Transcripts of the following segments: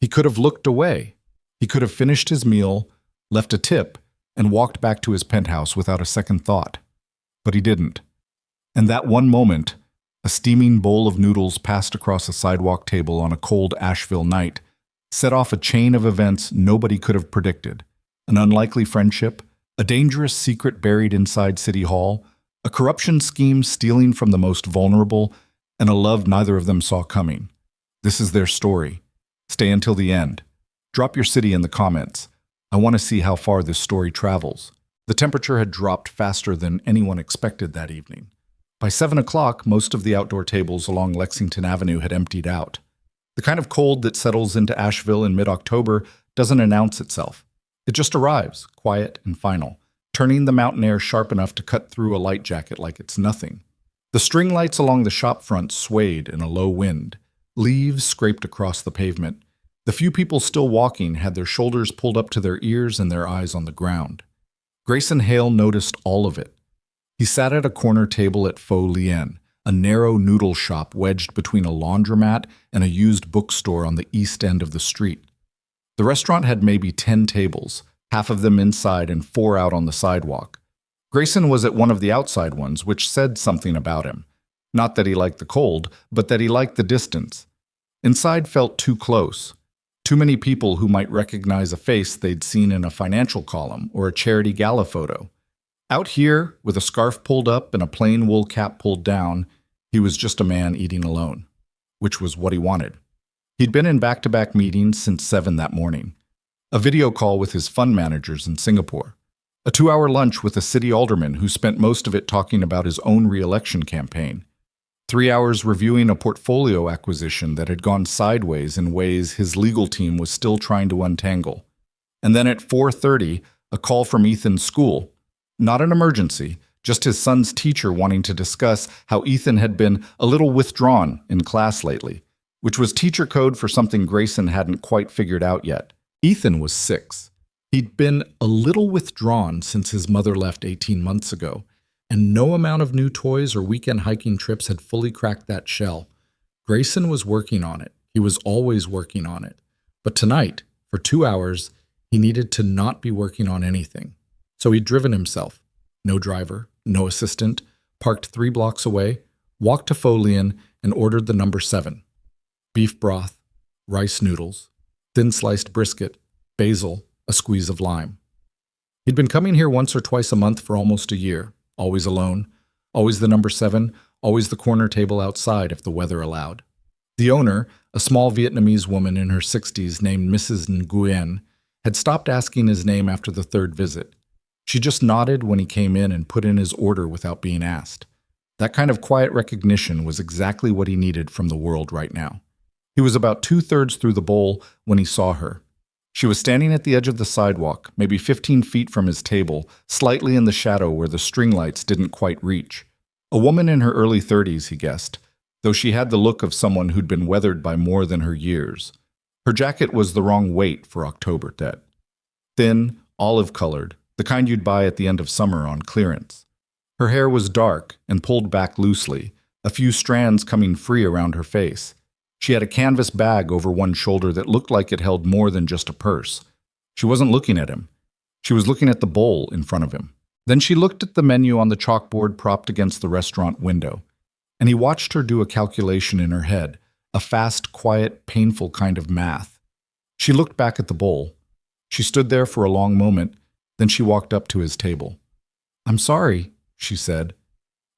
He could have looked away. He could have finished his meal, left a tip, and walked back to his penthouse without a second thought. But he didn't. And that one moment, a steaming bowl of noodles passed across a sidewalk table on a cold Asheville night, set off a chain of events nobody could have predicted. An unlikely friendship, a dangerous secret buried inside City Hall, a corruption scheme stealing from the most vulnerable, and a love neither of them saw coming. This is their story. Stay until the end. Drop your city in the comments. I want to see how far this story travels. The temperature had dropped faster than anyone expected that evening. By 7 o'clock, most of the outdoor tables along Lexington Avenue had emptied out. The kind of cold that settles into Asheville in mid-October doesn't announce itself. It just arrives, quiet and final, turning the mountain air sharp enough to cut through a light jacket like it's nothing. The string lights along the shop front swayed in a low wind. Leaves scraped across the pavement. The few people still walking had their shoulders pulled up to their ears and their eyes on the ground. Grayson Hale noticed all of it. He sat at a corner table at Faux Lien, a narrow noodle shop wedged between a laundromat and a used bookstore on the east end of the street. The restaurant had maybe 10 tables, half of them inside and 4 out on the sidewalk. Grayson was at one of the outside ones, which said something about him. Not that he liked the cold, but that he liked the distance. Inside felt too close. Too many people who might recognize a face they'd seen in a financial column or a charity gala photo. Out here, with a scarf pulled up and a plain wool cap pulled down, he was just a man eating alone, which was what he wanted. He'd been in back-to-back meetings since 7 that morning. A video call with his fund managers in Singapore. A 2-hour lunch with a city alderman who spent most of it talking about his own re-election campaign. 3 hours reviewing a portfolio acquisition that had gone sideways in ways his legal team was still trying to untangle. And then at 4:30, a call from Ethan's school. Not an emergency, just his son's teacher wanting to discuss how Ethan had been a little withdrawn in class lately, which was teacher code for something Grayson hadn't quite figured out yet. Ethan was 6. He'd been a little withdrawn since his mother left 18 months ago, and no amount of new toys or weekend hiking trips had fully cracked that shell. Grayson was working on it. He was always working on it. But tonight, for 2 hours, he needed to not be working on anything. So he'd driven himself. No driver, no assistant, parked 3 blocks away, walked to Faux Lien, and ordered the number 7. Beef broth, rice noodles, thin-sliced brisket, basil, a squeeze of lime. He'd been coming here once or twice a month for almost a year, always alone, always the number 7, always the corner table outside if the weather allowed. The owner, a small Vietnamese woman in her 60s named Mrs. Nguyen, had stopped asking his name after the 3rd visit. She just nodded when he came in and put in his order without being asked. That kind of quiet recognition was exactly what he needed from the world right now. He was about 2/3 through the bowl when he saw her. She was standing at the edge of the sidewalk, maybe 15 feet from his table, slightly in the shadow where the string lights didn't quite reach. A woman in her early 30s, he guessed, though she had the look of someone who'd been weathered by more than her years. Her jacket was the wrong weight for Oktoberfest. Thin, olive-colored, the kind you'd buy at the end of summer on clearance. Her hair was dark and pulled back loosely, a few strands coming free around her face. She had a canvas bag over one shoulder that looked like it held more than just a purse. She wasn't looking at him. She was looking at the bowl in front of him. Then she looked at the menu on the chalkboard propped against the restaurant window, and he watched her do a calculation in her head, a fast, quiet, painful kind of math. She looked back at the bowl. She stood there for a long moment, then she walked up to his table. "I'm sorry," she said.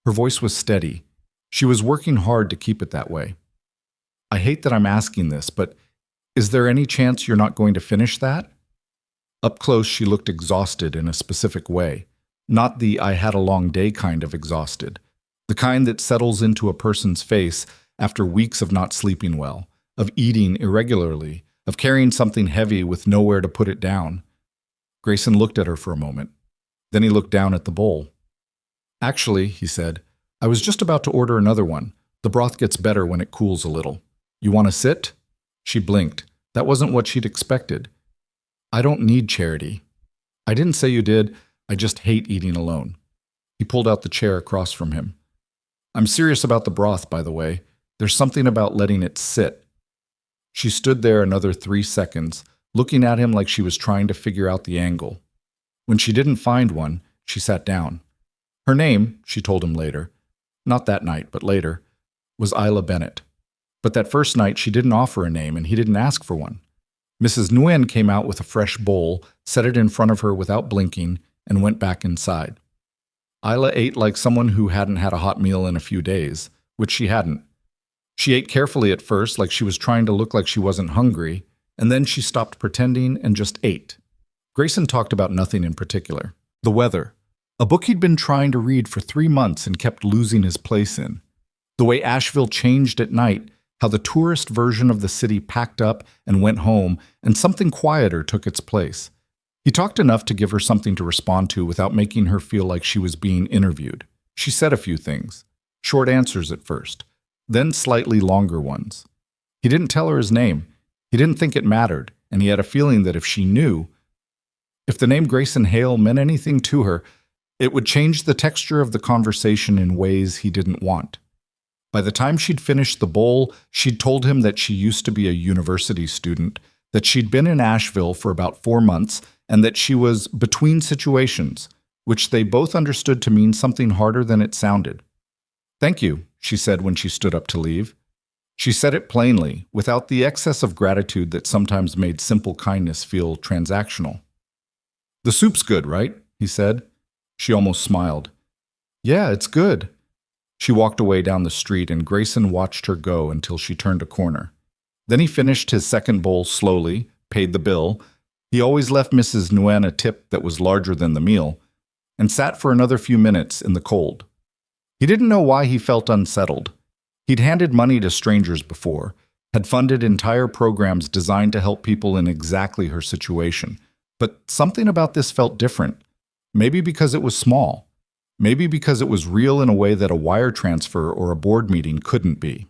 Her voice was steady. She was working hard to keep it that way. "I hate that I'm asking this, but is there any chance you're not going to finish that?" Up close, she looked exhausted in a specific way. Not the "I had a long day" kind of exhausted. The kind that settles into a person's face after weeks of not sleeping well, of eating irregularly, of carrying something heavy with nowhere to put it down. Grayson looked at her for a moment. Then he looked down at the bowl. "Actually," he said, "I was just about to order another one. The broth gets better when it cools a little. You want to sit?" She blinked. That wasn't what she'd expected. "I don't need charity." "I didn't say you did. I just hate eating alone." He pulled out the chair across from him. "I'm serious about the broth, by the way. There's something about letting it sit." She stood there another 3 seconds, looking at him like she was trying to figure out the angle. When she didn't find one, she sat down. Her name, she told him later, not that night, but later, was Isla Bennett. But that first night she didn't offer a name and he didn't ask for one. Mrs. Nguyen came out with a fresh bowl, set it in front of her without blinking, and went back inside. Isla ate like someone who hadn't had a hot meal in a few days, which she hadn't. She ate carefully at first, like she was trying to look like she wasn't hungry, and then she stopped pretending and just ate. Grayson talked about nothing in particular. The weather. A book he'd been trying to read for 3 months and kept losing his place in. The way Asheville changed at night, how the tourist version of the city packed up and went home, and something quieter took its place. He talked enough to give her something to respond to without making her feel like she was being interviewed. She said a few things. Short answers at first, then slightly longer ones. He didn't tell her his name. He didn't think it mattered, and he had a feeling that if she knew, if the name Grayson Hale meant anything to her, it would change the texture of the conversation in ways he didn't want. By the time she'd finished the bowl, she'd told him that she used to be a university student, that she'd been in Asheville for about 4 months, and that she was between situations, which they both understood to mean something harder than it sounded. "Thank you," she said when she stood up to leave. She said it plainly, without the excess of gratitude that sometimes made simple kindness feel transactional. "The soup's good, right?" he said. She almost smiled. "Yeah, it's good." She walked away down the street, and Grayson watched her go until she turned a corner. Then he finished his second bowl slowly, paid the bill. He always left Mrs. Nguyen a tip that was larger than the meal, and sat for another few minutes in the cold. He didn't know why he felt unsettled. He'd handed money to strangers before, had funded entire programs designed to help people in exactly her situation, but something about this felt different. Maybe because it was small. Maybe because it was real in a way that a wire transfer or a board meeting couldn't be.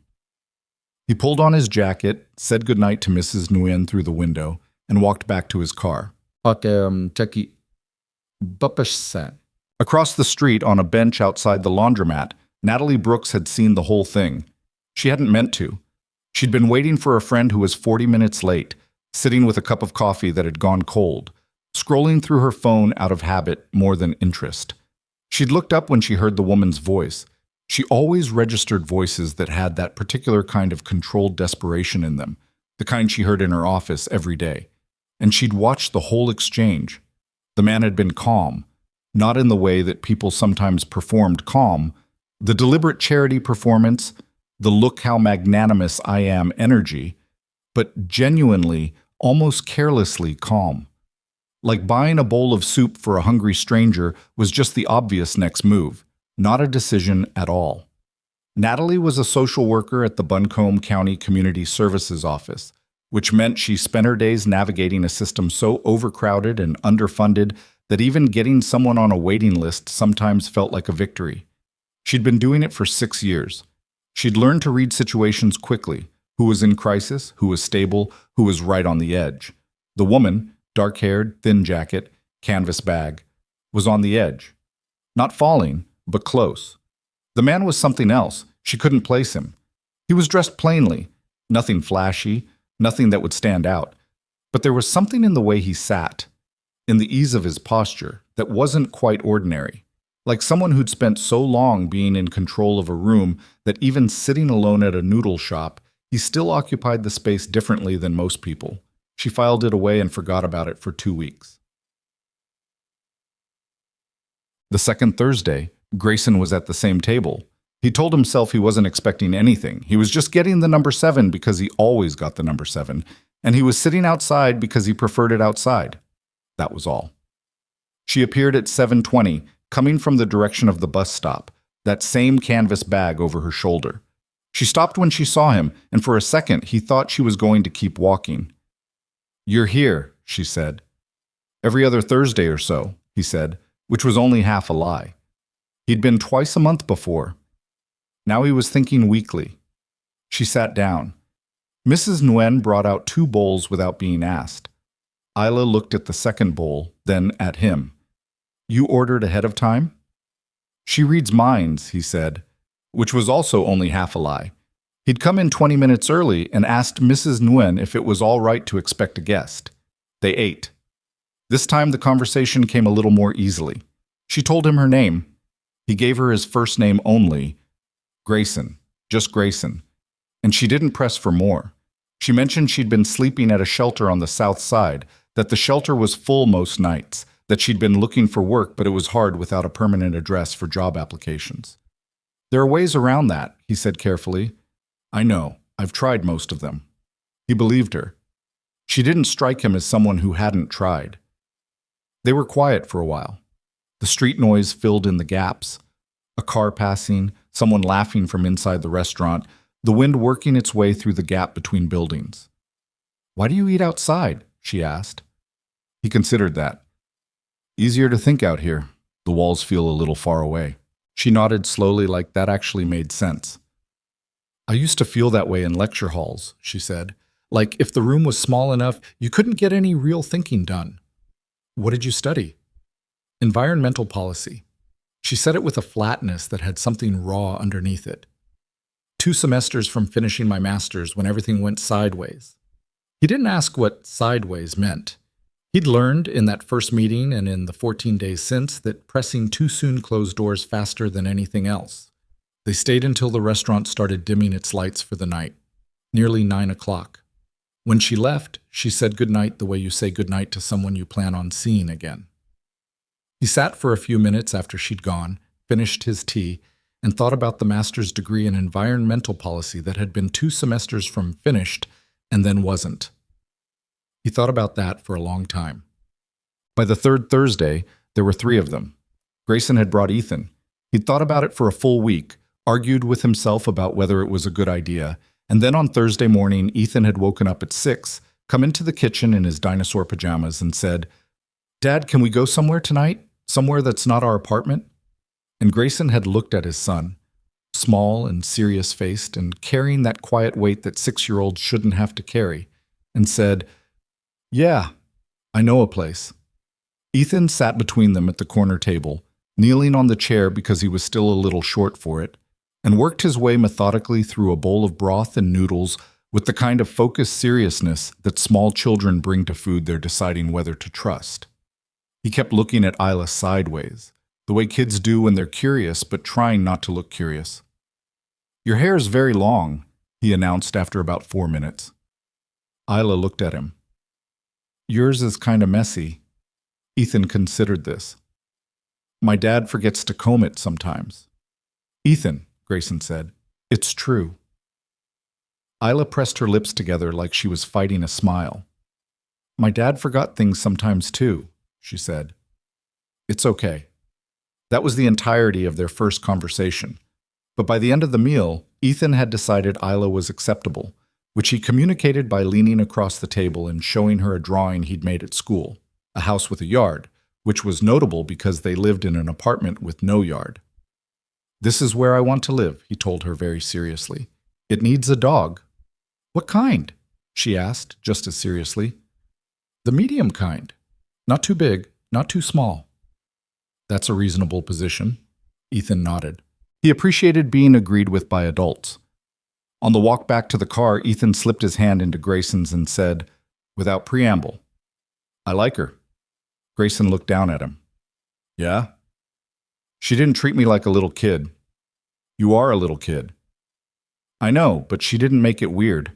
He pulled on his jacket, said goodnight to Mrs. Nguyen through the window, and walked back to his car. Across the street, on a bench outside the laundromat, Natalie Brooks had seen the whole thing. She hadn't meant to. She'd been waiting for a friend who was 40 minutes late, sitting with a cup of coffee that had gone cold, scrolling through her phone out of habit more than interest. She'd looked up when she heard the woman's voice. She always registered voices that had that particular kind of controlled desperation in them, the kind she heard in her office every day. And she'd watched the whole exchange. The man had been calm, not in the way that people sometimes performed calm, the deliberate charity performance, the look how magnanimous I am energy, but genuinely, almost carelessly calm. Like buying a bowl of soup for a hungry stranger was just the obvious next move, not a decision at all. Natalie was a social worker at the Buncombe County Community Services Office, which meant she spent her days navigating a system so overcrowded and underfunded that even getting someone on a waiting list sometimes felt like a victory. She'd been doing it for 6 years. She'd learned to read situations quickly, who was in crisis, who was stable, who was right on the edge. The woman, dark-haired, thin jacket, canvas bag, was on the edge. Not falling, but close. The man was something else. She couldn't place him. He was dressed plainly, nothing flashy, nothing that would stand out. But there was something in the way he sat, in the ease of his posture, that wasn't quite ordinary. Like someone who'd spent so long being in control of a room that even sitting alone at a noodle shop, he still occupied the space differently than most people. She filed it away and forgot about it for 2 weeks. The second Thursday, Grayson was at the same table. He told himself he wasn't expecting anything. He was just getting the number 7 because he always got the number 7, and he was sitting outside because he preferred it outside. That was all. She appeared at 7:20, coming from the direction of the bus stop, that same canvas bag over her shoulder. She stopped when she saw him, and for a second he thought she was going to keep walking. "You're here," she said. "Every other Thursday or so," he said, which was only half a lie. He'd been twice a month before. Now he was thinking weekly. She sat down. Mrs. Nguyen brought out 2 bowls without being asked. Isla looked at the second bowl, then at him. "You ordered ahead of time?" "She reads minds," he said, which was also only half a lie. He'd come in 20 minutes early and asked Mrs. Nguyen if it was all right to expect a guest. They ate. This time the conversation came a little more easily. She told him her name. He gave her his first name only, Grayson, just Grayson, and she didn't press for more. She mentioned she'd been sleeping at a shelter on the south side, that the shelter was full most nights, that she'd been looking for work but it was hard without a permanent address for job applications. There are ways around that, he said carefully. I know, I've tried most of them. He believed her. She didn't strike him as someone who hadn't tried. They were quiet for a while. The street noise filled in the gaps. A car passing, someone laughing from inside the restaurant, the wind working its way through the gap between buildings. Why do you eat outside? She asked. He considered that. Easier to think out here. The walls feel a little far away. She nodded slowly like that actually made sense. I used to feel that way in lecture halls, she said. Like if the room was small enough, you couldn't get any real thinking done. What did you study? Environmental policy. She said it with a flatness that had something raw underneath it. 2 semesters from finishing my master's when everything went sideways. He didn't ask what sideways meant. He'd learned in that first meeting and in the 14 days since that pressing too soon closed doors faster than anything else. They stayed until the restaurant started dimming its lights for the night, nearly 9 o'clock. When she left, she said goodnight the way you say goodnight to someone you plan on seeing again. He sat for a few minutes after she'd gone, finished his tea, and thought about the master's degree in environmental policy that had been 2 semesters from finished and then wasn't. He thought about that for a long time. By the 3rd Thursday, there were 3 of them. Grayson had brought Ethan. He'd thought about it for a full week, argued with himself about whether it was a good idea, and then on Thursday morning, Ethan had woken up at 6, come into the kitchen in his dinosaur pajamas and said, Dad, can we go somewhere tonight? Somewhere that's not our apartment? And Grayson had looked at his son, small and serious-faced and carrying that quiet weight that 6-year-olds shouldn't have to carry, and said, Yeah, I know a place. Ethan sat between them at the corner table, kneeling on the chair because he was still a little short for it, and worked his way methodically through a bowl of broth and noodles with the kind of focused seriousness that small children bring to food they're deciding whether to trust. He kept looking at Isla sideways, the way kids do when they're curious but trying not to look curious. Your hair's very long, he announced after about 4 minutes. Isla looked at him. Yours is kind of messy. Ethan considered this. My dad forgets to comb it sometimes. Ethan, Grayson said, it's true. Isla pressed her lips together like she was fighting a smile. My dad forgot things sometimes too, she said. It's okay. That was the entirety of their first conversation. But by the end of the meal, Ethan had decided Isla was acceptable, which he communicated by leaning across the table and showing her a drawing he'd made at school, a house with a yard, which was notable because they lived in an apartment with no yard. This is where I want to live, he told her very seriously. It needs a dog. What kind? She asked, just as seriously. The medium kind. Not too big, not too small. That's a reasonable position. Ethan nodded. He appreciated being agreed with by adults. On the walk back to the car, Ethan slipped his hand into Grayson's and said, without preamble, I like her. Grayson looked down at him. Yeah? She didn't treat me like a little kid. You are a little kid. I know, but she didn't make it weird.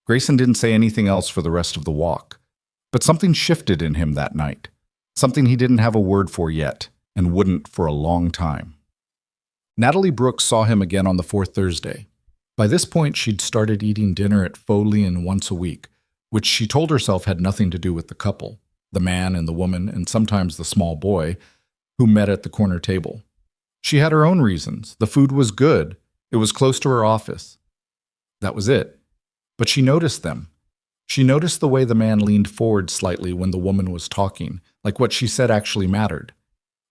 Grayson didn't say anything else for the rest of the walk. But something shifted in him that night. Something he didn't have a word for yet, and wouldn't for a long time. Natalie Brooks saw him again on the 4th Thursday. By this point, she'd started eating dinner at Foley once a week, which she told herself had nothing to do with the couple, the man and the woman, and sometimes the small boy, who met at the corner table. She had her own reasons. The food was good. It was close to her office. That was it. But she noticed them. She noticed the way the man leaned forward slightly when the woman was talking, like what she said actually mattered.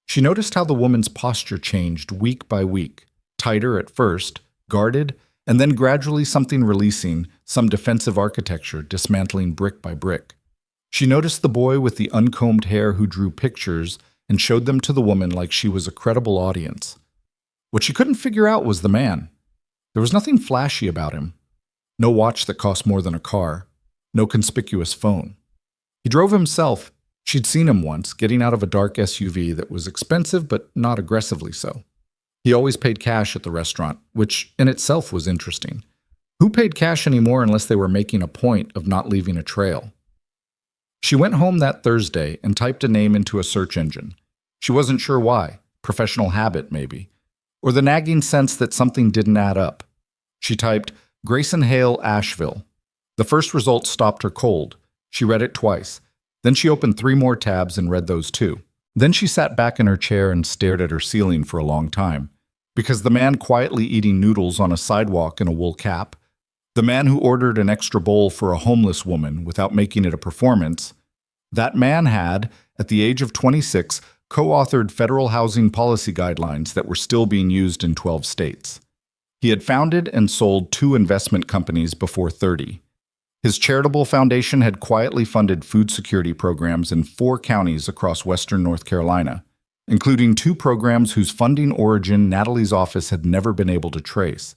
She noticed how the woman's posture changed week by week, tighter at first, guarded, and then gradually something releasing, some defensive architecture dismantling brick by brick. She noticed the boy with the uncombed hair who drew pictures and showed them to the woman like she was a credible audience. What she couldn't figure out was the man. There was nothing flashy about him. No watch that cost more than a car. No conspicuous phone. He drove himself. She'd seen him once, getting out of a dark SUV that was expensive but not aggressively so. He always paid cash at the restaurant, which in itself was interesting. Who paid cash anymore unless they were making a point of not leaving a trail? She went home that Thursday and typed a name into a search engine. She wasn't sure why. Professional habit, maybe. Or the nagging sense that something didn't add up. She typed, Grayson Hale, Asheville. The first result stopped her cold. She read it twice. Then she opened 3 more tabs and read those too. Then she sat back in her chair and stared at her ceiling for a long time. Because the man quietly eating noodles on a sidewalk in a wool cap, the man who ordered an extra bowl for a homeless woman without making it a performance, that man had, at the age of 26, co-authored federal housing policy guidelines that were still being used in 12 states. He had founded and sold 2 investment companies before 30. His charitable foundation had quietly funded food security programs in 4 counties across western North Carolina, including 2 programs whose funding origin Natalie's office had never been able to trace.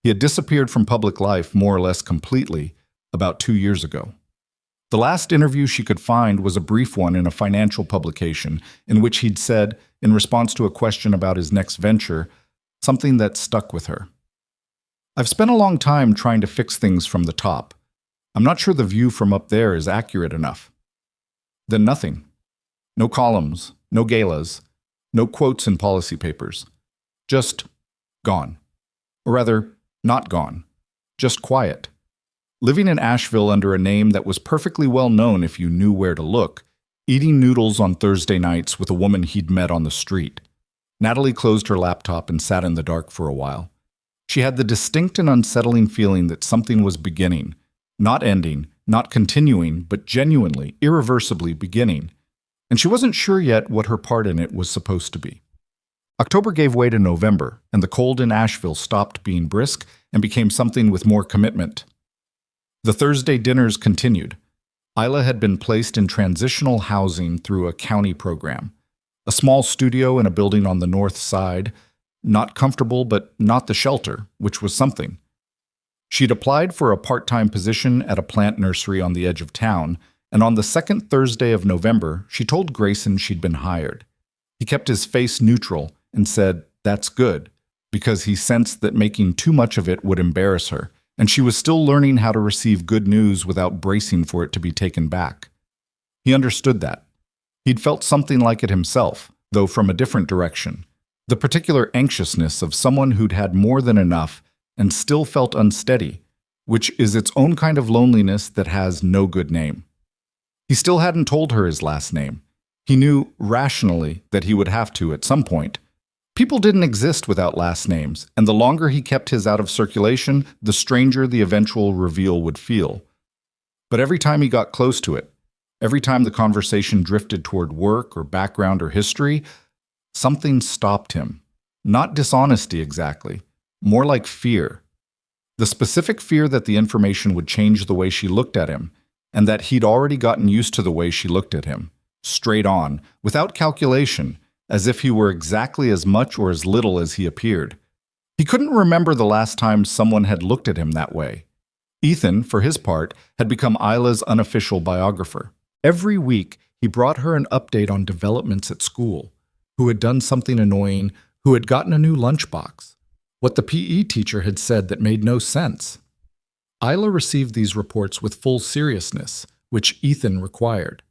He had disappeared from public life more or less completely about 2 years ago. The last interview she could find was a brief one in a financial publication in which he'd said, in response to a question about his next venture, something that stuck with her. I've spent a long time trying to fix things from the top. I'm not sure the view from up there is accurate enough. Then nothing. No columns, no galas, no quotes in policy papers. Just gone. Or rather, not gone. Just quiet. Living in Asheville under a name that was perfectly well known if you knew where to look, eating noodles on Thursday nights with a woman he'd met on the street. Natalie closed her laptop and sat in the dark for a while. She had the distinct and unsettling feeling that something was beginning, not ending, not continuing, but genuinely, irreversibly beginning. And she wasn't sure yet what her part in it was supposed to be. October gave way to November, and the cold in Asheville stopped being brisk and became something with more commitment. The Thursday dinners continued. Isla had been placed in transitional housing through a county program. A small studio in a building on the north side, not comfortable but not the shelter, which was something. She'd applied for a part-time position at a plant nursery on the edge of town, and on the second Thursday of November, she told Grayson she'd been hired. He kept his face neutral and said, "That's good," because he sensed that making too much of it would embarrass her, and she was still learning how to receive good news without bracing for it to be taken back. He understood that. He'd felt something like it himself, though from a different direction. The particular anxiousness of someone who'd had more than enough and still felt unsteady, which is its own kind of loneliness that has no good name. He still hadn't told her his last name. He knew, rationally, that he would have to at some point. People didn't exist without last names, and the longer he kept his out of circulation, the stranger the eventual reveal would feel. But every time he got close to it, every time the conversation drifted toward work or background or history, something stopped him. Not dishonesty exactly, more like fear. The specific fear that the information would change the way she looked at him, and that he'd already gotten used to the way she looked at him, straight on, without calculation, as if he were exactly as much or as little as he appeared. He couldn't remember the last time someone had looked at him that way. Ethan, for his part, had become Isla's unofficial biographer. Every week, he brought her an update on developments at school, who had done something annoying, who had gotten a new lunchbox, what the PE teacher had said that made no sense. Isla received these reports with full seriousness, which Ethan required.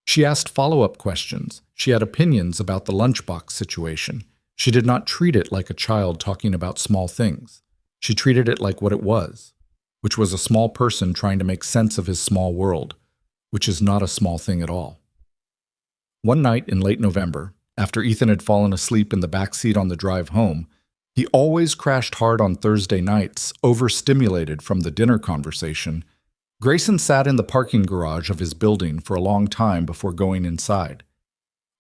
She asked follow-up questions. She had opinions about the lunchbox situation. She did not treat it like a child talking about small things. She treated it like what it was, which was a small person trying to make sense of his small world, which is not a small thing at all. One night in late November, after Ethan had fallen asleep in the back seat on the drive home, he always crashed hard on Thursday nights, overstimulated from the dinner conversation. Grayson sat in the parking garage of his building for a long time before going inside.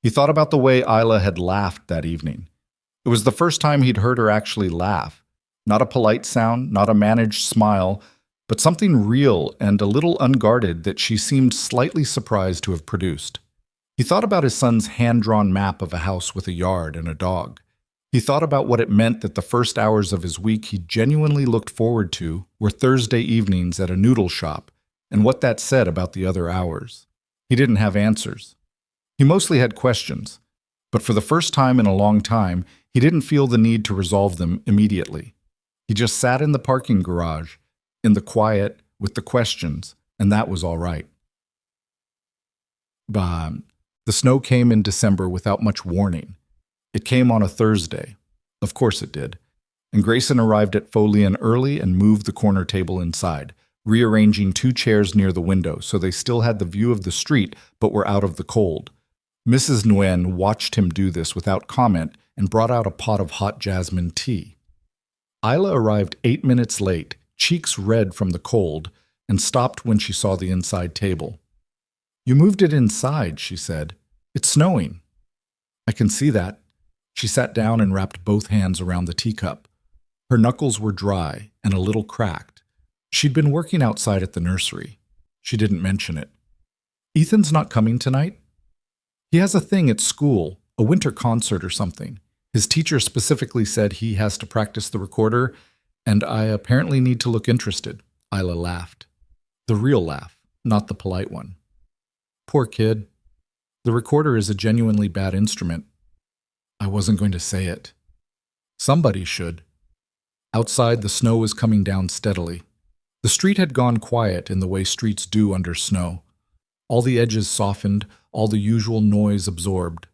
He thought about the way Isla had laughed that evening. It was the first time he'd heard her actually laugh. Not a polite sound, not a managed smile, but something real and a little unguarded that she seemed slightly surprised to have produced. He thought about his son's hand-drawn map of a house with a yard and a dog. He thought about what it meant that the first hours of his week he genuinely looked forward to were Thursday evenings at a noodle shop, and what that said about the other hours. He didn't have answers. He mostly had questions, but for the first time in a long time, he didn't feel the need to resolve them immediately. He just sat in the parking garage, in the quiet, with the questions, and that was all right. The snow came in December without much warning. It came on a Thursday. Of course it did. And Grayson arrived at Folian early and moved the corner table inside, rearranging 2 chairs near the window so they still had the view of the street but were out of the cold. Mrs. Nguyen watched him do this without comment and brought out a pot of hot jasmine tea. Isla arrived 8 minutes late, cheeks red from the cold, and stopped when she saw the inside table. "You moved it inside," she said. "It's snowing." "I can see that." She sat down and wrapped both hands around the teacup. Her knuckles were dry and a little cracked. She'd been working outside at the nursery. She didn't mention it. "Ethan's not coming tonight?" "He has a thing at school, a winter concert or something. His teacher specifically said he has to practice the recorder, and I apparently need to look interested." Isla laughed. The real laugh, not the polite one. "Poor kid. The recorder is a genuinely bad instrument." I wasn't going to say it. Somebody should. Outside, the snow was coming down steadily. The street had gone quiet in the way streets do under snow. All the edges softened, all the usual noise absorbed.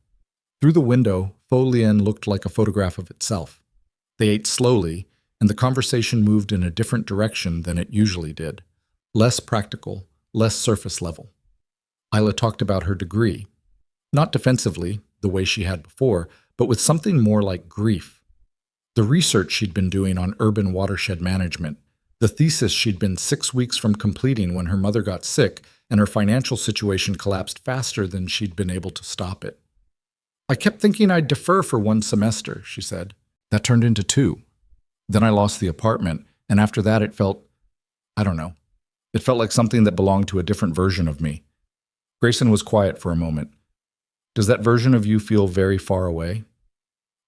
Through the window, Folian looked like a photograph of itself. They ate slowly, and the conversation moved in a different direction than it usually did. Less practical, less surface level. Isla talked about her degree. Not defensively, the way she had before, but with something more like grief. The research she'd been doing on urban watershed management, the thesis she'd been 6 weeks from completing when her mother got sick and her financial situation collapsed faster than she'd been able to stop it. "I kept thinking I'd defer for 1 semester, she said. "That turned into 2. Then I lost the apartment, and after that it felt, I don't know. It felt like something that belonged to a different version of me." Grayson was quiet for a moment. "Does that version of you feel very far away?"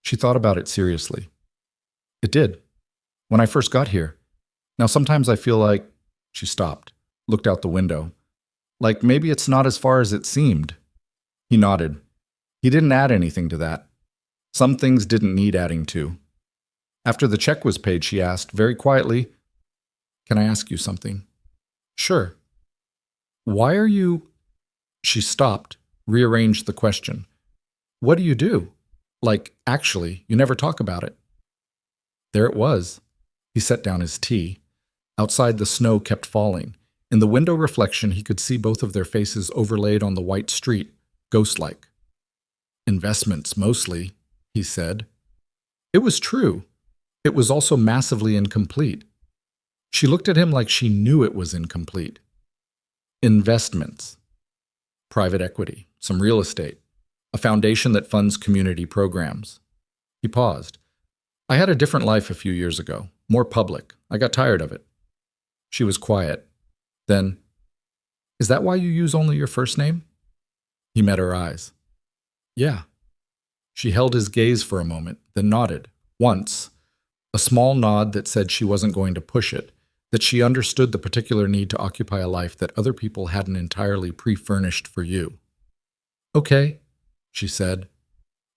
She thought about it seriously. "It did. When I first got here. Now sometimes I feel like..." She stopped, looked out the window. "Like maybe it's not as far as it seemed." He nodded. He didn't add anything to that. Some things didn't need adding to. After the check was paid, she asked, very quietly, "Can I ask you something?" "Sure." "Why are you..." She stopped, rearranged the question. "What do you do? Like, actually, you never talk about it." There it was. He set down his tea. Outside, the snow kept falling. In the window reflection, he could see both of their faces overlaid on the white street, ghost-like. "Investments, mostly," he said. It was true. It was also massively incomplete. She looked at him like she knew it was incomplete. Investments. Private equity, some real estate, a foundation that funds community programs. He paused. "I had a different life a few years ago, more public. I got tired of it." She was quiet. Then, "Is that why you use only your first name?" He met her eyes. "Yeah." She held his gaze for a moment, then nodded, once, a small nod that said she wasn't going to push it, that she understood the particular need to occupy a life that other people hadn't entirely pre-furnished for you. "Okay," she said.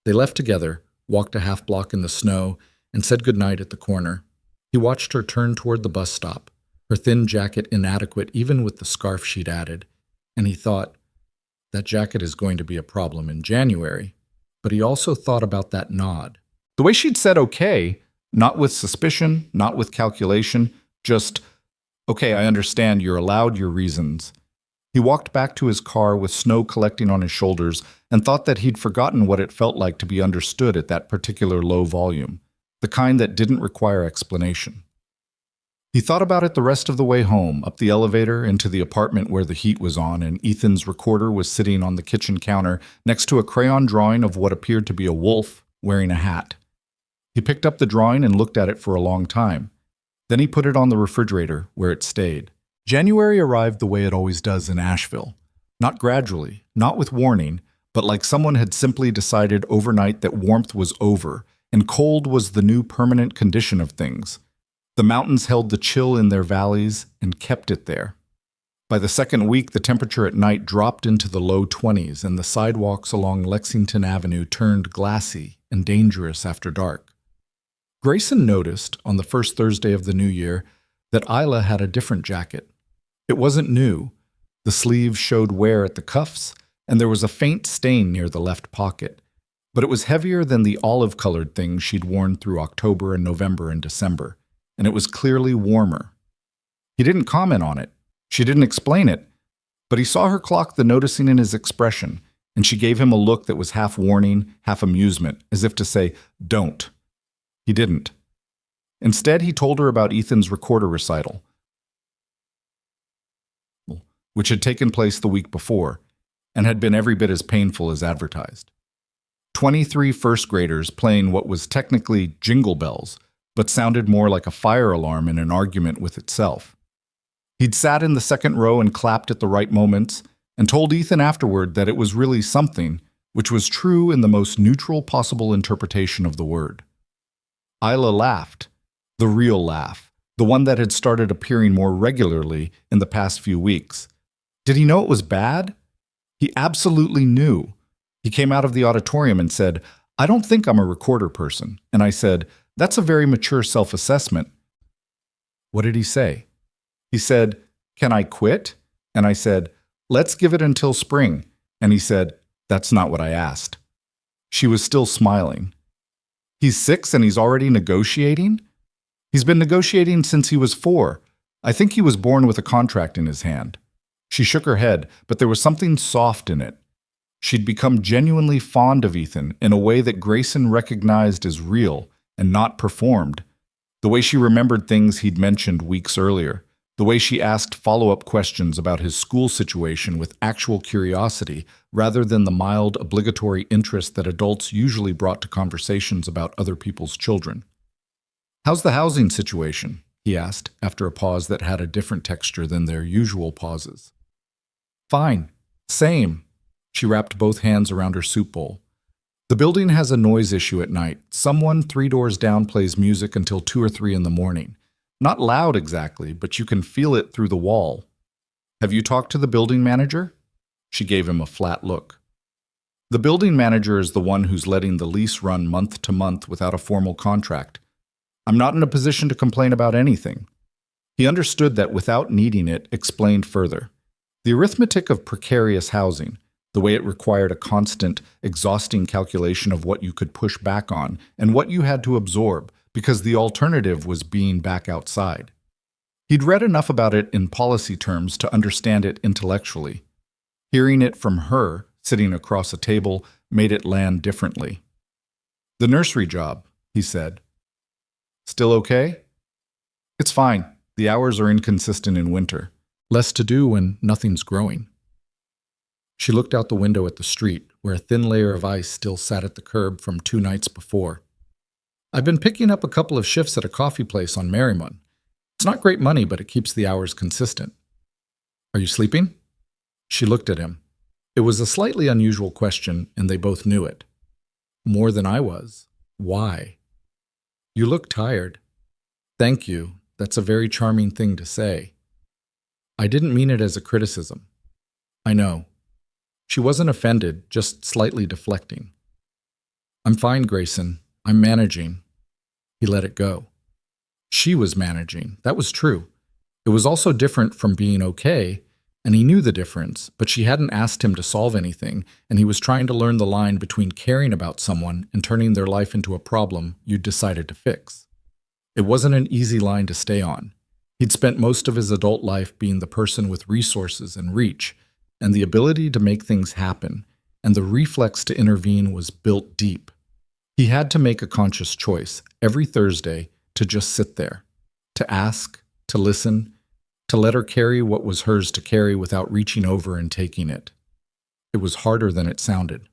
They left together, walked a half block in the snow, and said goodnight at the corner. He watched her turn toward the bus stop, her thin jacket inadequate even with the scarf she'd added, and he thought, that jacket is going to be a problem in January. But he also thought about that nod. The way she'd said okay, not with suspicion, not with calculation, just, "Okay, I understand, you're allowed your reasons." He walked back to his car with snow collecting on his shoulders and thought that he'd forgotten what it felt like to be understood at that particular low volume, the kind that didn't require explanation. He thought about it the rest of the way home, up the elevator, into the apartment where the heat was on and Ethan's recorder was sitting on the kitchen counter next to a crayon drawing of what appeared to be a wolf wearing a hat. He picked up the drawing and looked at it for a long time. Then he put it on the refrigerator, where it stayed. January arrived the way it always does in Asheville. Not gradually, not with warning, but like someone had simply decided overnight that warmth was over, and cold was the new permanent condition of things. The mountains held the chill in their valleys and kept it there. By the second week, the temperature at night dropped into the low 20s, and the sidewalks along Lexington Avenue turned glassy and dangerous after dark. Grayson noticed, on the first Thursday of the new year, that Isla had a different jacket. It wasn't new. The sleeves showed wear at the cuffs, and there was a faint stain near the left pocket. But it was heavier than the olive-colored things she'd worn through October and November and December, and it was clearly warmer. He didn't comment on it. She didn't explain it, but he saw her clock the noticing in his expression, and she gave him a look that was half warning, half amusement, as if to say, "Don't." He didn't. Instead, he told her about Ethan's recorder recital, which had taken place the week before, and had been every bit as painful as advertised. 23 first graders playing what was technically jingle bells, but sounded more like a fire alarm in an argument with itself. He'd sat in the second row and clapped at the right moments, and told Ethan afterward that it was really something, which was true in the most neutral possible interpretation of the word. Isla laughed, the real laugh, the one that had started appearing more regularly in the past few weeks. Did he know it was bad? He absolutely knew. He came out of the auditorium and said, "I don't think I'm a recorder person." And I said, "That's a very mature self-assessment." What did he say? He said, "Can I quit?" And I said, "Let's give it until spring." And he said, "That's not what I asked." She was still smiling. He's 6 and he's already negotiating? He's been negotiating since he was 4. I think he was born with a contract in his hand. She shook her head, but there was something soft in it. She'd become genuinely fond of Ethan in a way that Grayson recognized as real and not performed. The way she remembered things he'd mentioned weeks earlier. The way she asked follow-up questions about his school situation with actual curiosity rather than the mild, obligatory interest that adults usually brought to conversations about other people's children. "How's the housing situation?" he asked, after a pause that had a different texture than their usual pauses. "Fine. Same." She wrapped both hands around her soup bowl. "The building has a noise issue at night. Someone 3 doors down plays music until 2 or 3 in the morning. Not loud exactly, but you can feel it through the wall. Have you talked to the building manager?" She gave him a flat look. "The building manager is the one who's letting the lease run month to month without a formal contract. I'm not in a position to complain about anything." He understood that without needing it, explained further. The arithmetic of precarious housing, the way it required a constant, exhausting calculation of what you could push back on and what you had to absorb, because the alternative was being back outside. He'd read enough about it in policy terms to understand it intellectually. Hearing it from her, sitting across a table, made it land differently. "The nursery job," he said. "Still okay?" "It's fine. The hours are inconsistent in winter. Less to do when nothing's growing." She looked out the window at the street, where a thin layer of ice still sat at the curb from 2 nights before. "I've been picking up a couple of shifts at a coffee place on Merrimon. It's not great money, but it keeps the hours consistent." "Are you sleeping?" She looked at him. It was a slightly unusual question, and they both knew it. "More than I was. Why?" "You look tired." "Thank you. That's a very charming thing to say." "I didn't mean it as a criticism." "I know." She wasn't offended, just slightly deflecting. "I'm fine, Grayson. I'm managing." He let it go. She was managing. That was true. It was also different from being okay, and he knew the difference, but she hadn't asked him to solve anything, and he was trying to learn the line between caring about someone and turning their life into a problem you'd decided to fix. It wasn't an easy line to stay on. He'd spent most of his adult life being the person with resources and reach, and the ability to make things happen, and the reflex to intervene was built deep. He had to make a conscious choice every Thursday to just sit there, to ask, to listen, to let her carry what was hers to carry without reaching over and taking it. It was harder than it sounded.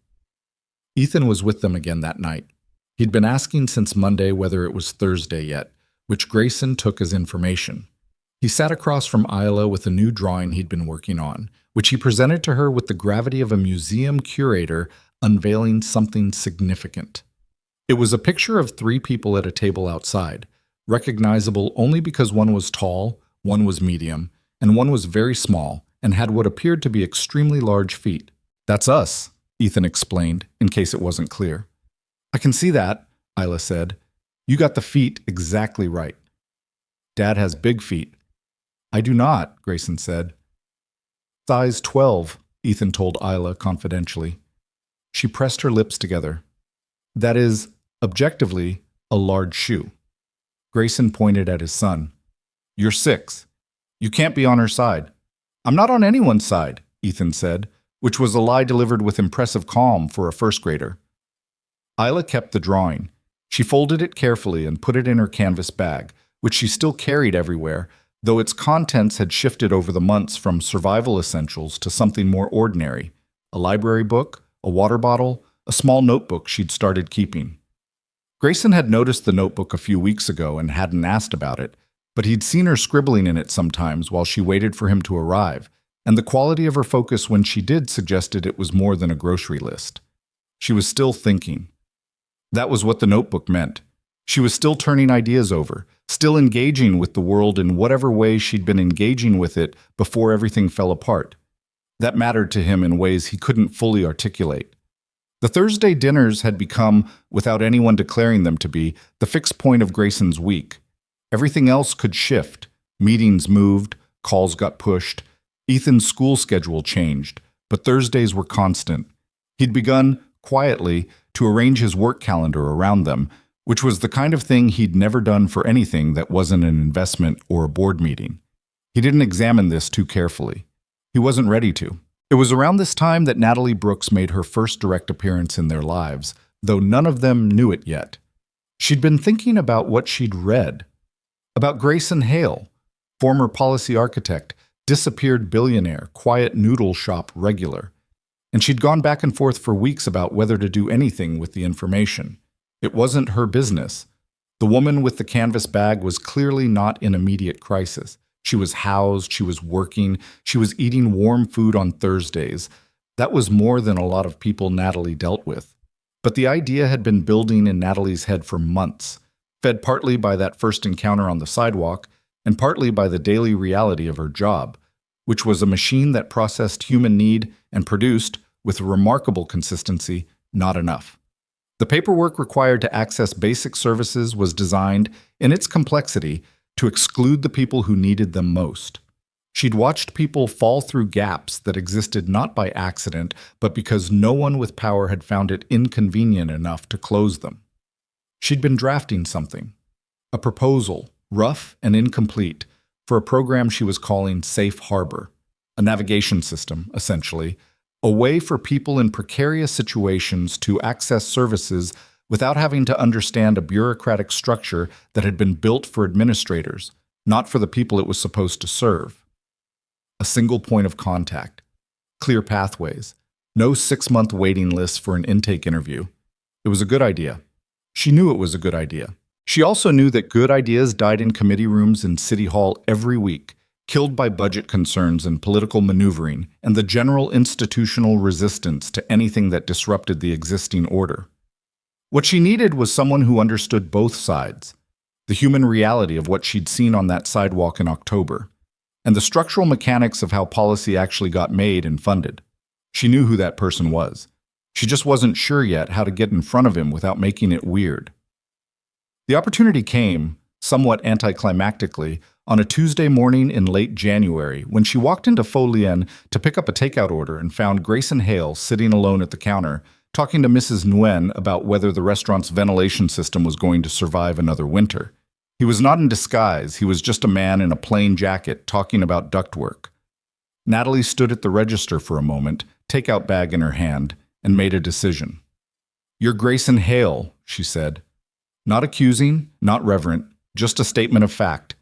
Ethan was with them again that night. He'd been asking since Monday whether it was Thursday yet, which Grayson took as information. He sat across from Isla with a new drawing he'd been working on, which he presented to her with the gravity of a museum curator unveiling something significant. It was a picture of three people at a table outside, recognizable only because one was tall, one was medium, and one was very small and had what appeared to be extremely large feet. "That's us," Ethan explained, in case it wasn't clear. "I can see that," Isla said. "You got the feet exactly right." "Dad has big feet." "I do not," Grayson said. "Size 12, Ethan told Isla confidentially. She pressed her lips together. "That is, objectively, a large shoe." Grayson pointed at his son. "You're 6. You can't be on her side." "I'm not on anyone's side," Ethan said, which was a lie delivered with impressive calm for a first grader. Isla kept the drawing. She folded it carefully and put it in her canvas bag, which she still carried everywhere, though its contents had shifted over the months from survival essentials to something more ordinary: a library book, a water bottle, a small notebook she'd started keeping. Grayson had noticed the notebook a few weeks ago and hadn't asked about it, but he'd seen her scribbling in it sometimes while she waited for him to arrive, and the quality of her focus when she did suggested it was more than a grocery list. She was still thinking. That was what the notebook meant. She was still turning ideas over, still engaging with the world in whatever way she'd been engaging with it before everything fell apart. That mattered to him in ways he couldn't fully articulate. The Thursday dinners had become, without anyone declaring them to be, the fixed point of Grayson's week. Everything else could shift. Meetings moved, calls got pushed, Ethan's school schedule changed, but Thursdays were constant. He'd begun, quietly, to arrange his work calendar around them, which was the kind of thing he'd never done for anything that wasn't an investment or a board meeting. He didn't examine this too carefully. He wasn't ready to. It was around this time that Natalie Brooks made her first direct appearance in their lives, though none of them knew it yet. She'd been thinking about what she'd read. About Grayson Hale, former policy architect, disappeared billionaire, quiet noodle shop regular. And she'd gone back and forth for weeks about whether to do anything with the information. It wasn't her business. The woman with the canvas bag was clearly not in immediate crisis. She was housed, she was working, she was eating warm food on Thursdays. That was more than a lot of people Natalie dealt with. But the idea had been building in Natalie's head for months, fed partly by that first encounter on the sidewalk, and partly by the daily reality of her job, which was a machine that processed human need and produced, with remarkable consistency, not enough. The paperwork required to access basic services was designed, in its complexity, to exclude the people who needed them most. She'd watched people fall through gaps that existed not by accident, but because no one with power had found it inconvenient enough to close them. She'd been drafting something, a proposal, rough and incomplete, for a program she was calling Safe Harbor, a navigation system, essentially, a way for people in precarious situations to access services without having to understand a bureaucratic structure that had been built for administrators, not for the people it was supposed to serve. A single point of contact, clear pathways, no 6-month waiting lists for an intake interview. It was a good idea. She knew it was a good idea. She also knew that good ideas died in committee rooms in City Hall every week, killed by budget concerns and political maneuvering and the general institutional resistance to anything that disrupted the existing order. What she needed was someone who understood both sides, the human reality of what she'd seen on that sidewalk in October, and the structural mechanics of how policy actually got made and funded. She knew who that person was. She just wasn't sure yet how to get in front of him without making it weird. The opportunity came, somewhat anticlimactically, on a Tuesday morning in late January when she walked into Folien to pick up a takeout order and found Grayson Hale sitting alone at the counter, talking to Mrs. Nguyen about whether the restaurant's ventilation system was going to survive another winter. He was not in disguise, he was just a man in a plain jacket talking about ductwork. Natalie stood at the register for a moment, takeout bag in her hand, and made a decision. "You're Grayson Hale," she said. Not accusing, not reverent, just a statement of fact.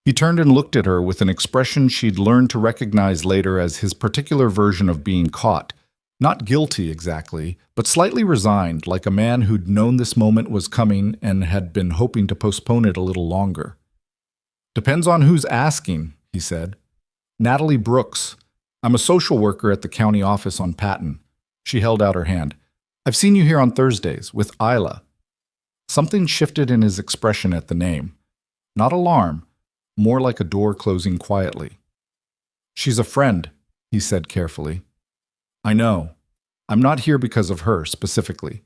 He turned and looked at her with an expression she'd learned to recognize later as his particular version of being caught. Not guilty exactly, but slightly resigned, like a man who'd known this moment was coming and had been hoping to postpone it a little longer. "Depends on who's asking," he said. "Natalie Brooks. I'm a social worker at the county office on Patton." She held out her hand. "I've seen you here on Thursdays, with Isla." Something shifted in his expression at the name. Not alarm, more like a door closing quietly. "She's a friend," he said carefully. "I know. I'm not here because of her, specifically."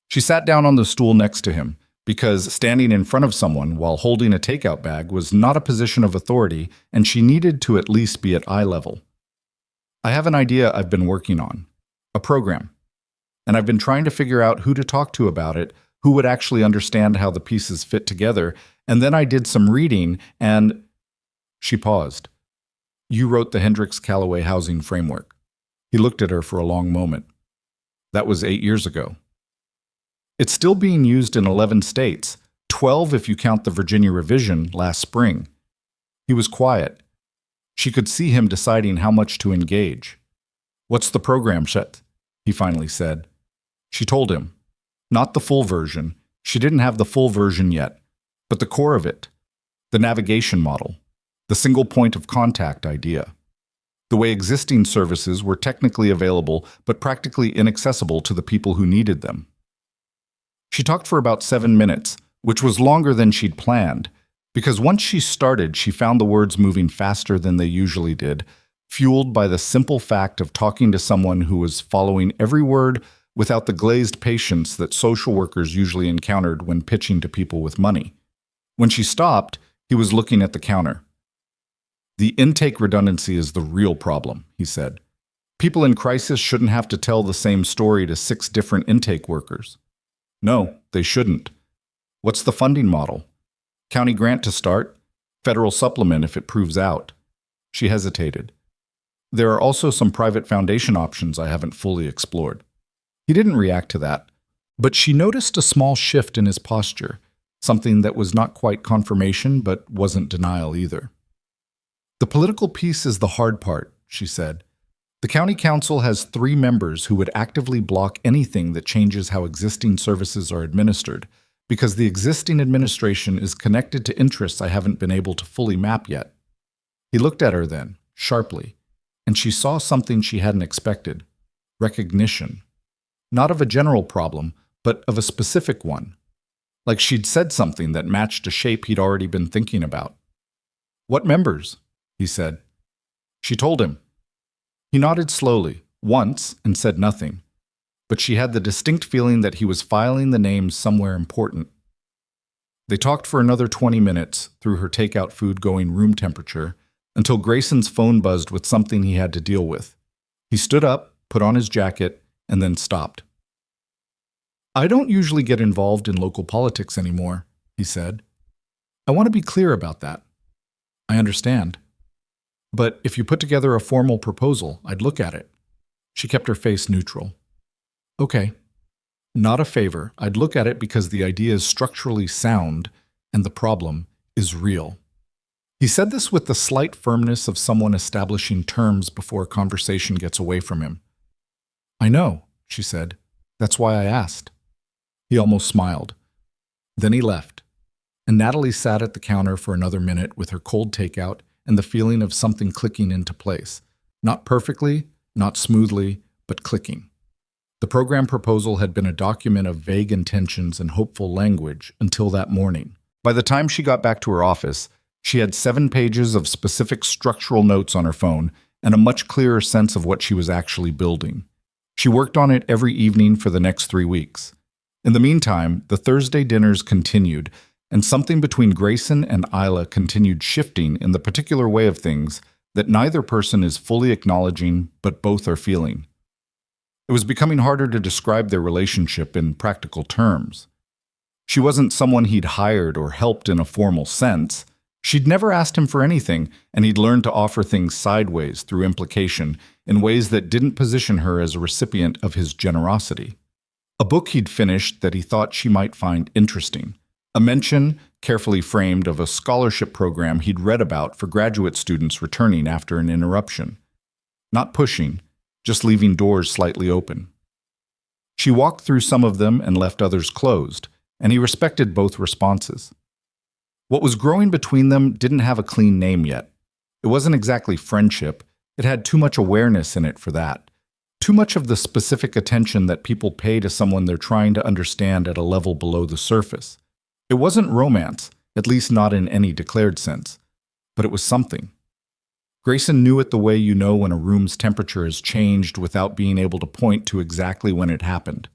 She sat down on the stool next to him, because standing in front of someone while holding a takeout bag was not a position of authority, and she needed to at least be at eye level. "I have an idea I've been working on. A program. And I've been trying to figure out who to talk to about it, who would actually understand how the pieces fit together, and then I did some reading, and—" She paused. "You wrote the Hendricks Callaway Housing Framework." He looked at her for a long moment. "That was 8 years ago." "It's still being used in 11 states, 12 if you count the Virginia revision last spring." He was quiet. She could see him deciding how much to engage. "What's the program, Chet?" he finally said. She told him. Not the full version. She didn't have the full version yet. But the core of it. The navigation model. The single point of contact idea. The way existing services were technically available but practically inaccessible to the people who needed them. She talked for about 7 minutes, which was longer than she'd planned, because once she started, she found the words moving faster than they usually did, fueled by the simple fact of talking to someone who was following every word without the glazed patience that social workers usually encountered when pitching to people with money. When she stopped, he was looking at the counter. "The intake redundancy is the real problem," he said. "People in crisis shouldn't have to tell the same story to 6 different intake workers." "No, they shouldn't." "What's the funding model?" "County grant to start, federal supplement if it proves out." She hesitated. "There are also some private foundation options I haven't fully explored." He didn't react to that, but she noticed a small shift in his posture, something that was not quite confirmation but wasn't denial either. "The political piece is the hard part," she said. "The county council has 3 members who would actively block anything that changes how existing services are administered, because the existing administration is connected to interests I haven't been able to fully map yet." He looked at her then, sharply, and she saw something she hadn't expected. Recognition. Not of a general problem, but of a specific one. Like she'd said something that matched a shape he'd already been thinking about. "What members?" he said. She told him. He nodded slowly, once, and said nothing. But she had the distinct feeling that he was filing the names somewhere important. They talked for another 20 minutes, through her takeout food going room temperature, until Grayson's phone buzzed with something he had to deal with. He stood up, put on his jacket, and then stopped. "I don't usually get involved in local politics anymore," he said. "I want to be clear about that." "I understand. But if you put together a formal proposal, I'd look at it." She kept her face neutral. "Okay. Not a favor. I'd look at it because the idea is structurally sound, and the problem is real." He said this with the slight firmness of someone establishing terms before a conversation gets away from him. "I know," she said. "That's why I asked." He almost smiled. Then he left, and Natalie sat at the counter for another minute with her cold takeout and the feeling of something clicking into place. Not perfectly, not smoothly, but clicking. The program proposal had been a document of vague intentions and hopeful language until that morning. By the time she got back to her office, she had 7 pages of specific structural notes on her phone and a much clearer sense of what she was actually building. She worked on it every evening for the next 3 weeks. In the meantime, the Thursday dinners continued, and something between Grayson and Isla continued shifting in the particular way of things that neither person is fully acknowledging, but both are feeling. It was becoming harder to describe their relationship in practical terms. She wasn't someone he'd hired or helped in a formal sense. She'd never asked him for anything, and he'd learned to offer things sideways through implication in ways that didn't position her as a recipient of his generosity. A book he'd finished that he thought she might find interesting. A mention, carefully framed, of a scholarship program he'd read about for graduate students returning after an interruption. Not pushing, just leaving doors slightly open. She walked through some of them and left others closed, and he respected both responses. What was growing between them didn't have a clean name yet. It wasn't exactly friendship. It had too much awareness in it for that. too much of the specific attention that people pay to someone they're trying to understand at a level below the surface. It wasn't romance, at least not in any declared sense, but it was something. Grayson knew it the way you know when a room's temperature has changed without being able to point to exactly when it happened.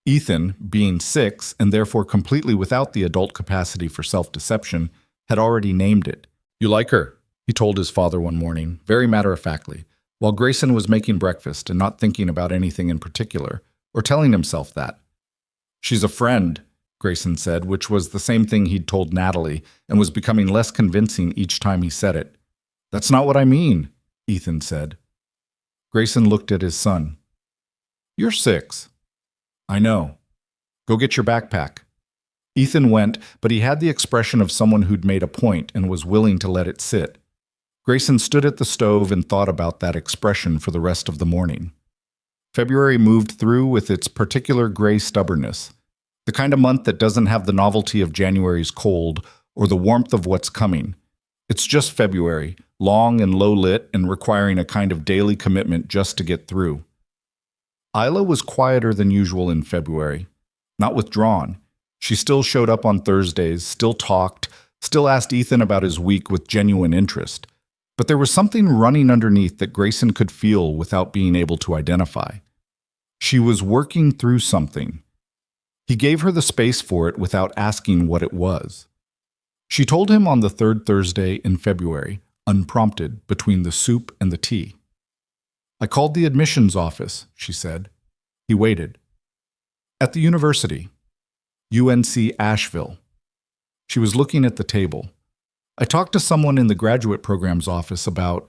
Ethan, being 6 and therefore completely without the adult capacity for self-deception, had already named it. "You like her," he told his father one morning, very matter-of-factly, while Grayson was making breakfast and not thinking about anything in particular, or telling himself that. "She's a friend," Grayson said, which was the same thing he'd told Natalie and was becoming less convincing each time he said it. "That's not what I mean," Ethan said. Grayson looked at his son. "You're 6. "I know. Go get your backpack." Ethan went, but he had the expression of someone who'd made a point and was willing to let it sit. Grayson stood at the stove and thought about that expression for the rest of the morning. February moved through with its particular gray stubbornness, the kind of month that doesn't have the novelty of January's cold or the warmth of what's coming. It's just February, long and low-lit and requiring a kind of daily commitment just to get through. Isla was quieter than usual in February, not withdrawn. She still showed up on Thursdays, still talked, still asked Ethan about his week with genuine interest. But there was something running underneath that Grayson could feel without being able to identify. She was working through something. He gave her the space for it without asking what it was. She told him on the 3rd Thursday in February, unprompted, between the soup and the tea. "I called the admissions office," she said. He waited. "At the university. UNC Asheville." She was looking at the table. "I talked to someone in the graduate program's office about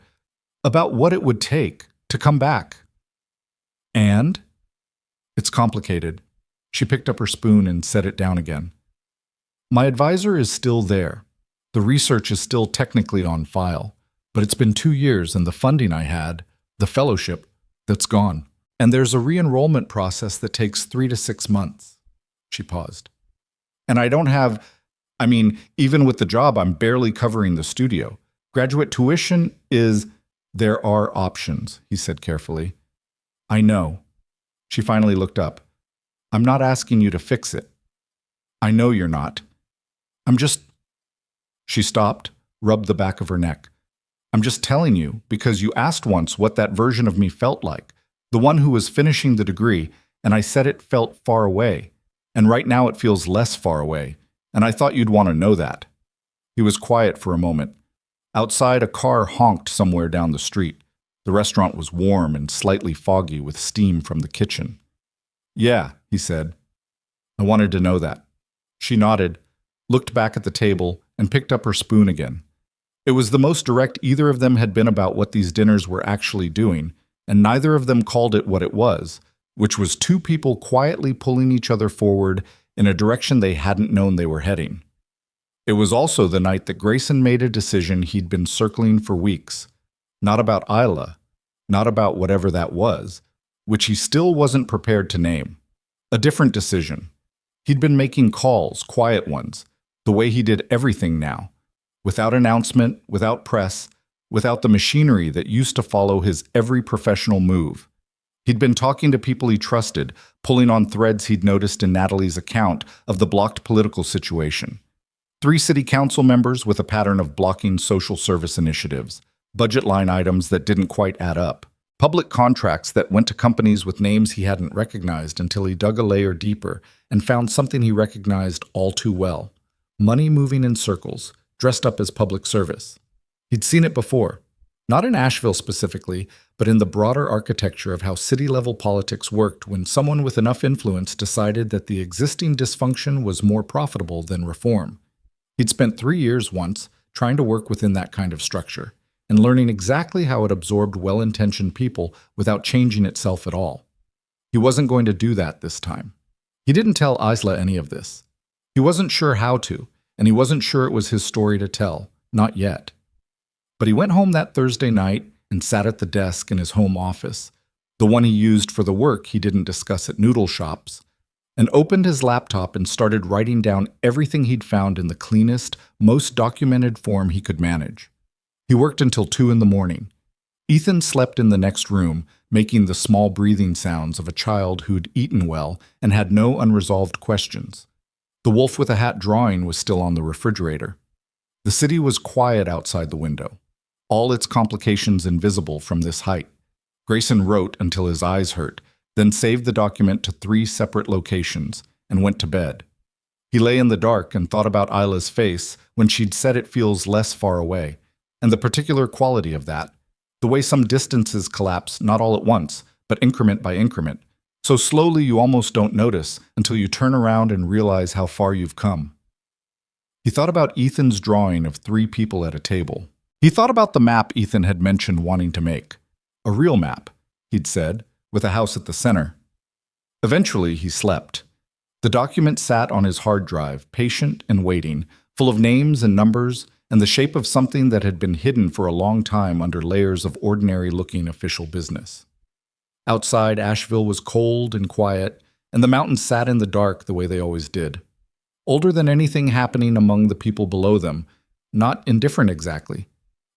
what it would take to come back." "And?" "It's complicated." She picked up her spoon and set it down again. "My advisor is still there. The research is still technically on file, but it's been 2 years and the funding I had, the fellowship, that's gone. And there's a re-enrollment process that takes 3 to 6 months." She paused. "And I don't have, even with the job, I'm barely covering the studio. Graduate tuition is—" "There are options," he said carefully. "I know." She finally looked up. "I'm not asking you to fix it. I know you're not. I'm just—" She stopped, rubbed the back of her neck. "I'm just telling you because you asked once what that version of me felt like, the one who was finishing the degree, and I said it felt far away. And right now it feels less far away, and I thought you'd want to know that." He was quiet for a moment. Outside, a car honked somewhere down the street. The restaurant was warm and slightly foggy with steam from the kitchen. "Yeah," he said. "I wanted to know that." She nodded, looked back at the table, and picked up her spoon again. It was the most direct either of them had been about what these dinners were actually doing, and neither of them called it what it was, which was 2 people quietly pulling each other forward in a direction they hadn't known they were heading. It was also the night that Grayson made a decision he'd been circling for weeks. Not about Isla, not about whatever that was, which he still wasn't prepared to name. A different decision. He'd been making calls, quiet ones, the way he did everything now, without announcement, without press, without the machinery that used to follow his every professional move. He'd been talking to people he trusted, pulling on threads he'd noticed in Natalie's account of the blocked political situation. 3 city council members with a pattern of blocking social service initiatives, budget line items that didn't quite add up, public contracts that went to companies with names he hadn't recognized until he dug a layer deeper and found something he recognized all too well. Money moving in circles, dressed up as public service. He'd seen it before, not in Asheville specifically, but in the broader architecture of how city-level politics worked when someone with enough influence decided that the existing dysfunction was more profitable than reform. He'd spent 3 years once trying to work within that kind of structure and learning exactly how it absorbed well-intentioned people without changing itself at all. He wasn't going to do that this time. He didn't tell Isla any of this. He wasn't sure how to, and he wasn't sure it was his story to tell, not yet. But he went home that Thursday night and sat at the desk in his home office, the one he used for the work he didn't discuss at noodle shops, and opened his laptop and started writing down everything he'd found in the cleanest, most documented form he could manage. He worked until 2 in the morning. Ethan slept in the next room, making the small breathing sounds of a child who'd eaten well and had no unresolved questions. The wolf with a hat drawing was still on the refrigerator. The city was quiet outside the window, all its complications invisible from this height. Grayson wrote until his eyes hurt, then saved the document to 3 separate locations and went to bed. He lay in the dark and thought about Isla's face when she'd said it feels less far away, and the particular quality of that, the way some distances collapse not all at once, but increment by increment, so slowly you almost don't notice until you turn around and realize how far you've come. He thought about Ethan's drawing of 3 people at a table. He thought about the map Ethan had mentioned wanting to make. A real map, he'd said, with a house at the center. Eventually, he slept. The document sat on his hard drive, patient and waiting, full of names and numbers, and the shape of something that had been hidden for a long time under layers of ordinary-looking official business. Outside, Asheville was cold and quiet, and the mountains sat in the dark the way they always did. Older than anything happening among the people below them, not indifferent exactly,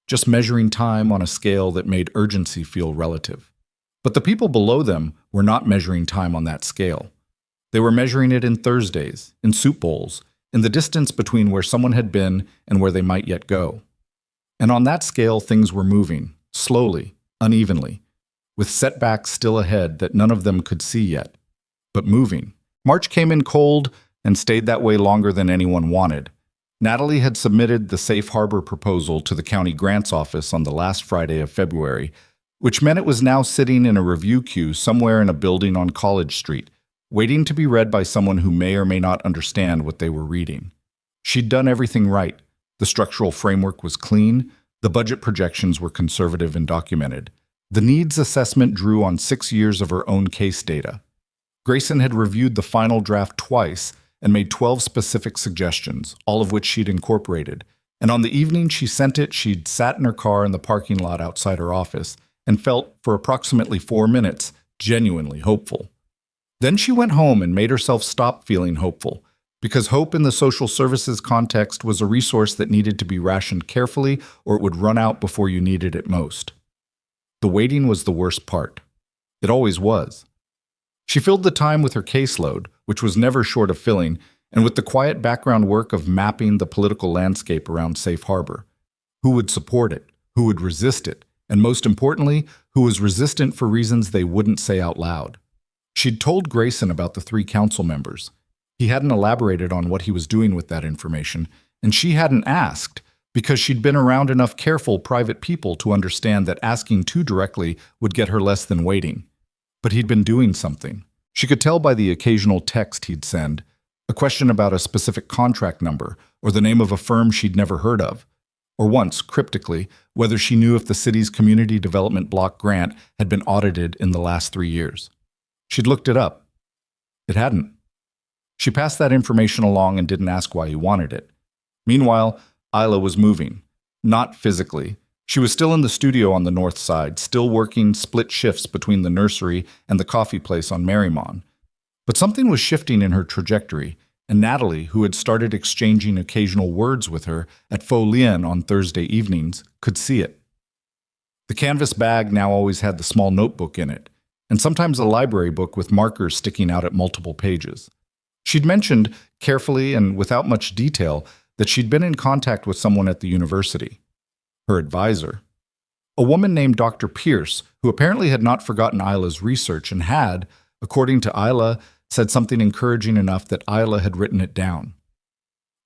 just measuring time on a scale that made urgency feel relative. But the people below them were not measuring time on that scale. They were measuring it in Thursdays, in soup bowls, in the distance between where someone had been and where they might yet go. And on that scale, things were moving, slowly, unevenly, with setbacks still ahead that none of them could see yet, but moving. March came in cold and stayed that way longer than anyone wanted. Natalie had submitted the safe harbor proposal to the county grants office on the last Friday of February, which meant it was now sitting in a review queue somewhere in a building on College Street, waiting to be read by someone who may or may not understand what they were reading. She'd done everything right. The structural framework was clean, the budget projections were conservative and documented. The needs assessment drew on 6 years of her own case data. Grayson had reviewed the final draft twice and made 12 specific suggestions, all of which she'd incorporated. And on the evening she sent it, she'd sat in her car in the parking lot outside her office and felt, for approximately 4 minutes, genuinely hopeful. Then she went home and made herself stop feeling hopeful, because hope in the social services context was a resource that needed to be rationed carefully or it would run out before you needed it most. The waiting was the worst part. It always was. She filled the time with her caseload, which was never short of filling, and with the quiet background work of mapping the political landscape around Safe Harbor. Who would support it? Who would resist it? And most importantly, who was resistant for reasons they wouldn't say out loud. She'd told Grayson about the 3 council members. He hadn't elaborated on what he was doing with that information, and she hadn't asked, because she'd been around enough careful private people to understand that asking too directly would get her less than waiting. But he'd been doing something. She could tell by the occasional text he'd send, a question about a specific contract number or the name of a firm she'd never heard of, or once, cryptically, whether she knew if the city's community development block grant had been audited in the last 3 years. She'd looked it up. It hadn't. She passed that information along and didn't ask why he wanted it. Meanwhile, Isla was moving. Not physically. She was still in the studio on the north side, still working split shifts between the nursery and the coffee place on Marymount. But something was shifting in her trajectory, and Natalie, who had started exchanging occasional words with her at Faux Lien on Thursday evenings, could see it. The canvas bag now always had the small notebook in it, and sometimes a library book with markers sticking out at multiple pages. She'd mentioned, carefully and without much detail, that she'd been in contact with someone at the university. Her advisor. A woman named Dr. Pierce, who apparently had not forgotten Isla's research and had, according to Isla, said something encouraging enough that Isla had written it down.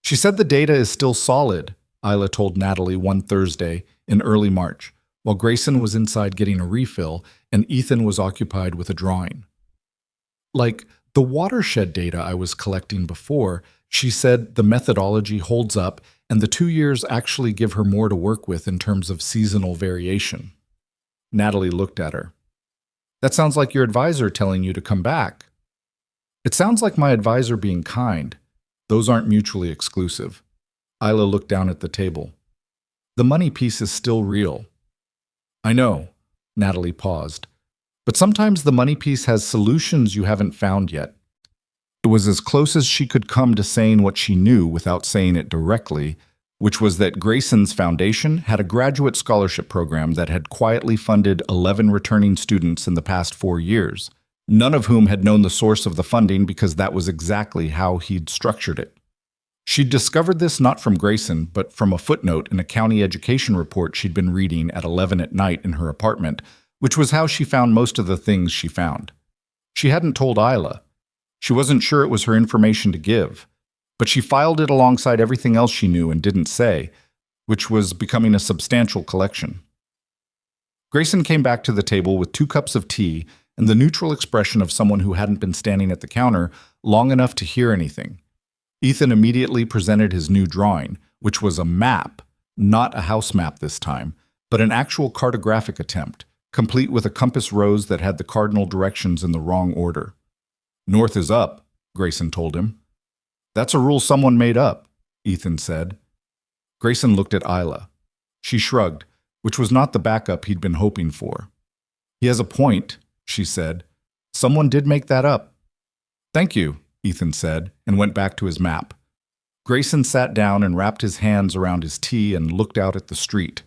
She said the data is still solid, Isla told Natalie one Thursday in early March, while Grayson was inside getting a refill and Ethan was occupied with a drawing. Like the watershed data I was collecting before, she said the methodology holds up and the 2 years actually give her more to work with in terms of seasonal variation. Natalie looked at her. That sounds like your advisor telling you to come back. It sounds like my advisor being kind. Those aren't mutually exclusive. Isla looked down at the table. The money piece is still real. I know, Natalie paused. But sometimes the money piece has solutions you haven't found yet. It was as close as she could come to saying what she knew without saying it directly, which was that Grayson's foundation had a graduate scholarship program that had quietly funded 11 returning students in the past 4 years, none of whom had known the source of the funding because that was exactly how he'd structured it. She'd discovered this not from Grayson, but from a footnote in a county education report she'd been reading at 11 at night in her apartment, which was how she found most of the things she found. She hadn't told Isla. She wasn't sure it was her information to give, but she filed it alongside everything else she knew and didn't say, which was becoming a substantial collection. Grayson came back to the table with 2 cups of tea and the neutral expression of someone who hadn't been standing at the counter long enough to hear anything. Ethan immediately presented his new drawing, which was a map, not a house map this time, but an actual cartographic attempt, complete with a compass rose that had the cardinal directions in the wrong order. "North is up," Grayson told him. "That's a rule someone made up," Ethan said. Grayson looked at Isla. She shrugged, which was not the backup he'd been hoping for. "He has a point," she said. "Someone did make that up." "Thank you," Ethan said, and went back to his map. Grayson sat down and wrapped his hands around his tea and looked out at the street.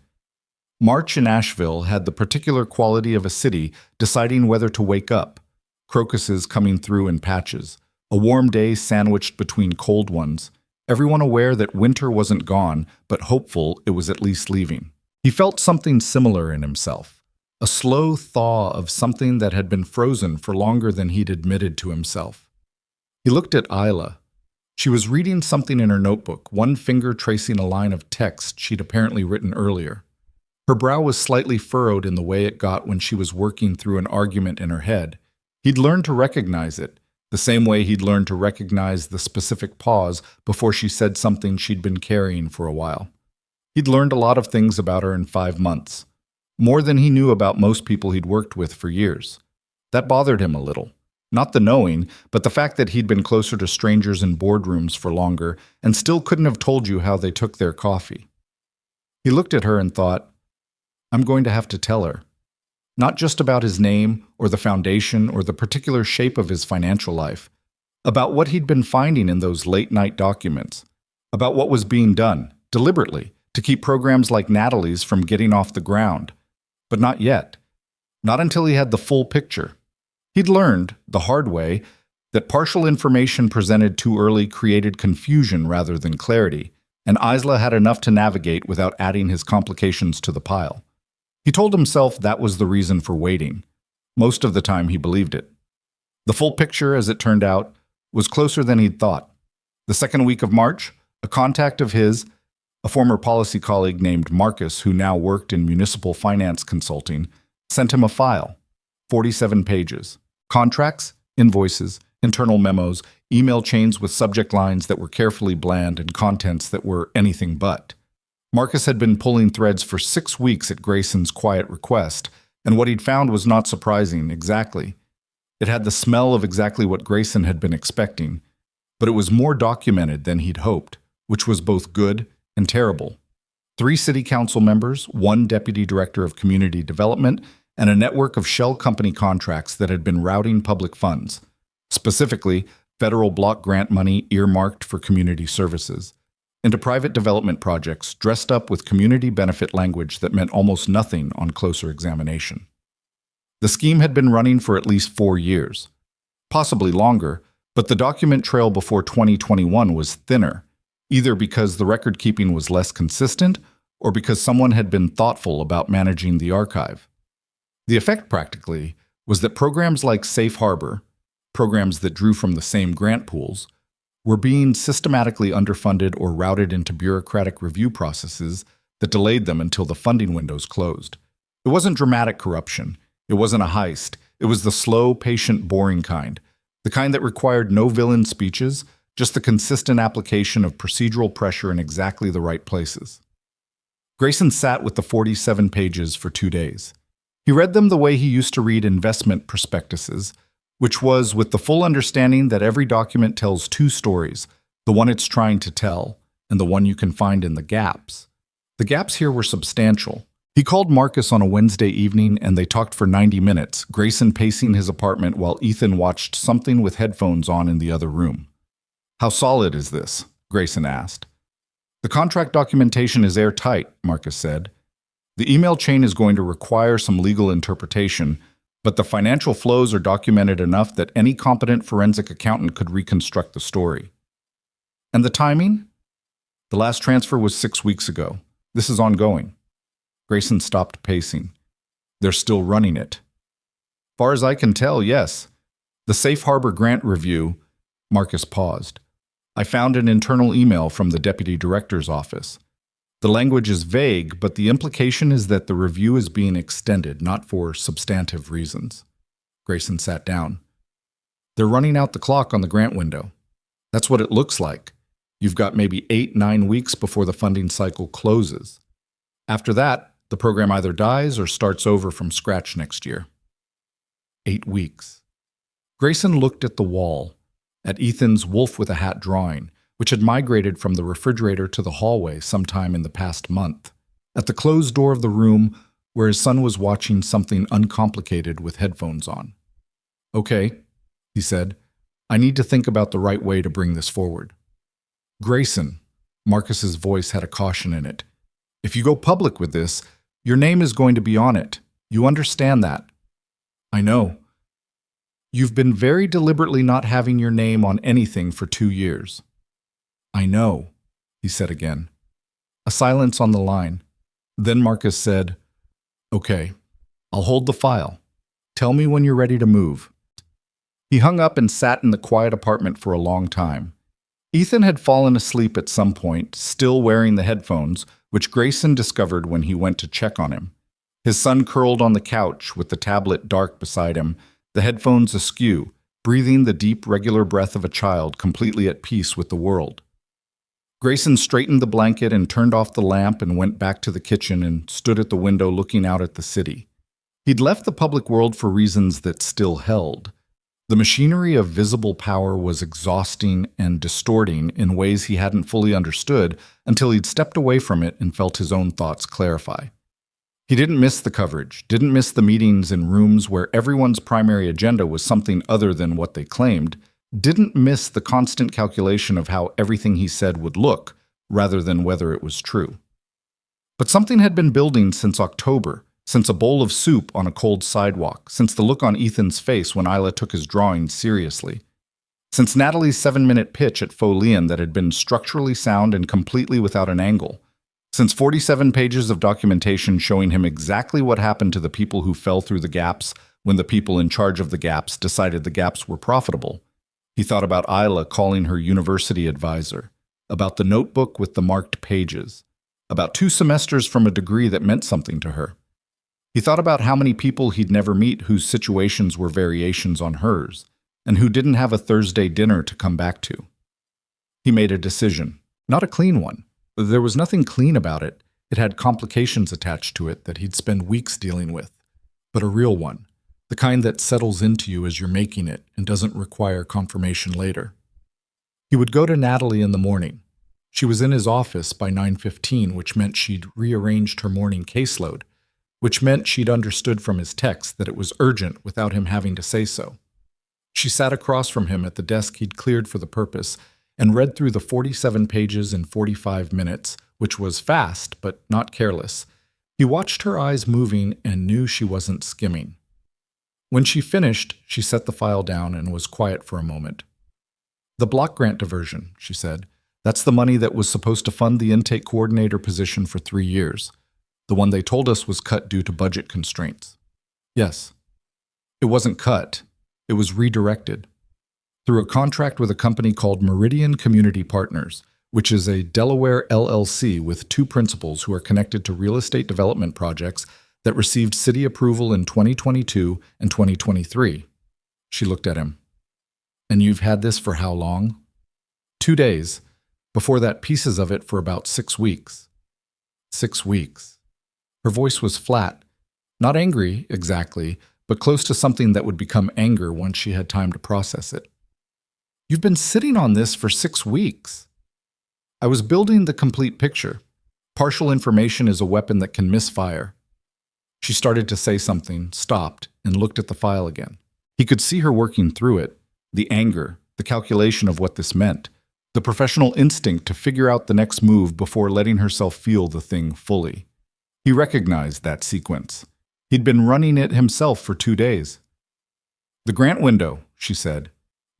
March in Asheville had the particular quality of a city deciding whether to wake up, crocuses coming through in patches, a warm day sandwiched between cold ones, everyone aware that winter wasn't gone, but hopeful it was at least leaving. He felt something similar in himself, a slow thaw of something that had been frozen for longer than he'd admitted to himself. He looked at Isla. She was reading something in her notebook, one finger tracing a line of text she'd apparently written earlier. Her brow was slightly furrowed in the way it got when she was working through an argument in her head. He'd learned to recognize it, the same way he'd learned to recognize the specific pause before she said something she'd been carrying for a while. He'd learned a lot of things about her in 5 months, more than he knew about most people he'd worked with for years. That bothered him a little. Not the knowing, but the fact that he'd been closer to strangers in boardrooms for longer and still couldn't have told you how they took their coffee. He looked at her and thought, "I'm going to have to tell her. Not just about his name or the foundation or the particular shape of his financial life, about what he'd been finding in those late-night documents, about what was being done, deliberately, to keep programs like Natalie's from getting off the ground. But not yet. Not until he had the full picture. He'd learned, the hard way, that partial information presented too early created confusion rather than clarity, and Isla had enough to navigate without adding his complications to the pile. He told himself that was the reason for waiting. Most of the time he believed it. The full picture, as it turned out, was closer than he'd thought. The second week of March, a contact of his, a former policy colleague named Marcus, who now worked in municipal finance consulting, sent him a file, 47 pages. Contracts, invoices, internal memos, email chains with subject lines that were carefully bland and contents that were anything but. Marcus had been pulling threads for 6 weeks at Grayson's quiet request, and what he'd found was not surprising, exactly. It had the smell of exactly what Grayson had been expecting, but it was more documented than he'd hoped, which was both good and terrible. 3 city council members, 1 deputy director of community development, and a network of shell company contracts that had been routing public funds, specifically federal block grant money earmarked for community services, into private development projects dressed up with community benefit language that meant almost nothing on closer examination. The scheme had been running for at least 4 years, possibly longer, but the document trail before 2021 was thinner, either because the record-keeping was less consistent or because someone had been thoughtful about managing the archive. The effect, practically, was that programs like Safe Harbor, programs that drew from the same grant pools, were being systematically underfunded or routed into bureaucratic review processes that delayed them until the funding windows closed. It wasn't dramatic corruption. It wasn't a heist. It was the slow, patient, boring kind, the kind that required no villain speeches, just the consistent application of procedural pressure in exactly the right places. Grayson sat with the 47 pages for 2 days. He read them the way he used to read investment prospectuses, which was with the full understanding that every document tells 2 stories, the one it's trying to tell, and the one you can find in the gaps. The gaps here were substantial. He called Marcus on a Wednesday evening and they talked for 90 minutes, Grayson pacing his apartment while Ethan watched something with headphones on in the other room. "How solid is this?" Grayson asked. The contract documentation is airtight, Marcus said. The email chain is going to require some legal interpretation, but the financial flows are documented enough that any competent forensic accountant could reconstruct the story. And the timing? The last transfer was 6 weeks ago. This is ongoing. Grayson stopped pacing. They're still running it. Far as I can tell, yes. The Safe Harbor Grant Review. Marcus paused. I found an internal email from the Deputy Director's office. The language is vague, but the implication is that the review is being extended, not for substantive reasons. Grayson sat down. They're running out the clock on the grant window. That's what it looks like. You've got maybe 8-9 weeks before the funding cycle closes. After that, the program either dies or starts over from scratch next year. 8 weeks. Grayson looked at the wall, at Ethan's wolf with a hat drawing, which had migrated from the refrigerator to the hallway sometime in the past month, at the closed door of the room where his son was watching something uncomplicated with headphones on. Okay, he said, I need to think about the right way to bring this forward. Grayson, Marcus's voice had a caution in it. If you go public with this, your name is going to be on it. You understand that? I know. You've been very deliberately not having your name on anything for 2 years. I know, he said again. A silence on the line. Then Marcus said, Okay, I'll hold the file. Tell me when you're ready to move. He hung up and sat in the quiet apartment for a long time. Ethan had fallen asleep at some point, still wearing the headphones, which Grayson discovered when he went to check on him. His son curled on the couch with the tablet dark beside him, the headphones askew, breathing the deep, regular breath of a child completely at peace with the world. Grayson straightened the blanket and turned off the lamp and went back to the kitchen and stood at the window looking out at the city. He'd left the public world for reasons that still held. The machinery of visible power was exhausting and distorting in ways he hadn't fully understood until he'd stepped away from it and felt his own thoughts clarify. He didn't miss the coverage, didn't miss the meetings in rooms where everyone's primary agenda was something other than what they claimed, didn't miss the constant calculation of how everything he said would look, rather than whether it was true. But something had been building since October, since a bowl of soup on a cold sidewalk, since the look on Ethan's face when Isla took his drawing seriously, since Natalie's 7-minute pitch at Folian that had been structurally sound and completely without an angle, since 47 pages of documentation showing him exactly what happened to the people who fell through the gaps when the people in charge of the gaps decided the gaps were profitable. He thought about Isla calling her university advisor, about the notebook with the marked pages, about 2 semesters from a degree that meant something to her. He thought about how many people he'd never meet whose situations were variations on hers, and who didn't have a Thursday dinner to come back to. He made a decision, not a clean one. There was nothing clean about it. It had complications attached to it that he'd spend weeks dealing with, but a real one, the kind that settles into you as you're making it and doesn't require confirmation later. He would go to Natalie in the morning. She was in his office by 9:15, which meant she'd rearranged her morning caseload, which meant she'd understood from his text that it was urgent without him having to say so. She sat across from him at the desk he'd cleared for the purpose and read through the 47 pages in 45 minutes, which was fast but not careless. He watched her eyes moving and knew she wasn't skimming. When she finished, she set the file down and was quiet for a moment. The block grant diversion, she said. That's the money that was supposed to fund the intake coordinator position for 3 years. The one they told us was cut due to budget constraints. Yes. It wasn't cut. It was redirected. Through a contract with a company called Meridian Community Partners, which is a Delaware LLC with 2 principals who are connected to real estate development projects that received city approval in 2022 and 2023. She looked at him. And you've had this for how long? 2 days. Before that, pieces of it for about 6 weeks. 6 weeks. Her voice was flat, not angry exactly, but close to something that would become anger once she had time to process it. You've been sitting on this for 6 weeks. I was building the complete picture. Partial information is a weapon that can misfire. She started to say something, stopped, and looked at the file again. He could see her working through it, the anger, the calculation of what this meant, the professional instinct to figure out the next move before letting herself feel the thing fully. He recognized that sequence. He'd been running it himself for 2 days. "The grant window," she said.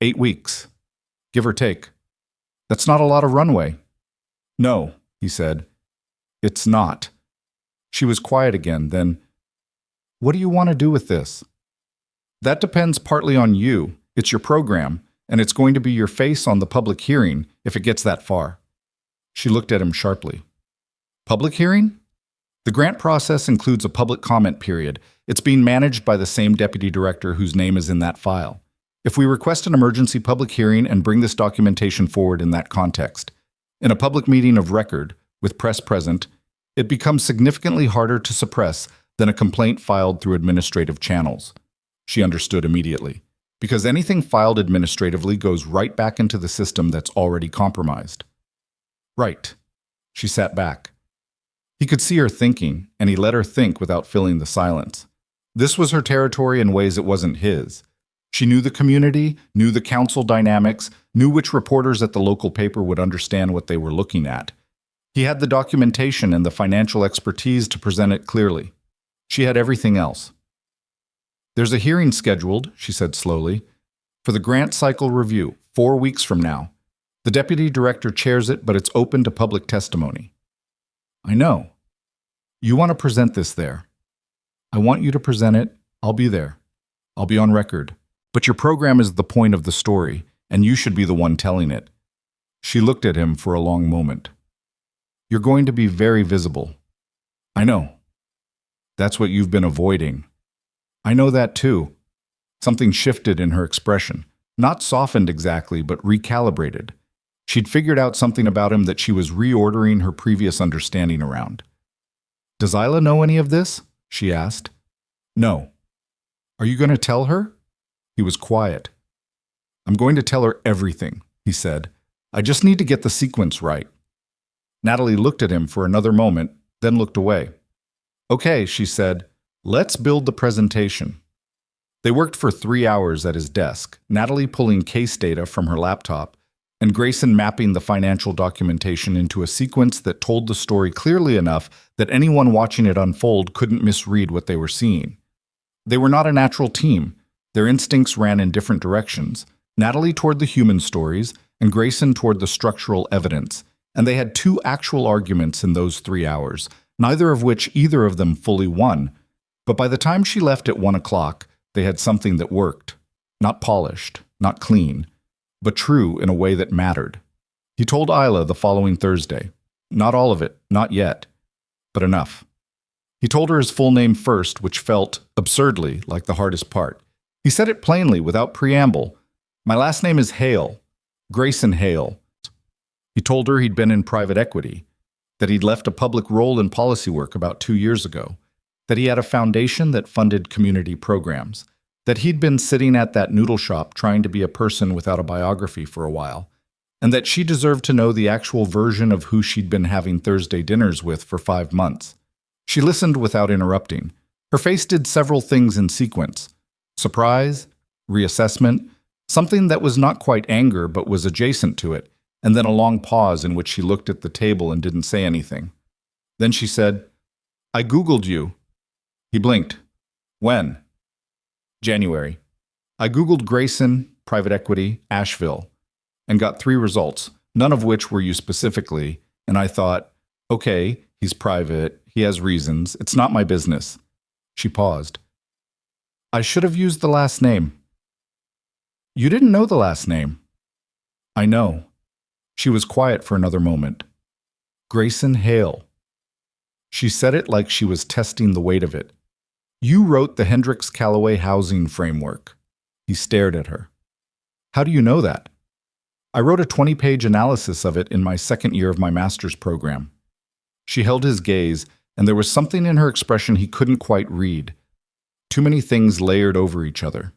8 weeks. Give or take. That's not a lot of runway. "No," he said. "It's not." She was quiet again, then, "What do you want to do with this?" "That depends partly on you. It's your program, and it's going to be your face on the public hearing if it gets that far." She looked at him sharply. "Public hearing?" "The grant process includes a public comment period. It's being managed by the same deputy director whose name is in that file. If we request an emergency public hearing and bring this documentation forward in that context, in a public meeting of record, with press present, it becomes significantly harder to suppress than a complaint filed through administrative channels." She understood immediately. Because anything filed administratively goes right back into the system that's already compromised. "Right." She sat back. He could see her thinking, and he let her think without filling the silence. This was her territory in ways it wasn't his. She knew the community, knew the council dynamics, knew which reporters at the local paper would understand what they were looking at. He had the documentation and the financial expertise to present it clearly. She had everything else. "There's a hearing scheduled," she said slowly, "for the grant cycle review, 4 weeks from now. The deputy director chairs it, but it's open to public testimony." "I know. You want to present this there. I want you to present it. I'll be there. I'll be on record. But your program is the point of the story, and you should be the one telling it." She looked at him for a long moment. "You're going to be very visible." "I know. That's what you've been avoiding." "I know that too." Something shifted in her expression. Not softened exactly, but recalibrated. She'd figured out something about him that she was reordering her previous understanding around. "Does Isla know any of this?" she asked. "No." "Are you going to tell her?" He was quiet. "I'm going to tell her everything," he said. "I just need to get the sequence right." Natalie looked at him for another moment, then looked away. "Okay," she said. "Let's build the presentation." They worked for 3 hours at his desk, Natalie pulling case data from her laptop, and Grayson mapping the financial documentation into a sequence that told the story clearly enough that anyone watching it unfold couldn't misread what they were seeing. They were not a natural team. Their instincts ran in different directions, Natalie toward the human stories, and Grayson toward the structural evidence, and they had 2 actual arguments in those 3 hours, neither of which either of them fully won. But by the time she left at 1 o'clock, they had something that worked. Not polished, not clean, but true in a way that mattered. He told Isla the following Thursday. Not all of it, not yet, but enough. He told her his full name first, which felt, absurdly, like the hardest part. He said it plainly, without preamble. "My last name is Hale. Grayson Hale." He told her he'd been in private equity, that he'd left a public role in policy work about 2 years ago, that he had a foundation that funded community programs, that he'd been sitting at that noodle shop trying to be a person without a biography for a while, and that she deserved to know the actual version of who she'd been having Thursday dinners with for 5 months. She listened without interrupting. Her face did several things in sequence. Surprise, reassessment, something that was not quite anger but was adjacent to it, and then a long pause in which she looked at the table and didn't say anything. Then she said, "I Googled you." He blinked. "When?" "January. I Googled Grayson, private equity, Asheville, and got 3 results, none of which were you specifically, and I thought, okay, he's private, he has reasons, it's not my business." She paused. "I should have used the last name." "You didn't know the last name." "I know." She was quiet for another moment. "Grayson Hale." She said it like she was testing the weight of it. "You wrote the Hendricks Callaway housing framework." He stared at her. "How do you know that?" "I wrote a 20-page analysis of it in my 2nd year of my master's program." She held his gaze, and there was something in her expression he couldn't quite read. Too many things layered over each other.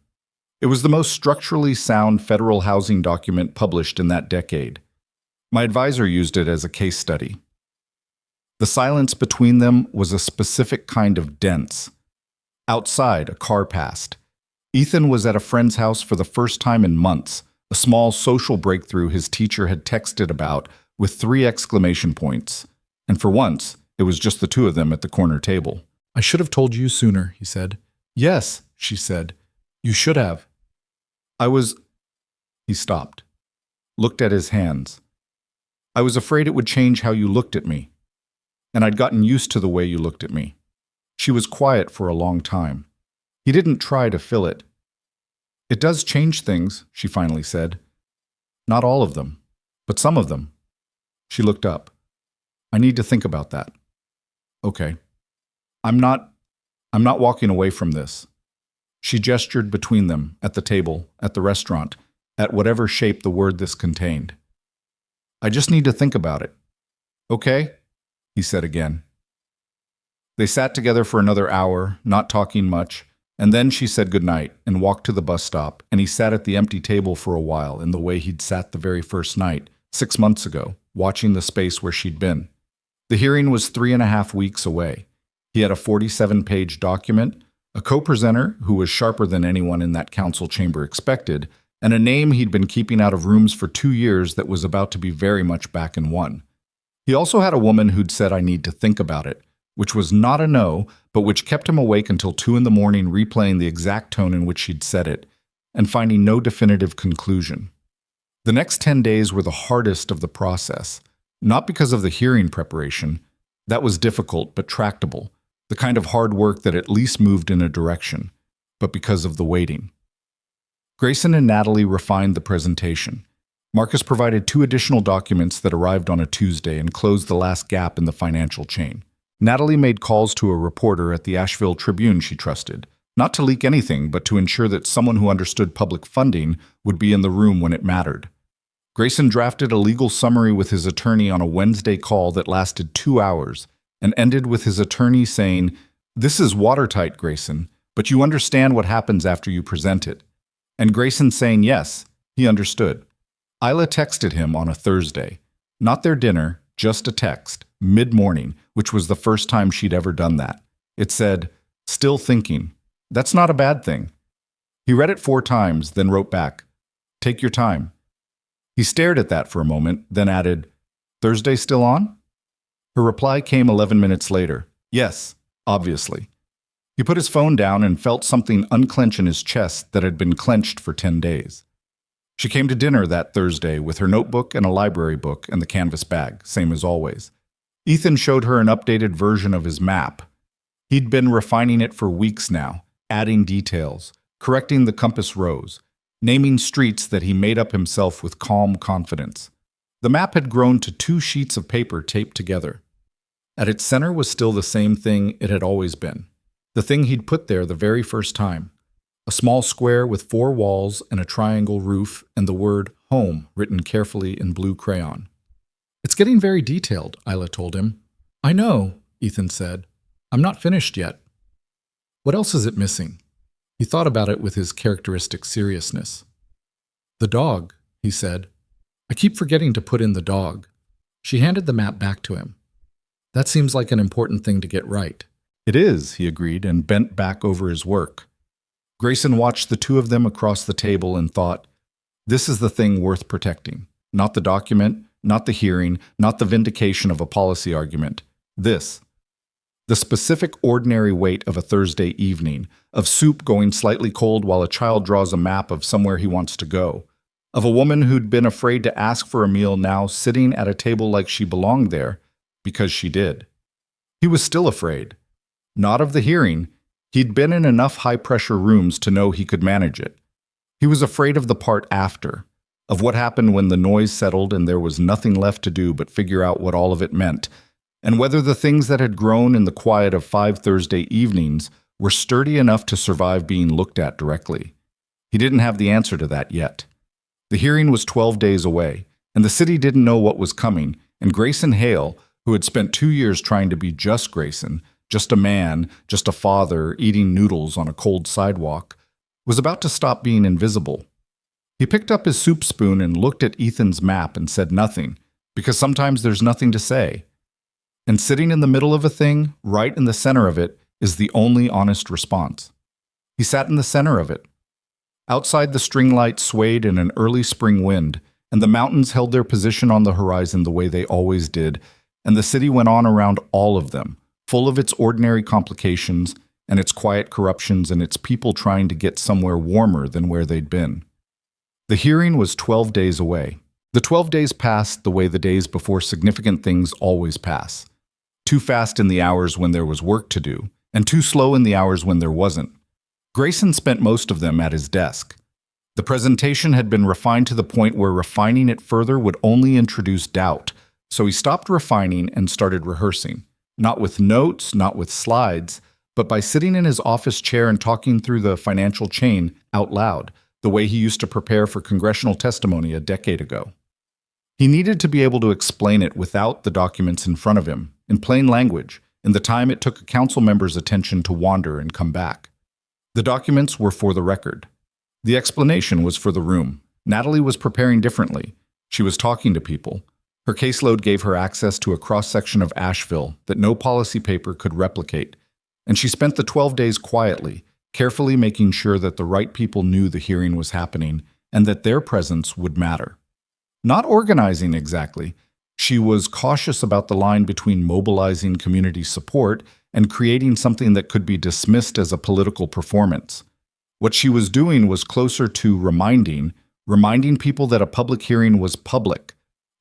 It was the most structurally sound federal housing document published in that decade. My advisor used it as a case study. The silence between them was a specific kind of dense. Outside, a car passed. Ethan was at a friend's house for the first time in months, a small social breakthrough his teacher had texted about with 3 exclamation points. And for once, it was just the two of them at the corner table. "I should have told you sooner," he said. "Yes," she said. "You should have." "I was—" He stopped, looked at his hands. "I was afraid it would change how you looked at me. And I'd gotten used to the way you looked at me." She was quiet for a long time. He didn't try to fill it. "It does change things," she finally said. "Not all of them, but some of them." She looked up. "I need to think about that." "Okay. I'm not walking away from this." She gestured between them, at the table, at the restaurant, at whatever shape the word this contained. "I just need to think about it." "Okay," he said again. They sat together for another hour, not talking much, and then she said goodnight and walked to the bus stop, and he sat at the empty table for a while in the way he'd sat the very first night, 6 months ago, watching the space where she'd been. The hearing was 3.5 weeks away. He had a 47-page document, a co-presenter who was sharper than anyone in that council chamber expected, and a name he'd been keeping out of rooms for 2 years that was about to be very much back in one. He also had a woman who'd said, "I need to think about it," which was not a no, but which kept him awake until 2 in the morning replaying the exact tone in which she'd said it, and finding no definitive conclusion. The next 10 days were the hardest of the process, not because of the hearing preparation. That was difficult but tractable, the kind of hard work that at least moved in a direction, but because of the waiting. Grayson and Natalie refined the presentation. Marcus provided 2 additional documents that arrived on a Tuesday and closed the last gap in the financial chain. Natalie made calls to a reporter at the Asheville Tribune she trusted, not to leak anything, but to ensure that someone who understood public funding would be in the room when it mattered. Grayson drafted a legal summary with his attorney on a Wednesday call that lasted 2 hours and ended with his attorney saying, "This is watertight, Grayson, but you understand what happens after you present it." And Grayson saying yes, he understood. Isla texted him on a Thursday. Not their dinner, just a text, mid-morning, which was the first time she'd ever done that. It said, "Still thinking. That's not a bad thing." He read it 4 times, then wrote back, "Take your time." He stared at that for a moment, then added, "Thursday still on?" Her reply came 11 minutes later. "Yes, obviously." He put his phone down and felt something unclench in his chest that had been clenched for 10 days. She came to dinner that Thursday with her notebook and a library book and the canvas bag, same as always. Ethan showed her an updated version of his map. He'd been refining it for weeks now, adding details, correcting the compass rose, naming streets that he made up himself with calm confidence. The map had grown to 2 sheets of paper taped together. At its center was still the same thing it had always been, the thing he'd put there the very first time. A small square with 4 walls and a triangle roof and the word home written carefully in blue crayon. "It's getting very detailed," Isla told him. "I know," Ethan said. "I'm not finished yet." "What else is it missing?" He thought about it with his characteristic seriousness. "The dog," he said. "I keep forgetting to put in the dog." She handed the map back to him. "That seems like an important thing to get right." "It is," he agreed, and bent back over his work. Grayson watched the 2 of them across the table and thought, this is the thing worth protecting. Not the document, not the hearing, not the vindication of a policy argument. This. The specific ordinary weight of a Thursday evening, of soup going slightly cold while a child draws a map of somewhere he wants to go, of a woman who'd been afraid to ask for a meal now sitting at a table like she belonged there, because she did. He was still afraid. Not of the hearing. He'd been in enough high-pressure rooms to know he could manage it. He was afraid of the part after, of what happened when the noise settled and there was nothing left to do but figure out what all of it meant, and whether the things that had grown in the quiet of 5 Thursday evenings were sturdy enough to survive being looked at directly. He didn't have the answer to that yet. The hearing was 12 days away, and the city didn't know what was coming, and Grayson Hale, who had spent 2 years trying to be just Grayson, just a man, just a father eating noodles on a cold sidewalk, was about to stop being invisible. He picked up his soup spoon and looked at Ethan's map and said nothing, because sometimes there's nothing to say. And sitting in the middle of a thing, right in the center of it, is the only honest response. He sat in the center of it. Outside, the string lights swayed in an early spring wind, and the mountains held their position on the horizon the way they always did, and the city went on around all of them, full of its ordinary complications and its quiet corruptions and its people trying to get somewhere warmer than where they'd been. The hearing was 12 days away. The 12 days passed the way the days before significant things always pass. Too fast in the hours when there was work to do, and too slow in the hours when there wasn't. Grayson spent most of them at his desk. The presentation had been refined to the point where refining it further would only introduce doubt, so he stopped refining and started rehearsing, not with notes, not with slides, but by sitting in his office chair and talking through the financial chain out loud, the way he used to prepare for congressional testimony a decade ago. He needed to be able to explain it without the documents in front of him, in plain language, in the time it took a council member's attention to wander and come back. The documents were for the record. The explanation was for the room. Natalie was preparing differently. She was talking to people. Her caseload gave her access to a cross-section of Asheville that no policy paper could replicate, and she spent the 12 days quietly, carefully making sure that the right people knew the hearing was happening and that their presence would matter. Not organizing exactly. She was cautious about the line between mobilizing community support and creating something that could be dismissed as a political performance. What she was doing was closer to reminding people that a public hearing was public,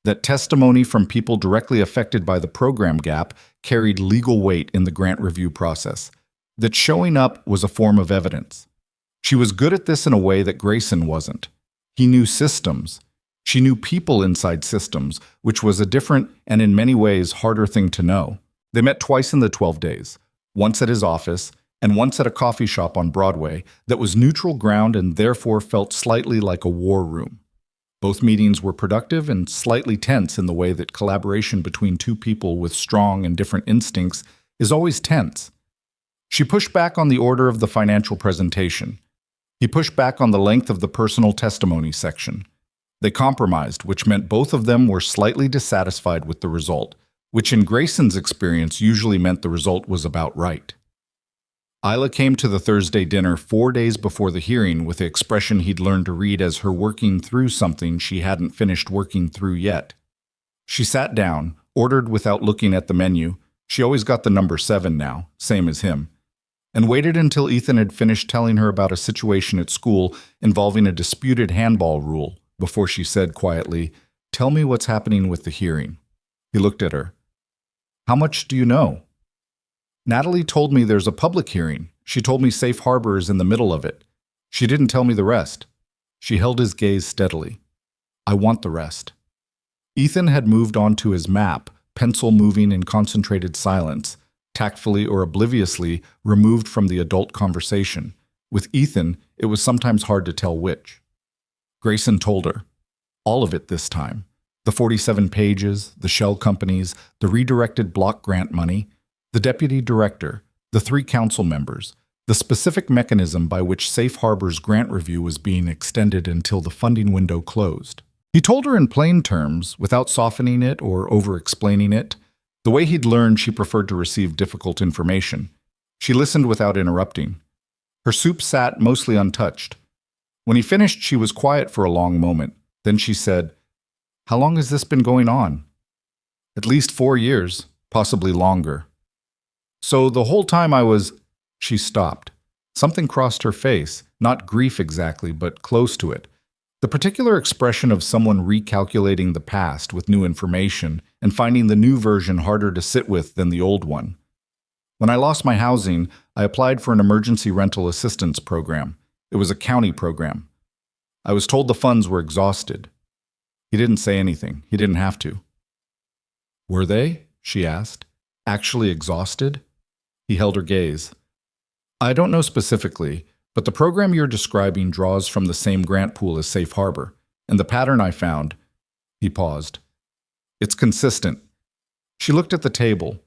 that testimony from people directly affected by the program gap carried legal weight in the grant review process, that showing up was a form of evidence. She was good at this in a way that Grayson wasn't. He knew systems. She knew people inside systems, which was a different and in many ways harder thing to know. They met twice in the 12 days, once at his office and once at a coffee shop on Broadway that was neutral ground and therefore felt slightly like a war room. Both meetings were productive and slightly tense in the way that collaboration between two people with strong and different instincts is always tense. She pushed back on the order of the financial presentation. He pushed back on the length of the personal testimony section. They compromised, which meant both of them were slightly dissatisfied with the result, which in Grayson's experience usually meant the result was about right. Isla came to the Thursday dinner 4 days before the hearing with the expression he'd learned to read as her working through something she hadn't finished working through yet. She sat down, ordered without looking at the menu. She always got the number 7 now, same as him, and waited until Ethan had finished telling her about a situation at school involving a disputed handball rule before she said quietly, "Tell me what's happening with the hearing." He looked at her. "How much do you know?" "Natalie told me there's a public hearing. She told me Safe Harbor is in the middle of it. She didn't tell me the rest." She held his gaze steadily. "I want the rest." Ethan had moved on to his map, pencil moving in concentrated silence, tactfully or obliviously removed from the adult conversation. With Ethan, it was sometimes hard to tell which. Grayson told her. All of it this time. The 47 pages, the shell companies, the redirected block grant money, the deputy director, the 3 council members, the specific mechanism by which Safe Harbor's grant review was being extended until the funding window closed. He told her in plain terms, without softening it or over-explaining it. The way he'd learned she preferred to receive difficult information. She listened without interrupting. Her soup sat mostly untouched. When he finished, she was quiet for a long moment. Then she said, "How long has this been going on?" "At least 4 years, possibly longer." "So the whole time I was—" She stopped. Something crossed her face, not grief exactly, but close to it. The particular expression of someone recalculating the past with new information and finding the new version harder to sit with than the old one. "When I lost my housing, I applied for an emergency rental assistance program. It was a county program. I was told the funds were exhausted." He didn't say anything. He didn't have to. "Were they?" she asked. "Actually exhausted?" He held her gaze. "I don't know specifically, but the program you're describing draws from the same grant pool as Safe Harbor, and the pattern I found—" He paused. "It's consistent." She looked at the table.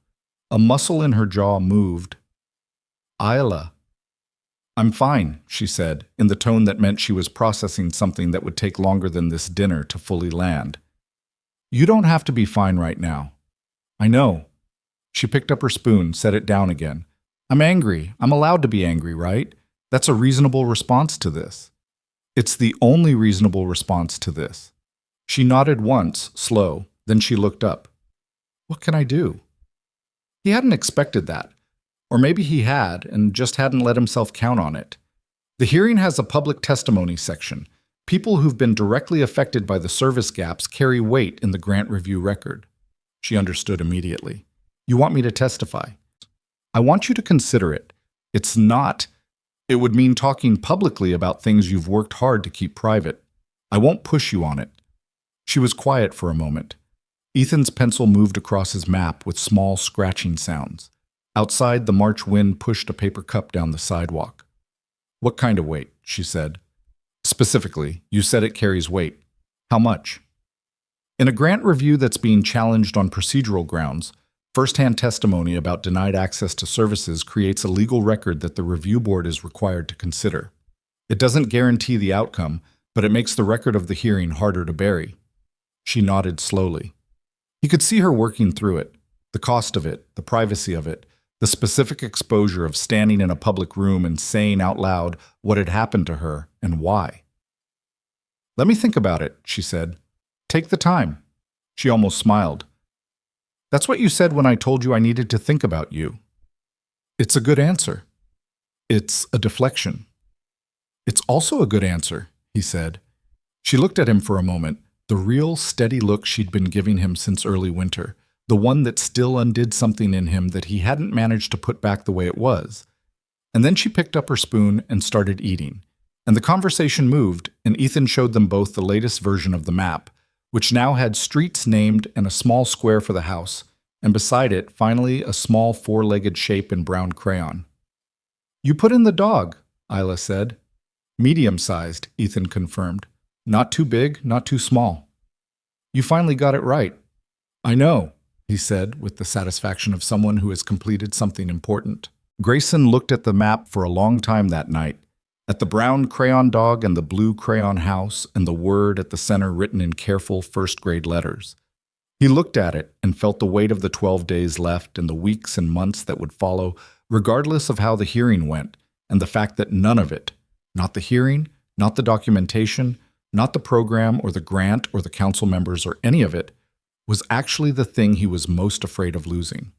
A muscle in her jaw moved. "Isla." "I'm fine," she said, in the tone that meant she was processing something that would take longer than this dinner to fully land. "You don't have to be fine right now." "I know." She picked up her spoon, set it down again. "I'm angry. I'm allowed to be angry, right? That's a reasonable response to this." It's the only reasonable response to this. She nodded once, slow, then she looked up. What can I do? He hadn't expected that. Or maybe he had, and just hadn't let himself count on it. The hearing has a public testimony section. People who've been directly affected by the service gaps carry weight in the grant review record. She understood immediately. You want me to testify? I want you to consider it. It would mean talking publicly about things you've worked hard to keep private. I won't push you on it. She was quiet for a moment. Ethan's pencil moved across his map with small scratching sounds. Outside, the March wind pushed a paper cup down the sidewalk. What kind of weight? She said. Specifically, you said it carries weight. How much? In a grant review that's being challenged on procedural grounds, first-hand testimony about denied access to services creates a legal record that the review board is required to consider. It doesn't guarantee the outcome, but it makes the record of the hearing harder to bury. She nodded slowly. He could see her working through it, the cost of it, the privacy of it, the specific exposure of standing in a public room and saying out loud what had happened to her and why. Let me think about it, she said. Take the time. She almost smiled. That's what you said when I told you I needed to think about you. It's a good answer. It's a deflection. It's also a good answer, he said. She looked at him for a moment, the real, steady look she'd been giving him since early winter, the one that still undid something in him that he hadn't managed to put back the way it was. And then she picked up her spoon and started eating. And the conversation moved, and Ethan showed them both the latest version of the map, which now had streets named and a small square for the house, and beside it, finally, a small four-legged shape in brown crayon. You put in the dog, Isla said. Medium-sized, Ethan confirmed. Not too big, not too small. You finally got it right. I know, he said, with the satisfaction of someone who has completed something important. Grayson looked at the map for a long time that night, at the brown crayon dog and the blue crayon house and the word at the center written in careful first-grade letters. He looked at it and felt the weight of the 12 days left and the weeks and months that would follow, regardless of how the hearing went, and the fact that none of it, not the hearing, not the documentation, not the program or the grant or the council members or any of it, was actually the thing he was most afraid of losing.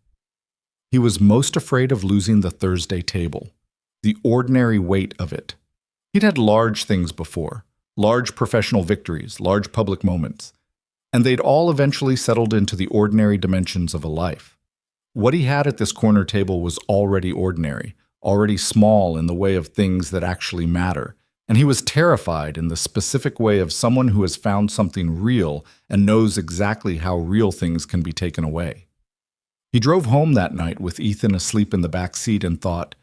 He was most afraid of losing the Thursday table, the ordinary weight of it. He'd had large things before, large professional victories, large public moments, and they'd all eventually settled into the ordinary dimensions of a life. What he had at this corner table was already ordinary, already small in the way of things that actually matter, and he was terrified in the specific way of someone who has found something real and knows exactly how real things can be taken away. He drove home that night with Ethan asleep in the back seat and thought,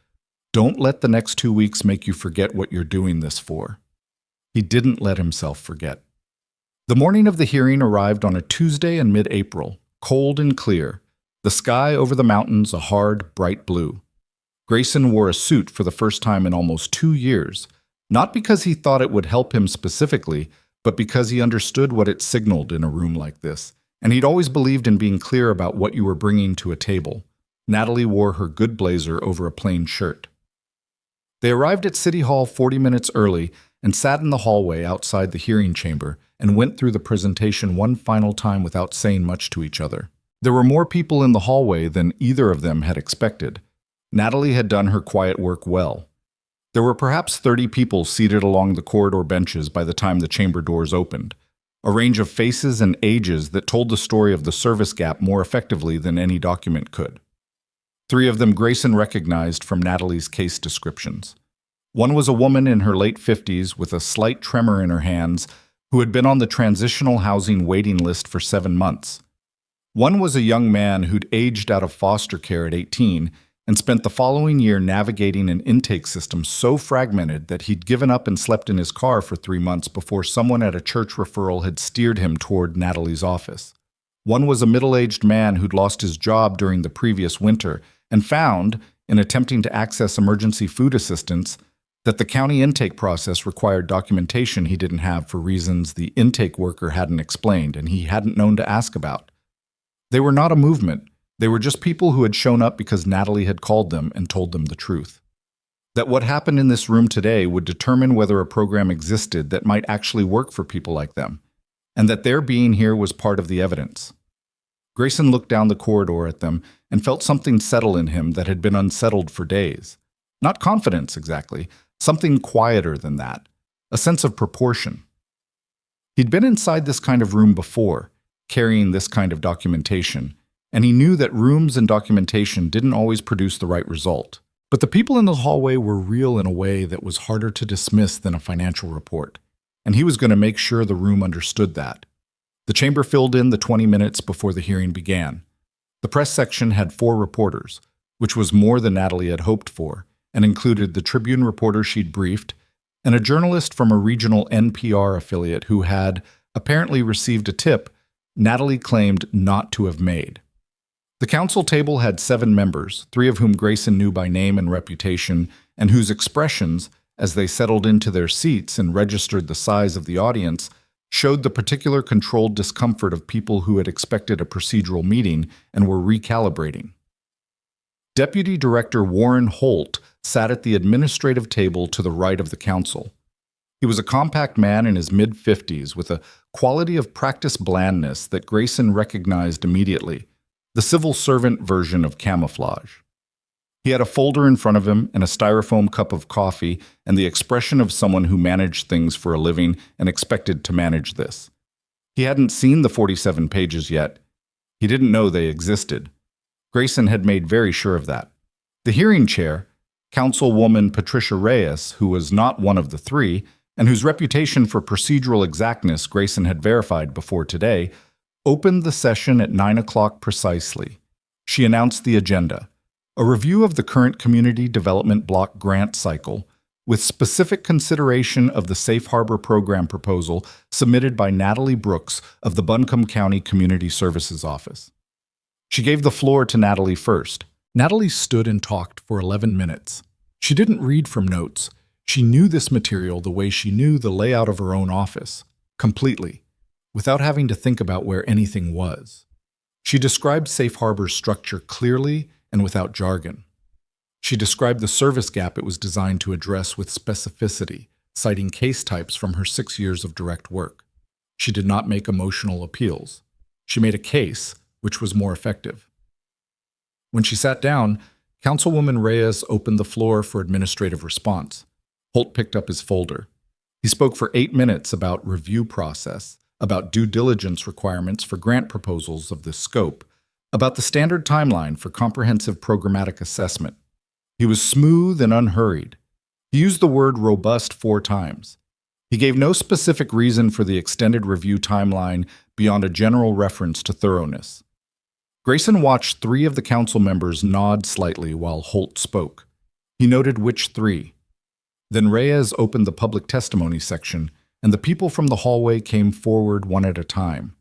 don't let the next 2 weeks make you forget what you're doing this for. He didn't let himself forget. The morning of the hearing arrived on a Tuesday in mid-April, cold and clear, the sky over the mountains a hard, bright blue. Grayson wore a suit for the first time in almost 2 years, not because he thought it would help him specifically, but because he understood what it signaled in a room like this, and he'd always believed in being clear about what you were bringing to a table. Natalie wore her good blazer over a plain shirt. They arrived at City Hall 40 minutes early and sat in the hallway outside the hearing chamber and went through the presentation one final time without saying much to each other. There were more people in the hallway than either of them had expected. Natalie had done her quiet work well. There were perhaps 30 people seated along the corridor benches by the time the chamber doors opened, a range of faces and ages that told the story of the service gap more effectively than any document could. 3 of them Grayson recognized from Natalie's case descriptions. One was a woman in her late 50s with a slight tremor in her hands who had been on the transitional housing waiting list for 7 months. One was a young man who'd aged out of foster care at 18 and spent the following year navigating an intake system so fragmented that he'd given up and slept in his car for 3 months before someone at a church referral had steered him toward Natalie's office. One was a middle-aged man who'd lost his job during the previous winter and found, in attempting to access emergency food assistance, that the county intake process required documentation he didn't have for reasons the intake worker hadn't explained and he hadn't known to ask about. They were not a movement. They were just people who had shown up because Natalie had called them and told them the truth. That what happened in this room today would determine whether a program existed that might actually work for people like them, and that their being here was part of the evidence. Grayson looked down the corridor at them and felt something settle in him that had been unsettled for days. Not confidence, exactly, something quieter than that, a sense of proportion. He'd been inside this kind of room before, carrying this kind of documentation, and he knew that rooms and documentation didn't always produce the right result. But the people in the hallway were real in a way that was harder to dismiss than a financial report, and he was going to make sure the room understood that. The chamber filled in the 20 minutes before the hearing began. The press section had 4 reporters, which was more than Natalie had hoped for, and included the Tribune reporter she'd briefed, and a journalist from a regional NPR affiliate who had apparently received a tip Natalie claimed not to have made. The council table had 7 members, 3 of whom Grayson knew by name and reputation, and whose expressions, as they settled into their seats and registered the size of the audience, showed the particular controlled discomfort of people who had expected a procedural meeting and were recalibrating. Deputy Director Warren Holt sat at the administrative table to the right of the council. He was a compact man in his mid-50s with a quality of practiced blandness that Grayson recognized immediately, the civil servant version of camouflage. He had a folder in front of him and a styrofoam cup of coffee and the expression of someone who managed things for a living and expected to manage this. He hadn't seen the 47 pages yet. He didn't know they existed. Grayson had made very sure of that. The hearing chair, Councilwoman Patricia Reyes, who was not one of the 3, and whose reputation for procedural exactness Grayson had verified before today, opened the session at 9 o'clock precisely. She announced the agenda. A review of the current Community Development Block Grant Cycle, with specific consideration of the Safe Harbor Program proposal submitted by Natalie Brooks of the Buncombe County Community Services Office. She gave the floor to Natalie first. Natalie stood and talked for 11 minutes. She didn't read from notes. She knew this material the way she knew the layout of her own office, completely, without having to think about where anything was. She described Safe Harbor's structure clearly and without jargon. She described the service gap it was designed to address with specificity, citing case types from her 6 years of direct work. She did not make emotional appeals. She made a case, which was more effective. When she sat down, Councilwoman Reyes opened the floor for administrative response. Holt picked up his folder. He spoke for 8 minutes about review process, about due diligence requirements for grant proposals of this scope, about the standard timeline for comprehensive programmatic assessment. He was smooth and unhurried. He used the word robust 4 times. He gave no specific reason for the extended review timeline beyond a general reference to thoroughness. Grayson watched 3 of the council members nod slightly while Holt spoke. He noted which 3. Then Reyes opened the public testimony section, and the people from the hallway came forward one at a time.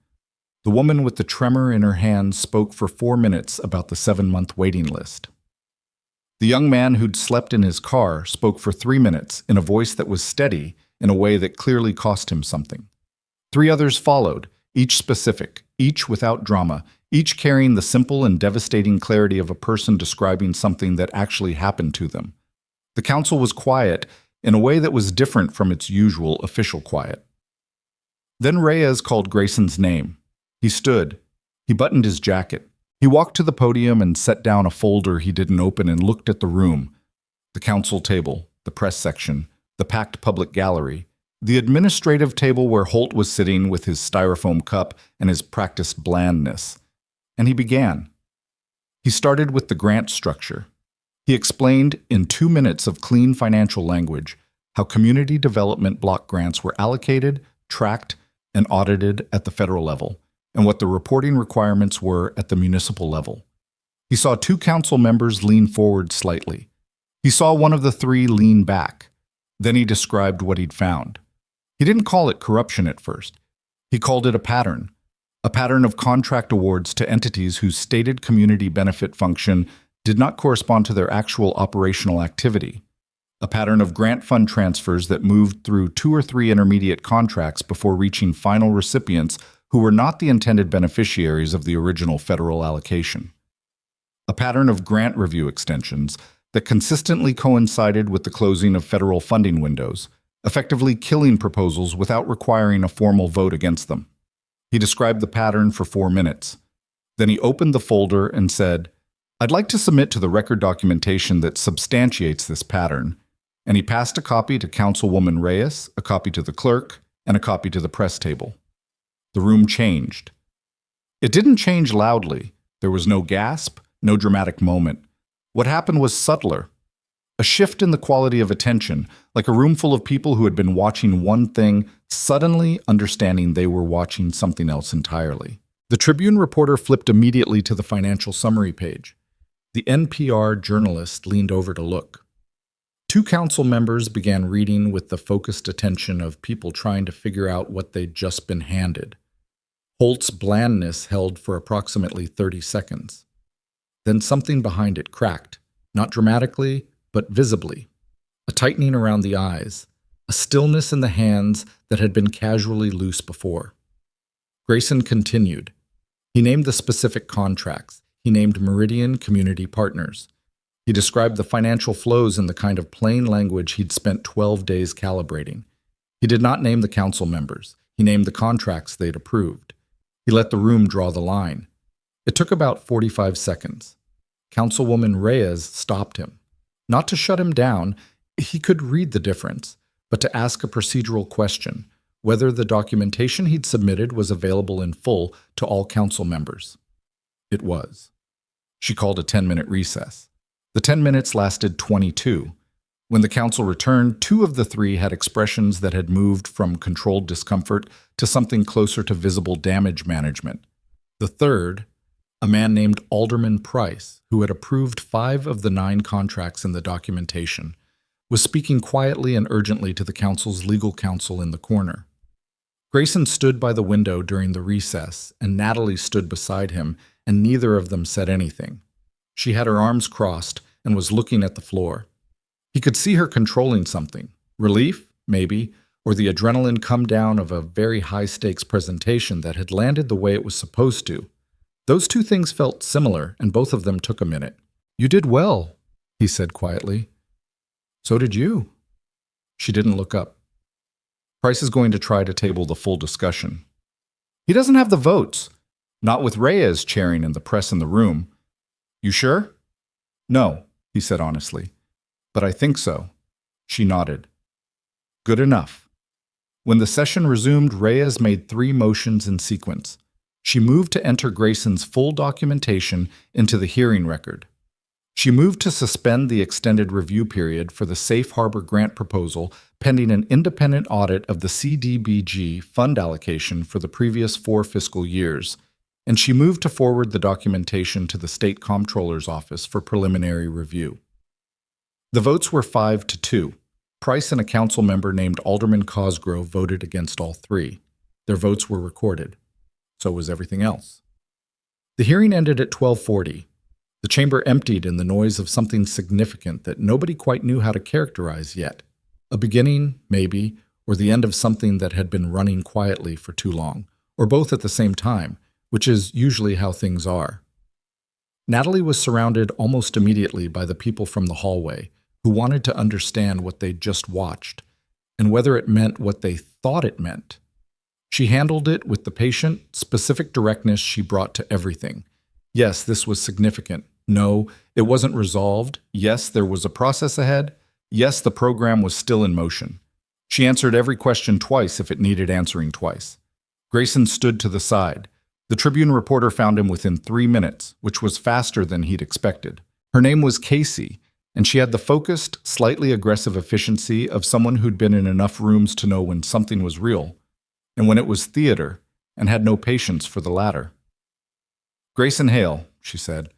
The woman with the tremor in her hand spoke for 4 minutes about the 7-month waiting list. The young man who'd slept in his car spoke for 3 minutes in a voice that was steady in a way that clearly cost him something. 3 others followed, each specific, each without drama, each carrying the simple and devastating clarity of a person describing something that actually happened to them. The council was quiet in a way that was different from its usual official quiet. Then Reyes called Grayson's name. He stood. He buttoned his jacket. He walked to the podium and set down a folder he didn't open and looked at the room. The council table, the press section, the packed public gallery, the administrative table where Holt was sitting with his styrofoam cup and his practiced blandness. And he began. He started with the grant structure. He explained in 2 minutes of clean financial language how community development block grants were allocated, tracked, and audited at the federal level, and what the reporting requirements were at the municipal level. He saw 2 council members lean forward slightly. He saw one of the 3 lean back. Then he described what he'd found. He didn't call it corruption at first. He called it a pattern of contract awards to entities whose stated community benefit function did not correspond to their actual operational activity, a pattern of grant fund transfers that moved through 2 or 3 intermediate contracts before reaching final recipients who were not the intended beneficiaries of the original federal allocation, a pattern of grant review extensions that consistently coincided with the closing of federal funding windows, effectively killing proposals without requiring a formal vote against them. He described the pattern for 4 minutes. Then he opened the folder and said, "I'd like to submit to the record documentation that substantiates this pattern." And he passed a copy to Councilwoman Reyes, a copy to the clerk, and a copy to the press table. The room changed. It didn't change loudly. There was no gasp, no dramatic moment. What happened was subtler. A shift in the quality of attention, like a room full of people who had been watching one thing, suddenly understanding they were watching something else entirely. The Tribune reporter flipped immediately to the financial summary page. The NPR journalist leaned over to look. 2 council members began reading with the focused attention of people trying to figure out what they'd just been handed. Holt's blandness held for approximately 30 seconds. Then something behind it cracked, not dramatically, but visibly. A tightening around the eyes, a stillness in the hands that had been casually loose before. Grayson continued. He named the specific contracts. He named Meridian Community Partners. He described the financial flows in the kind of plain language he'd spent 12 days calibrating. He did not name the council members. He named the contracts they'd approved. He let the room draw the line. It took about 45 seconds. Councilwoman Reyes stopped him. Not to shut him down, he could read the difference, but to ask a procedural question, whether the documentation he'd submitted was available in full to all council members. It was. She called a 10-minute recess. The 10 minutes lasted 22. When the council returned, 2 of the 3 had expressions that had moved from controlled discomfort to something closer to visible damage management. The third, a man named Alderman Price, who had approved 5 of the 9 contracts in the documentation, was speaking quietly and urgently to the council's legal counsel in the corner. Grayson stood by the window during the recess, and Natalie stood beside him, and neither of them said anything. She had her arms crossed and was looking at the floor. He could see her controlling something. Relief, maybe, or the adrenaline come down of a very high-stakes presentation that had landed the way it was supposed to. Those 2 things felt similar, and both of them took a minute. "You did well," he said quietly. "So did you." She didn't look up. Price is going to try to table the full discussion. "He doesn't have the votes. Not with Reyes chairing and the press in the room." "You sure?" "No," he said honestly. "But I think so." She nodded. "Good enough." When the session resumed, Reyes made 3 motions in sequence. She moved to enter Grayson's full documentation into the hearing record. She moved to suspend the extended review period for the Safe Harbor grant proposal pending an independent audit of the CDBG fund allocation for the previous 4 fiscal years, and she moved to forward the documentation to the State Comptroller's Office for preliminary review. The votes were 5-2. Price and a council member named Alderman Cosgrove voted against all 3. Their votes were recorded. So was everything else. The hearing ended at 12:40. The chamber emptied in the noise of something significant that nobody quite knew how to characterize yet. A beginning, maybe, or the end of something that had been running quietly for too long, or both at the same time, which is usually how things are. Natalie was surrounded almost immediately by the people from the hallway who wanted to understand what they'd just watched, and whether it meant what they thought it meant. She handled it with the patient, specific directness she brought to everything. Yes, this was significant. No, it wasn't resolved. Yes, there was a process ahead. Yes, the program was still in motion. She answered every question twice if it needed answering twice. Grayson stood to the side. The Tribune reporter found him within 3 minutes, which was faster than he'd expected. Her name was Casey, and she had the focused, slightly aggressive efficiency of someone who'd been in enough rooms to know when something was real, and when it was theater, and had no patience for the latter. "Grayson Hale," she said,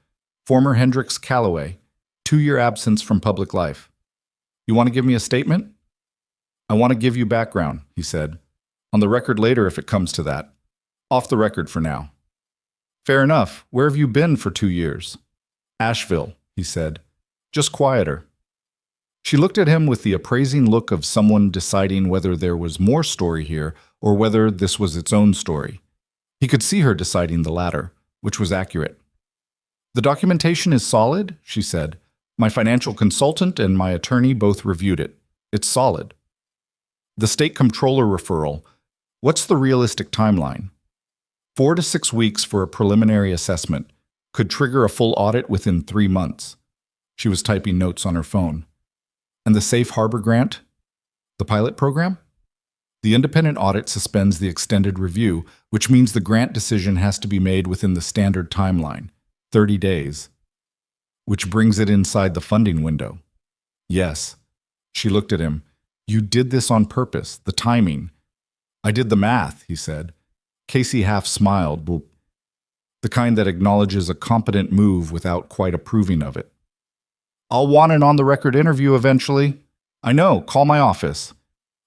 "former Hendricks Calloway, 2-year absence from public life. You want to give me a statement?" "I want to give you background," he said. "On the record later if it comes to that. Off the record for now." "Fair enough. Where have you been for 2 years?" "Asheville," he said. "Just quieter." She looked at him with the appraising look of someone deciding whether there was more story here or whether this was its own story. He could see her deciding the latter, which was accurate. "The documentation is solid," she said. My financial consultant and my attorney both reviewed it. It's solid. The state comptroller referral. What's the realistic timeline? 4 to 6 weeks for a preliminary assessment. Could trigger a full audit within 3 months. She was typing notes on her phone. And the safe harbor grant? The pilot program? The independent audit suspends the extended review, which means the grant decision has to be made within the standard timeline, 30 days. Which brings it inside the funding window. Yes. She looked at him. You did this on purpose, the timing. I did the math, he said. Casey half smiled, the kind that acknowledges a competent move without quite approving of it. I'll want an on-the-record interview eventually. I know, call my office.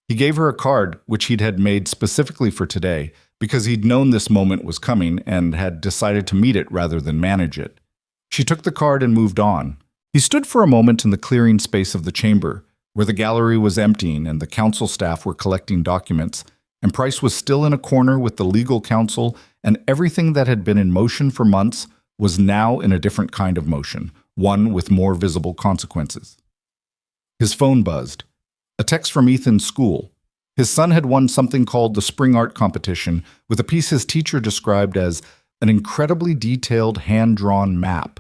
He gave her a card, which he'd had made specifically for today, because he'd known this moment was coming and had decided to meet it rather than manage it. She took the card and moved on. He stood for a moment in the clearing space of the chamber, where the gallery was emptying and the council staff were collecting documents, and Price was still in a corner with the legal counsel, and everything that had been in motion for months was now in a different kind of motion, one with more visible consequences. His phone buzzed. A text from Ethan's school. His son had won something called the Spring Art Competition with a piece his teacher described as an incredibly detailed hand-drawn map.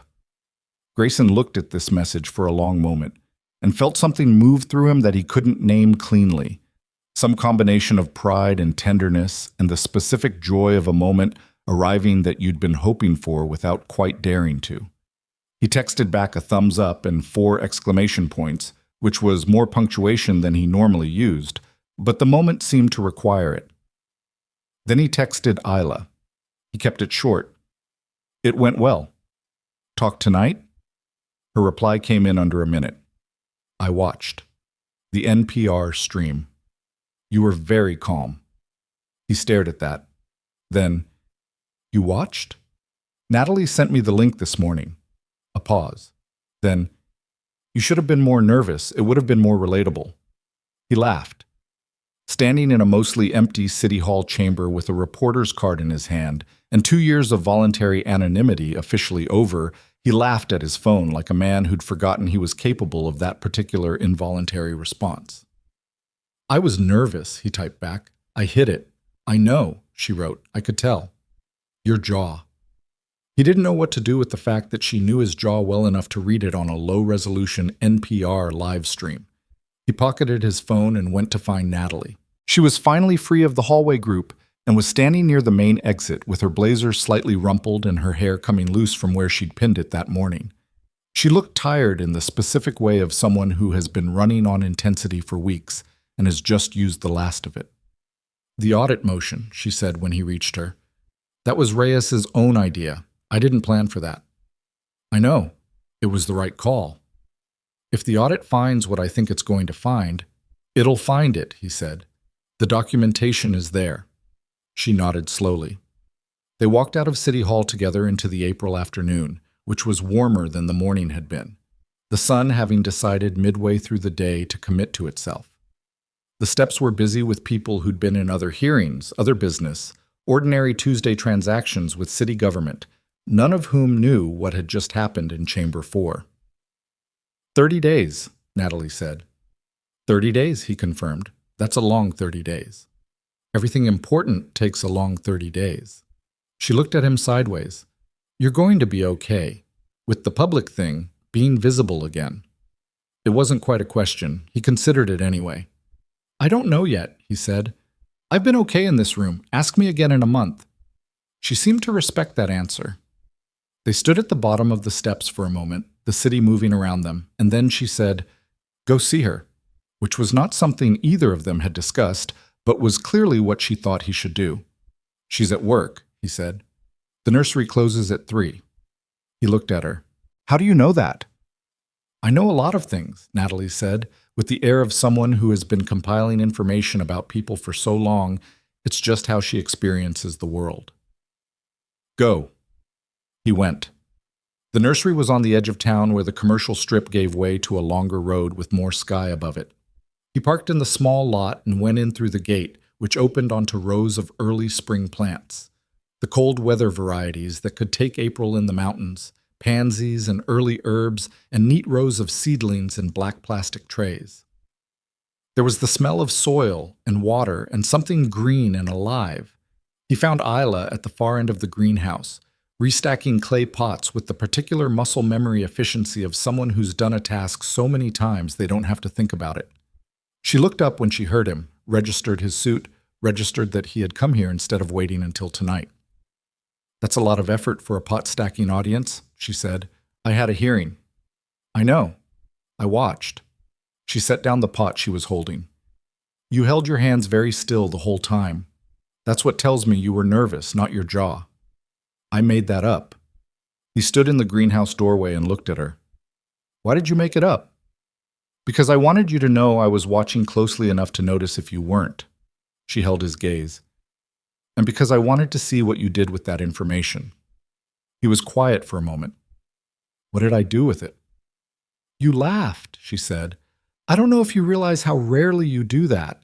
Grayson looked at this message for a long moment and felt something move through him that he couldn't name cleanly. Some combination of pride and tenderness and the specific joy of a moment arriving that you'd been hoping for without quite daring to. He texted back a thumbs up and 4 exclamation points, which was more punctuation than he normally used, but the moment seemed to require it. Then he texted Isla. He kept it short. It went well. Talk tonight? Her reply came in under a minute. I watched. The NPR stream. You were very calm. He stared at that. Then, you watched? Natalie sent me the link this morning. A pause. Then, you should have been more nervous. It would have been more relatable. He laughed. Standing in a mostly empty City Hall chamber with a reporter's card in his hand and 2 years of voluntary anonymity officially over, he laughed at his phone like a man who'd forgotten he was capable of that particular involuntary response. I was nervous, he typed back. I hit it. I know, she wrote. I could tell. Your jaw. He didn't know what to do with the fact that she knew his jaw well enough to read it on a low-resolution NPR live stream. He pocketed his phone and went to find Natalie. She was finally free of the hallway group and was standing near the main exit with her blazer slightly rumpled and her hair coming loose from where she'd pinned it that morning. She looked tired in the specific way of someone who has been running on intensity for weeks and has just used the last of it. The audit motion, she said when he reached her. That was Reyes's own idea. I didn't plan for that. I know. It was the right call. If the audit finds what I think it's going to find, it'll find it, he said. The documentation is there. She nodded slowly. They walked out of City Hall together into the April afternoon, which was warmer than the morning had been, the sun having decided midway through the day to commit to itself. The steps were busy with people who'd been in other hearings, other business, ordinary Tuesday transactions with city government, none of whom knew what had just happened in Chamber 4. 30 days, Natalie said. 30 days, he confirmed. That's a long 30 days. Everything important takes a long 30 days. She looked at him sideways. You're going to be okay. With the public thing, being visible again. It wasn't quite a question. He considered it anyway. I don't know yet, he said. I've been okay in this room. Ask me again in a month. She seemed to respect that answer. They stood at the bottom of the steps for a moment, the city moving around them, and then she said, Go see her, which was not something either of them had discussed, but was clearly what she thought he should do. She's at work, he said. The nursery closes at 3. He looked at her. How do you know that? I know a lot of things, Natalie said, with the air of someone who has been compiling information about people for so long, it's just how she experiences the world. Go. He went. The nursery was on the edge of town where the commercial strip gave way to a longer road with more sky above it. He parked in the small lot and went in through the gate, which opened onto rows of early spring plants, the cold weather varieties that could take April in the mountains, pansies and early herbs, and neat rows of seedlings in black plastic trays. There was the smell of soil and water and something green and alive. He found Isla at the far end of the greenhouse, restacking clay pots with the particular muscle memory efficiency of someone who's done a task so many times they don't have to think about it. She looked up when she heard him, registered his suit, registered that he had come here instead of waiting until tonight. "That's a lot of effort for a pot-stacking audience," she said. "I had a hearing." "I know. I watched." She set down the pot she was holding. "You held your hands very still the whole time. That's what tells me you were nervous, not your jaw." "I made that up." He stood in the greenhouse doorway and looked at her. "Why did you make it up?" "Because I wanted you to know I was watching closely enough to notice if you weren't." She held his gaze. "And because I wanted to see what you did with that information." He was quiet for a moment. "What did I do with it?" "You laughed," she said. "I don't know if you realize how rarely you do that."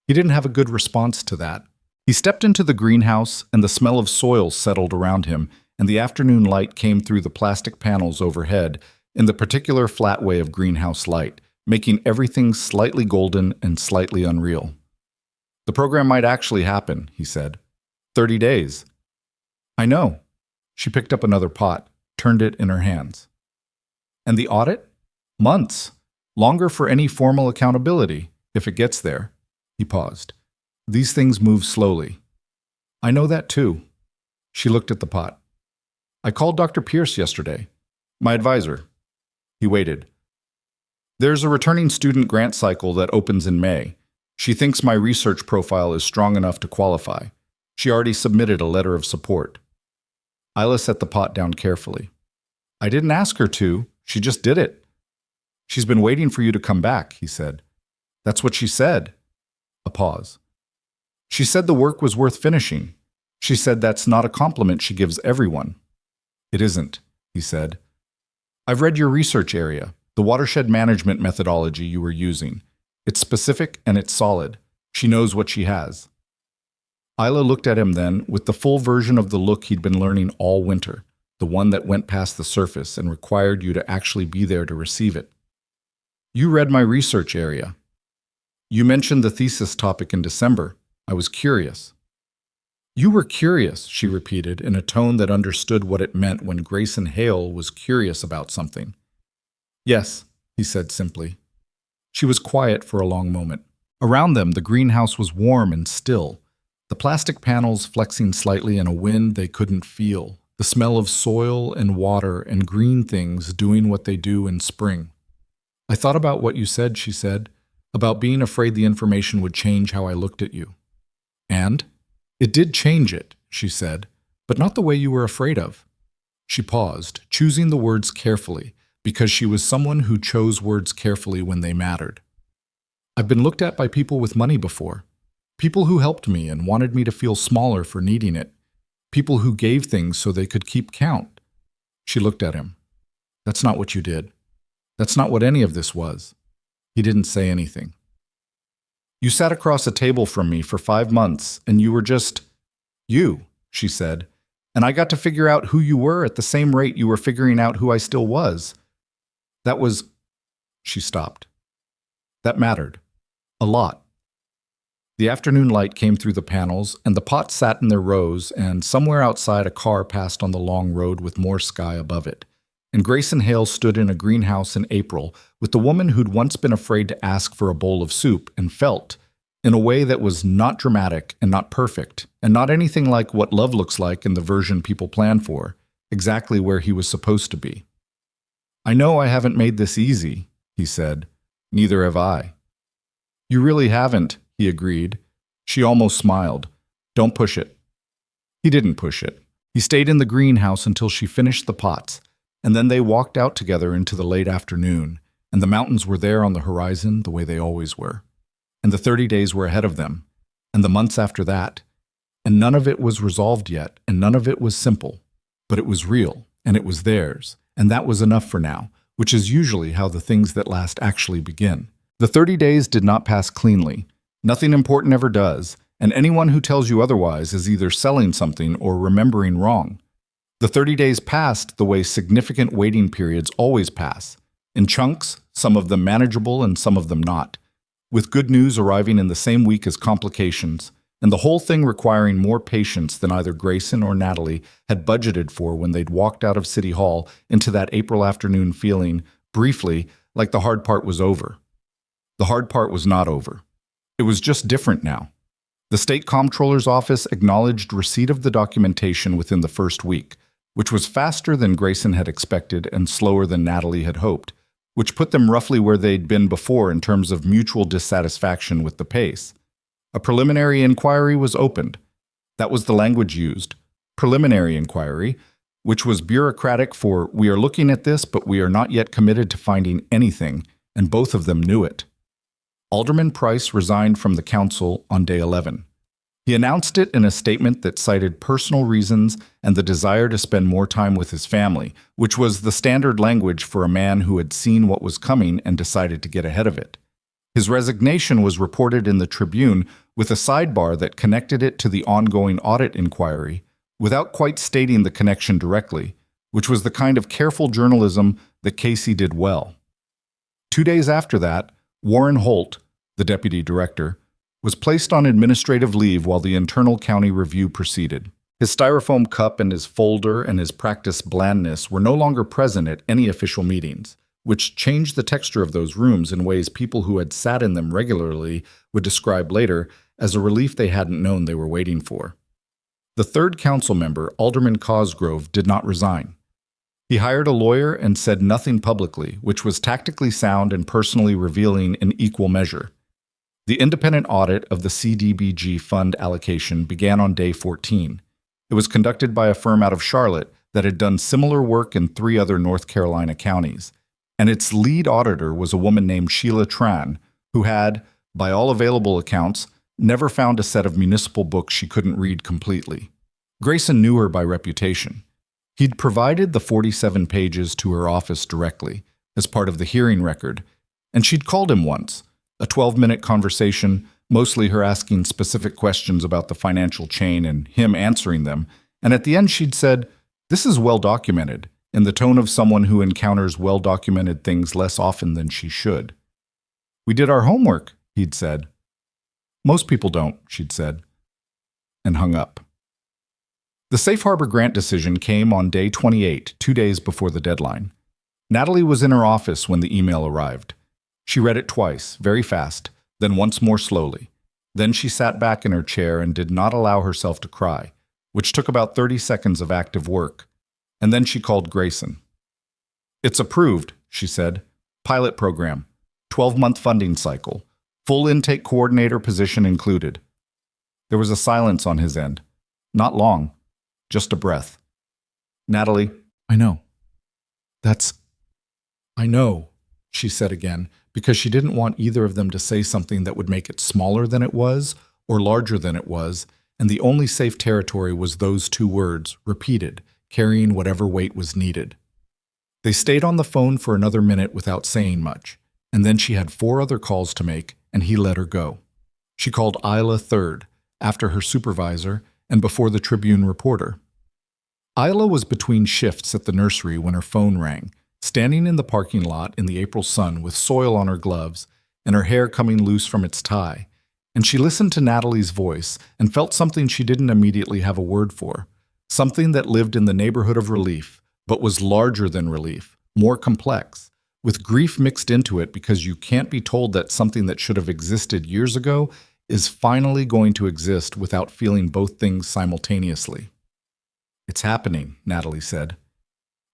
He didn't have a good response to that. He stepped into the greenhouse, and the smell of soil settled around him, and the afternoon light came through the plastic panels overhead in the particular flat way of greenhouse light, making everything slightly golden and slightly unreal. "The program might actually happen," he said. 30 days. "I know." She picked up another pot, turned it in her hands. "And the audit? Months. Longer for any formal accountability, if it gets there." He paused. "These things move slowly." "I know that too." She looked at the pot. "I called Dr. Pierce yesterday. My advisor." He waited. "There's a returning student grant cycle that opens in May. She thinks my research profile is strong enough to qualify. She already submitted a letter of support." Isla set the pot down carefully. "I didn't ask her to. She just did it." "She's been waiting for you to come back," he said. "That's what she said." A pause. "She said the work was worth finishing. She said that's not a compliment she gives everyone." "It isn't," he said. "I've read your research area, the watershed management methodology you were using. It's specific and it's solid. She knows what she has." Isla looked at him then with the full version of the look he'd been learning all winter, the one that went past the surface and required you to actually be there to receive it. "You read my research area. You mentioned the thesis topic in December. I was curious." "You were curious," she repeated in a tone that understood what it meant when Grayson Hale was curious about something. "Yes," he said simply. She was quiet for a long moment. Around them, the greenhouse was warm and still, the plastic panels flexing slightly in a wind they couldn't feel, the smell of soil and water and green things doing what they do in spring. "I thought about what you said," she said, "about being afraid the information would change how I looked at you." "And? It did change it," she said, "but not the way you were afraid of." She paused, choosing the words carefully, because she was someone who chose words carefully when they mattered. "I've been looked at by people with money before. People who helped me and wanted me to feel smaller for needing it. People who gave things so they could keep count." She looked at him. "That's not what you did. That's not what any of this was." He didn't say anything. "You sat across a table from me for 5 months, and you were just you," she said, "and I got to figure out who you were at the same rate you were figuring out who I still was. That was—" She stopped. "That mattered. A lot." The afternoon light came through the panels, and the pots sat in their rows, and somewhere outside a car passed on the long road with more sky above it. And Grayson Hale stood in a greenhouse in April with the woman who'd once been afraid to ask for a bowl of soup and felt, in a way that was not dramatic and not perfect, and not anything like what love looks like in the version people plan for, exactly where he was supposed to be. "I know I haven't made this easy," he said. "Neither have I." "You really haven't," he agreed. She almost smiled. "Don't push it." He didn't push it. He stayed in the greenhouse until she finished the pots, and then they walked out together into the late afternoon, and the mountains were there on the horizon the way they always were. And the 30 days were ahead of them, and the months after that, and none of it was resolved yet, and none of it was simple, but it was real, and it was theirs, and that was enough for now, which is usually how the things that last actually begin. The 30 days did not pass cleanly. Nothing important ever does, and anyone who tells you otherwise is either selling something or remembering wrong. The 30 days passed the way significant waiting periods always pass, in chunks, some of them manageable and some of them not, with good news arriving in the same week as complications, and the whole thing requiring more patience than either Grayson or Natalie had budgeted for when they'd walked out of City Hall into that April afternoon feeling, briefly, like the hard part was over. The hard part was not over. It was just different now. The state comptroller's office acknowledged receipt of the documentation within the first week, which was faster than Grayson had expected and slower than Natalie had hoped, which put them roughly where they'd been before in terms of mutual dissatisfaction with the pace. A preliminary inquiry was opened. That was the language used. Preliminary inquiry, which was bureaucratic for "we are looking at this, but we are not yet committed to finding anything," and both of them knew it. Alderman Price resigned from the council on day 11. He announced it in a statement that cited personal reasons and the desire to spend more time with his family, which was the standard language for a man who had seen what was coming and decided to get ahead of it. His resignation was reported in the Tribune with a sidebar that connected it to the ongoing audit inquiry, without quite stating the connection directly, which was the kind of careful journalism that Casey did well. 2 days after that, Warren Holt, the deputy director, was placed on administrative leave while the internal county review proceeded. His styrofoam cup and his folder and his practiced blandness were no longer present at any official meetings, which changed the texture of those rooms in ways people who had sat in them regularly would describe later as a relief they hadn't known they were waiting for. The third council member, Alderman Cosgrove, did not resign. He hired a lawyer and said nothing publicly, which was tactically sound and personally revealing in equal measure. The independent audit of the CDBG fund allocation began on day 14. It was conducted by a firm out of Charlotte that had done similar work in 3 other North Carolina counties, and its lead auditor was a woman named Sheila Tran, who had, by all available accounts, never found a set of municipal books she couldn't read completely. Grayson knew her by reputation. He'd provided the 47 pages to her office directly, as part of the hearing record, and she'd called him once, a 12-minute conversation, mostly her asking specific questions about the financial chain and him answering them, and at the end she'd said, "This is well documented," in the tone of someone who encounters well-documented things less often than she should. "We did our homework," he'd said. "Most people don't," she'd said, and hung up. The Safe Harbor grant decision came on day 28, 2 days before the deadline. Natalie was in her office when the email arrived. She read it twice, very fast, then once more slowly. Then she sat back in her chair and did not allow herself to cry, which took about 30 seconds of active work. And then she called Grayson. "It's approved," she said. "Pilot program, 12-month funding cycle, full intake coordinator position included." There was a silence on his end. Not long. Just a breath. "Natalie, I know. I know," she said again, because she didn't want either of them to say something that would make it smaller than it was or larger than it was, and the only safe territory was those 2 words, repeated, carrying whatever weight was needed. They stayed on the phone for another minute without saying much, and then she had 4 other calls to make, and he let her go. She called Isla third, after her supervisor, and before the Tribune reporter. Isla was between shifts at the nursery when her phone rang, standing in the parking lot in the April sun with soil on her gloves and her hair coming loose from its tie, and she listened to Natalie's voice and felt something she didn't immediately have a word for, something that lived in the neighborhood of relief, but was larger than relief, more complex, with grief mixed into it because you can't be told that something that should have existed years ago is finally going to exist without feeling both things simultaneously. "It's happening," Natalie said.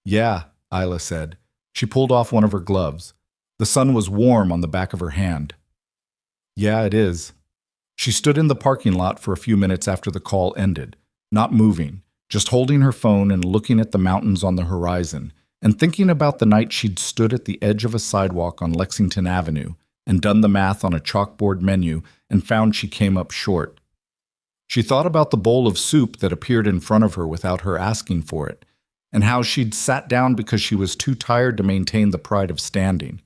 "Yeah," Isla said. She pulled off one of her gloves. The sun was warm on the back of her hand. "Yeah, it is." She stood in the parking lot for a few minutes after the call ended, not moving, just holding her phone and looking at the mountains on the horizon, and thinking about the night she'd stood at the edge of a sidewalk on Lexington Avenue and done the math on a chalkboard menu and found she came up short. She thought about the bowl of soup that appeared in front of her without her asking for it, and how she'd sat down because she was too tired to maintain the pride of standing.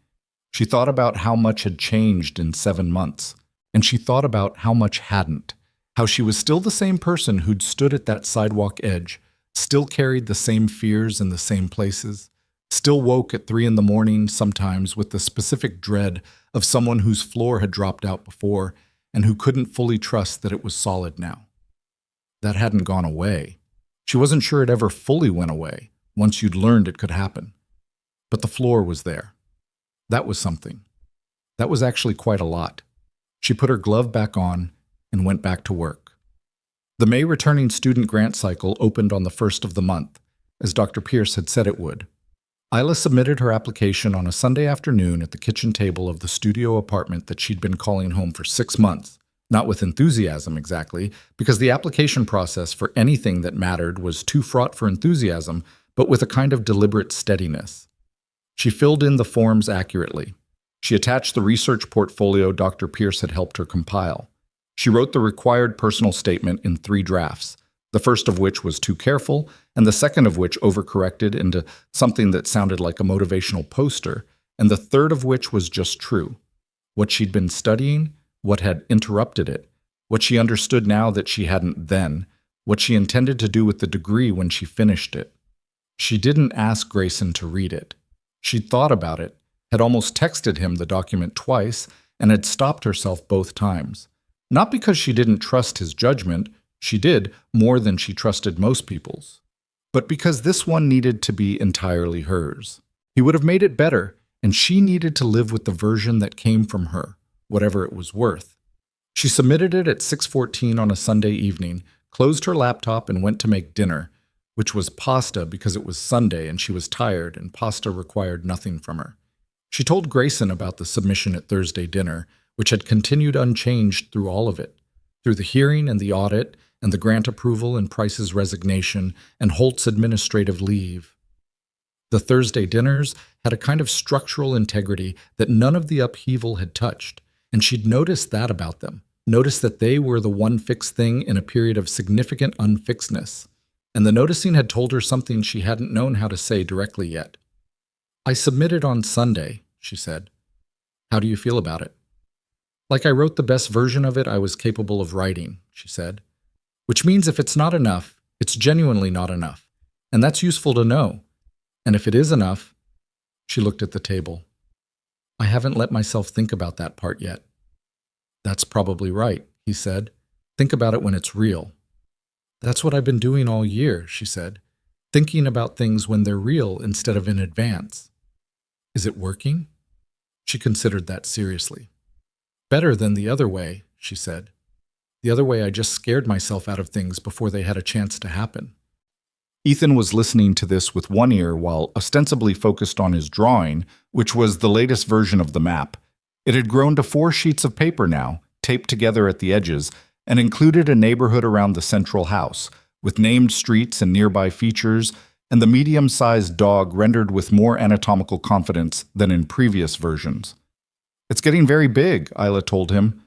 She thought about how much had changed in 7 months, and she thought about how much hadn't, how she was still the same person who'd stood at that sidewalk edge, still carried the same fears in the same places, still woke at 3 in the morning sometimes with the specific dread of someone whose floor had dropped out before and who couldn't fully trust that it was solid now. That hadn't gone away. She wasn't sure it ever fully went away once you'd learned it could happen. But the floor was there. That was something. That was actually quite a lot. She put her glove back on and went back to work. The May returning student grant cycle opened on the 1st of the month, as Dr. Pierce had said it would. Isla submitted her application on a Sunday afternoon at the kitchen table of the studio apartment that she'd been calling home for 6 months. Not with enthusiasm exactly, because the application process for anything that mattered was too fraught for enthusiasm, but with a kind of deliberate steadiness. She filled in the forms accurately. She attached the research portfolio Dr. Pierce had helped her compile. She wrote the required personal statement in 3 drafts, the first of which was too careful, and the second of which overcorrected into something that sounded like a motivational poster, and the third of which was just true. What she'd been studying, what had interrupted it, what she understood now that she hadn't then, what she intended to do with the degree when she finished it. She didn't ask Grayson to read it. She'd thought about it, had almost texted him the document twice, and had stopped herself both times. Not because she didn't trust his judgment, she did more than she trusted most people's, but because this one needed to be entirely hers. He would have made it better, and she needed to live with the version that came from her, whatever it was worth. She submitted it at 6:14 on a Sunday evening, closed her laptop, and went to make dinner, which was pasta because it was Sunday and she was tired and pasta required nothing from her. She told Grayson about the submission at Thursday dinner, which had continued unchanged through all of it, through the hearing and the audit and the grant approval and Price's resignation and Holt's administrative leave. The Thursday dinners had a kind of structural integrity that none of the upheaval had touched, and she'd noticed that about them, noticed that they were the one fixed thing in a period of significant unfixedness, and the noticing had told her something she hadn't known how to say directly yet. "I submitted on Sunday," she said. "How do you feel about it?" "Like I wrote the best version of it I was capable of writing," she said. "Which means if it's not enough, it's genuinely not enough. And that's useful to know. And if it is enough," she looked at the table. "I haven't let myself think about that part yet." "That's probably right," he said. "Think about it when it's real." "That's what I've been doing all year," she said. "Thinking about things when they're real instead of in advance." "Is it working?" She considered that seriously. "Better than the other way," she said. "The other way I just scared myself out of things before they had a chance to happen." Ethan was listening to this with one ear while ostensibly focused on his drawing, which was the latest version of the map. It had grown to 4 sheets of paper now, taped together at the edges, and included a neighborhood around the central house, with named streets and nearby features, and the medium-sized dog rendered with more anatomical confidence than in previous versions. "It's getting very big," Isla told him.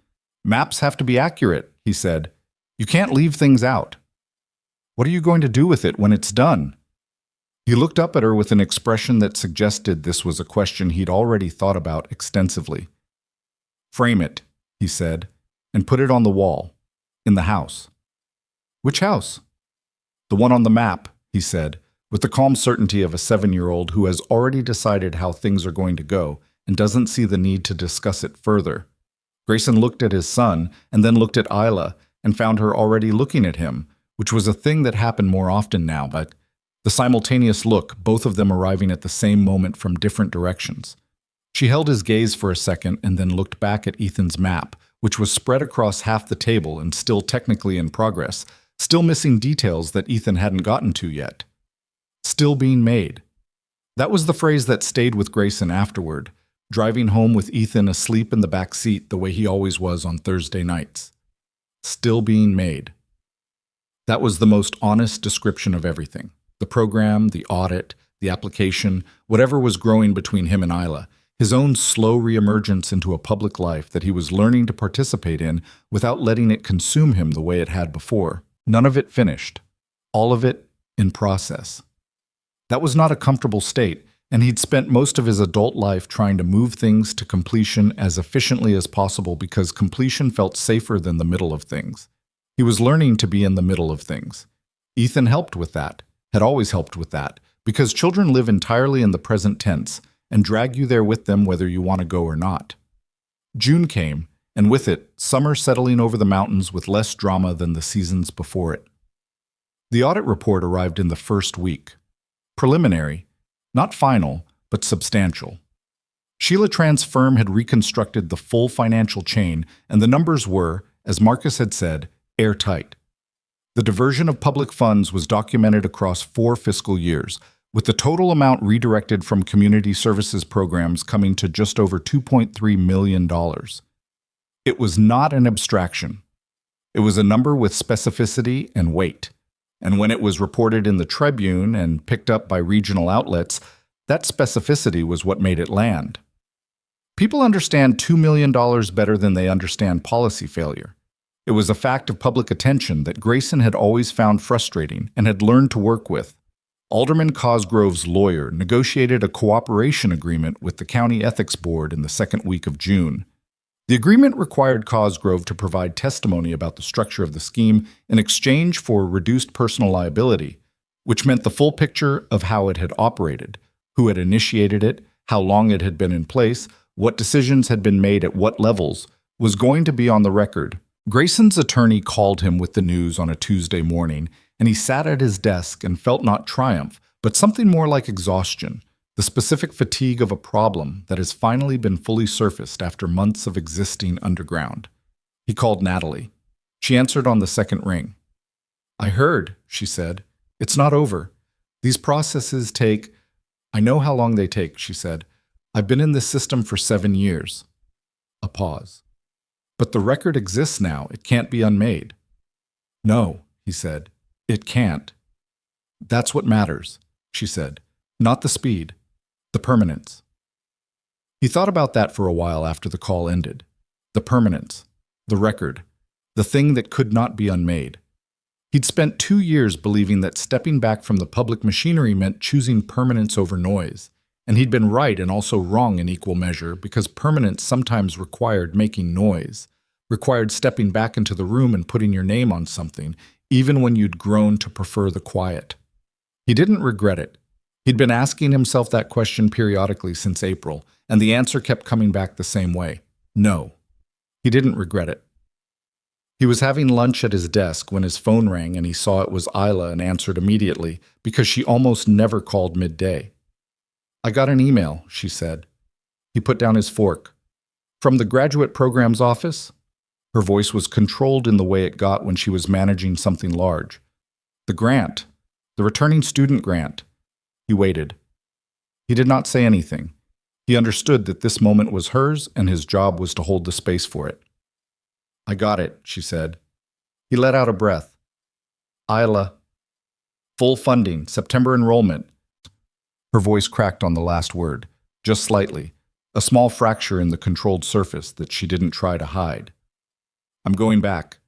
"Maps have to be accurate," he said. "You can't leave things out." "What are you going to do with it when it's done?" He looked up at her with an expression that suggested this was a question he'd already thought about extensively. "Frame it," he said, "and put it on the wall, in the house." "Which house?" "The one on the map," he said, with the calm certainty of a 7-year-old who has already decided how things are going to go and doesn't see the need to discuss it further. Grayson looked at his son and then looked at Isla and found her already looking at him, which was a thing that happened more often now, but the simultaneous look, both of them arriving at the same moment from different directions. She held his gaze for a second and then looked back at Ethan's map, which was spread across half the table and still technically in progress, still missing details that Ethan hadn't gotten to yet. Still being made. That was the phrase that stayed with Grayson afterward, driving home with Ethan asleep in the back seat the way he always was on Thursday nights. Still being made. That was the most honest description of everything. The program, the audit, the application, whatever was growing between him and Isla, his own slow reemergence into a public life that he was learning to participate in without letting it consume him the way it had before. None of it finished. All of it in process. That was not a comfortable state, and he'd spent most of his adult life trying to move things to completion as efficiently as possible because completion felt safer than the middle of things. He was learning to be in the middle of things. Ethan helped with that, had always helped with that, because children live entirely in the present tense and drag you there with them whether you want to go or not. June came, and with it, summer settling over the mountains with less drama than the seasons before it. The audit report arrived in the first week. Preliminary, not final, but substantial. Sheila Tran's firm had reconstructed the full financial chain, and the numbers were, as Marcus had said, airtight. The diversion of public funds was documented across 4 fiscal years, with the total amount redirected from community services programs coming to just over $2.3 million. It was not an abstraction. It was a number with specificity and weight. And when it was reported in the Tribune and picked up by regional outlets, that specificity was what made it land. People understand $2 million better than they understand policy failure. It was a fact of public attention that Grayson had always found frustrating and had learned to work with. Alderman Cosgrove's lawyer negotiated a cooperation agreement with the County Ethics Board in the second week of June. The agreement required Cosgrove to provide testimony about the structure of the scheme in exchange for reduced personal liability, which meant the full picture of how it had operated, who had initiated it, how long it had been in place, what decisions had been made at what levels, was going to be on the record. Grayson's attorney called him with the news on a Tuesday morning, and he sat at his desk and felt not triumph, but something more like exhaustion, the specific fatigue of a problem that has finally been fully surfaced after months of existing underground. He called Natalie. She answered on the second ring. "I heard," she said. "It's not over. These processes take—" "I know how long they take," she said. "I've been in this system for 7 years." A pause. "But the record exists now. It can't be unmade." "No," he said. "It can't." "That's what matters," she said. "Not the speed. The permanence." He thought about that for a while after the call ended. The permanence. The record. The thing that could not be unmade. He'd spent 2 years believing that stepping back from the public machinery meant choosing permanence over noise. And he'd been right and also wrong in equal measure, because permanence sometimes required making noise, required stepping back into the room and putting your name on something, even when you'd grown to prefer the quiet. He didn't regret it. He'd been asking himself that question periodically since April, and the answer kept coming back the same way. No. He didn't regret it. He was having lunch at his desk when his phone rang and he saw it was Isla and answered immediately, because she almost never called midday. "I got an email," she said. He put down his fork. "From the graduate program's office?" Her voice was controlled in the way it got when she was managing something large. "The grant. The returning student grant." He waited. He did not say anything. He understood that this moment was hers and his job was to hold the space for it. "I got it," she said. He let out a breath. "Isla. Full funding, September enrollment." Her voice cracked on the last word, just slightly, a small fracture in the controlled surface that she didn't try to hide. "I'm going back."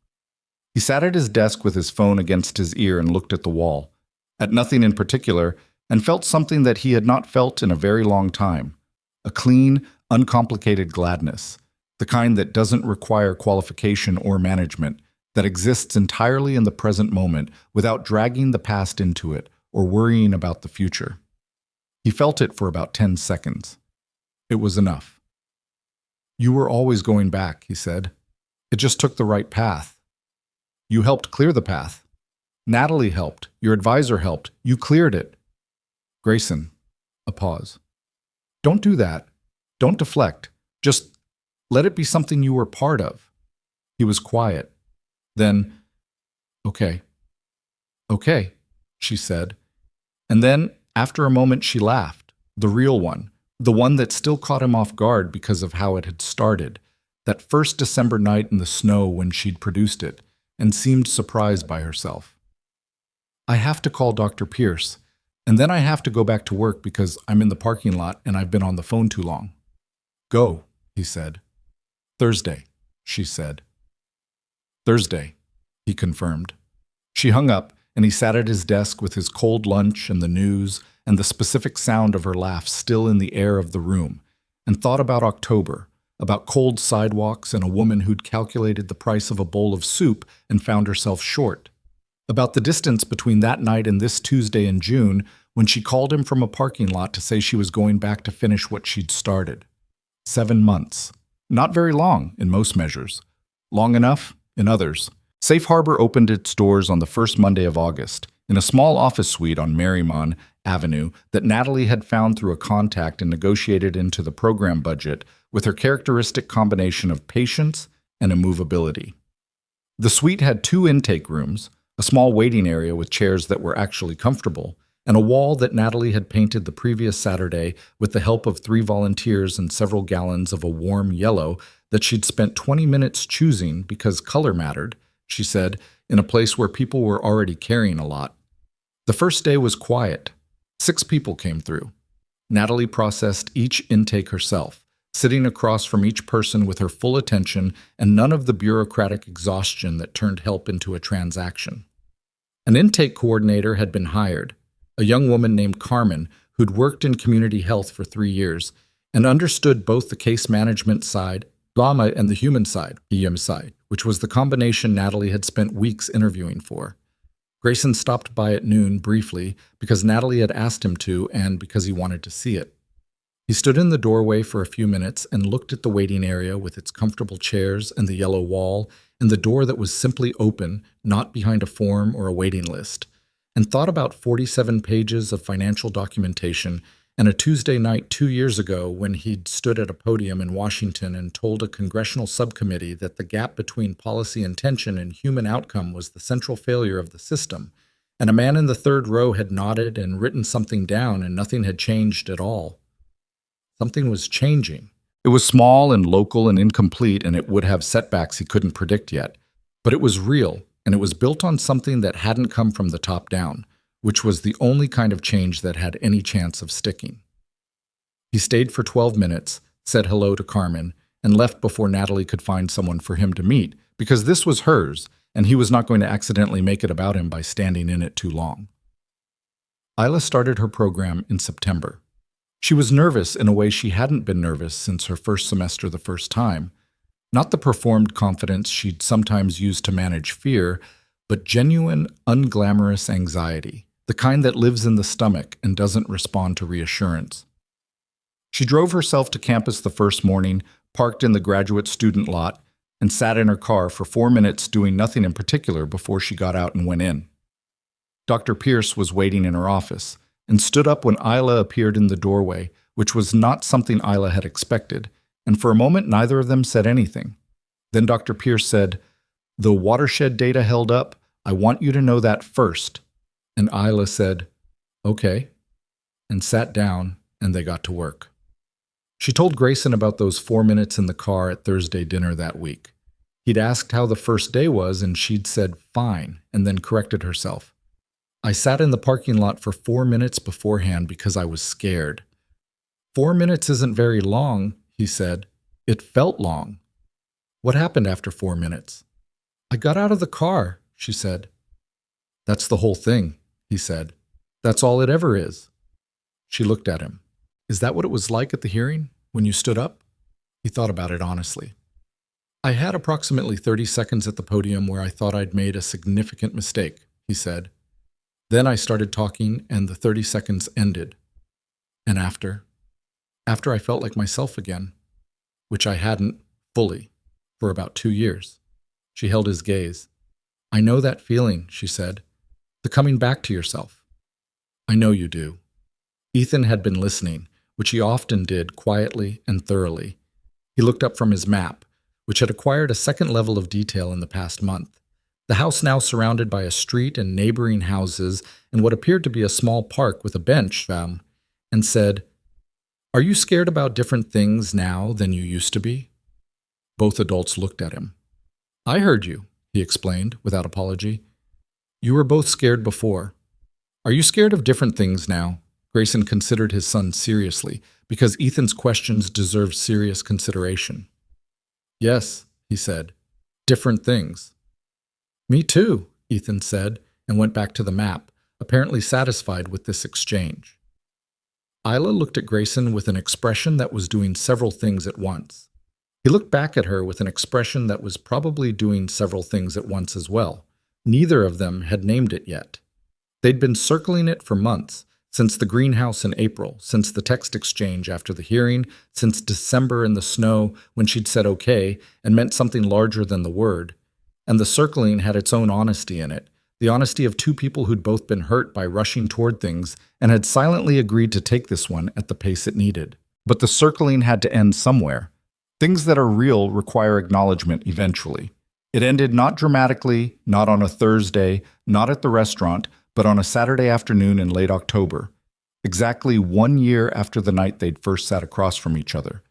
He sat at his desk with his phone against his ear and looked at the wall, at nothing in particular, and felt something that he had not felt in a very long time, a clean, uncomplicated gladness, the kind that doesn't require qualification or management, that exists entirely in the present moment without dragging the past into it or worrying about the future. He felt it for about 10 seconds. It was enough. "You were always going back," he said. "It just took the right path. You helped clear the path. Natalie helped. Your advisor helped. You cleared it." "Grayson." A pause. "Don't do that. Don't deflect. Just let it be something you were part of." He was quiet. Then, "Okay. Okay," she said. And then, after a moment, she laughed. The real one. The one that still caught him off guard because of how it had started. That first December night in the snow when she'd produced it, and seemed surprised by herself. "I have to call Dr. Pierce, and then I have to go back to work because I'm in the parking lot and I've been on the phone too long." "Go," he said. "Thursday," she said. "Thursday," he confirmed. She hung up, and he sat at his desk with his cold lunch and the news and the specific sound of her laugh still in the air of the room, and thought about October, about cold sidewalks and a woman who'd calculated the price of a bowl of soup and found herself short. about the distance between that night and this Tuesday in June when she called him from a parking lot to say she was going back to finish what she'd started. 7 months. Not very long in most measures. Long enough in others. Safe Harbor opened its doors on the first Monday of August, in a small office suite on Marymount Avenue that Natalie had found through a contact and negotiated into the program budget with her characteristic combination of patience and immovability. The suite had 2 intake rooms, a small waiting area with chairs that were actually comfortable, and a wall that Natalie had painted the previous Saturday with the help of 3 volunteers and several gallons of a warm yellow that she'd spent 20 minutes choosing because color mattered, she said, in a place where people were already carrying a lot. The first day was quiet. 6 people came through. Natalie processed each intake herself, sitting across from each person with her full attention and none of the bureaucratic exhaustion that turned help into a transaction. An intake coordinator had been hired, a young woman named Carmen who'd worked in community health for 3 years and understood both the case management side and the human side, EM side, which was the combination Natalie had spent weeks interviewing for. Grayson stopped by at noon briefly because Natalie had asked him to and because he wanted to see it. He stood in the doorway for a few minutes and looked at the waiting area with its comfortable chairs and the yellow wall and the door that was simply open, not behind a form or a waiting list, and thought about 47 pages of financial documentation and a Tuesday night 2 years ago when he'd stood at a podium in Washington and told a congressional subcommittee that the gap between policy intention and human outcome was the central failure of the system, and a man in the third row had nodded and written something down and nothing had changed at all. Something was changing. It was small and local and incomplete, and it would have setbacks he couldn't predict yet. But it was real, and it was built on something that hadn't come from the top down, which was the only kind of change that had any chance of sticking. He stayed for 12 minutes, said hello to Carmen, and left before Natalie could find someone for him to meet, because this was hers, and he was not going to accidentally make it about him by standing in it too long. Isla started her program in September. She was nervous in a way she hadn't been nervous since her first semester the first time. Not the performed confidence she'd sometimes used to manage fear, but genuine, unglamorous anxiety, the kind that lives in the stomach and doesn't respond to reassurance. She drove herself to campus the first morning, parked in the graduate student lot, and sat in her car for 4 minutes doing nothing in particular before she got out and went in. Dr. Pierce was waiting in her office and stood up when Isla appeared in the doorway, which was not something Isla had expected, and for a moment neither of them said anything. Then Dr. Pierce said, "The watershed data held up. I want you to know that first." And Isla said, "Okay," and sat down, and they got to work. She told Grayson about those 4 minutes in the car at Thursday dinner that week. He'd asked how the first day was, and she'd said, "Fine," and then corrected herself. "I sat in the parking lot for 4 minutes beforehand because I was scared." 4 minutes isn't very long, he said. It felt long. "What happened after 4 minutes?" "I got out of the car," she said. "That's the whole thing," he said. "That's all it ever is." She looked at him. "Is that what it was like at the hearing, when you stood up?" He thought about it honestly. "I had approximately 30 seconds at the podium where I thought I'd made a significant mistake," he said. "Then I started talking and the 30 seconds ended. And after I felt like myself again, which I hadn't fully for about 2 years. She held his gaze. "I know that feeling," she said. "The coming back to yourself." "I know you do." Ethan had been listening, which he often did quietly and thoroughly. He looked up from his map, which had acquired a second level of detail in the past month. The house now surrounded by a street and neighboring houses and what appeared to be a small park with a bench, and said, "Are you scared about different things now than you used to be?" Both adults looked at him. "I heard you," he explained, without apology. "You were both scared before. Are you scared of different things now?" Grayson considered his son seriously, because Ethan's questions deserved serious consideration. "Yes," he said, "different things." "Me too," Ethan said, and went back to the map, apparently satisfied with this exchange. Isla looked at Grayson with an expression that was doing several things at once. He looked back at her with an expression that was probably doing several things at once as well, Neither of them had named it yet. They'd been circling it for months, since the greenhouse in April, since the text exchange after the hearing, since December in the snow when she'd said okay and meant something larger than the word. And the circling had its own honesty in it, the honesty of two people who'd both been hurt by rushing toward things and had silently agreed to take this one at the pace it needed. But the circling had to end somewhere. Things that are real require acknowledgement eventually. It ended not dramatically, not on a Thursday, not at the restaurant, but on a Saturday afternoon in late October, exactly 1 year after the night they'd first sat across from each other.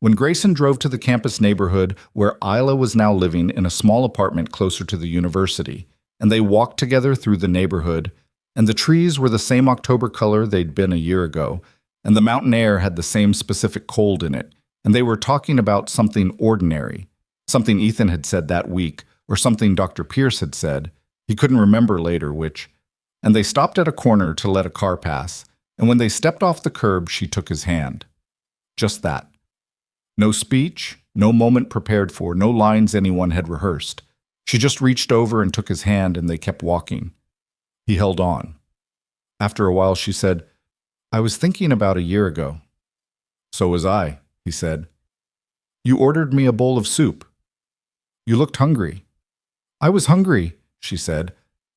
When Grayson drove to the campus neighborhood where Isla was now living in a small apartment closer to the university, and they walked together through the neighborhood, and the trees were the same October color they'd been a year ago, and the mountain air had the same specific cold in it, and they were talking about something ordinary, something Ethan had said that week, or something Dr. Pierce had said. He couldn't remember later which. And they stopped at a corner to let a car pass, and when they stepped off the curb, she took his hand. Just that. No speech, no moment prepared for, no lines anyone had rehearsed. She just reached over and took his hand, and they kept walking. He held on. After a while, she said, "I was thinking about a year ago." "So was I," he said. "You ordered me a bowl of soup. You looked hungry." "I was hungry," she said.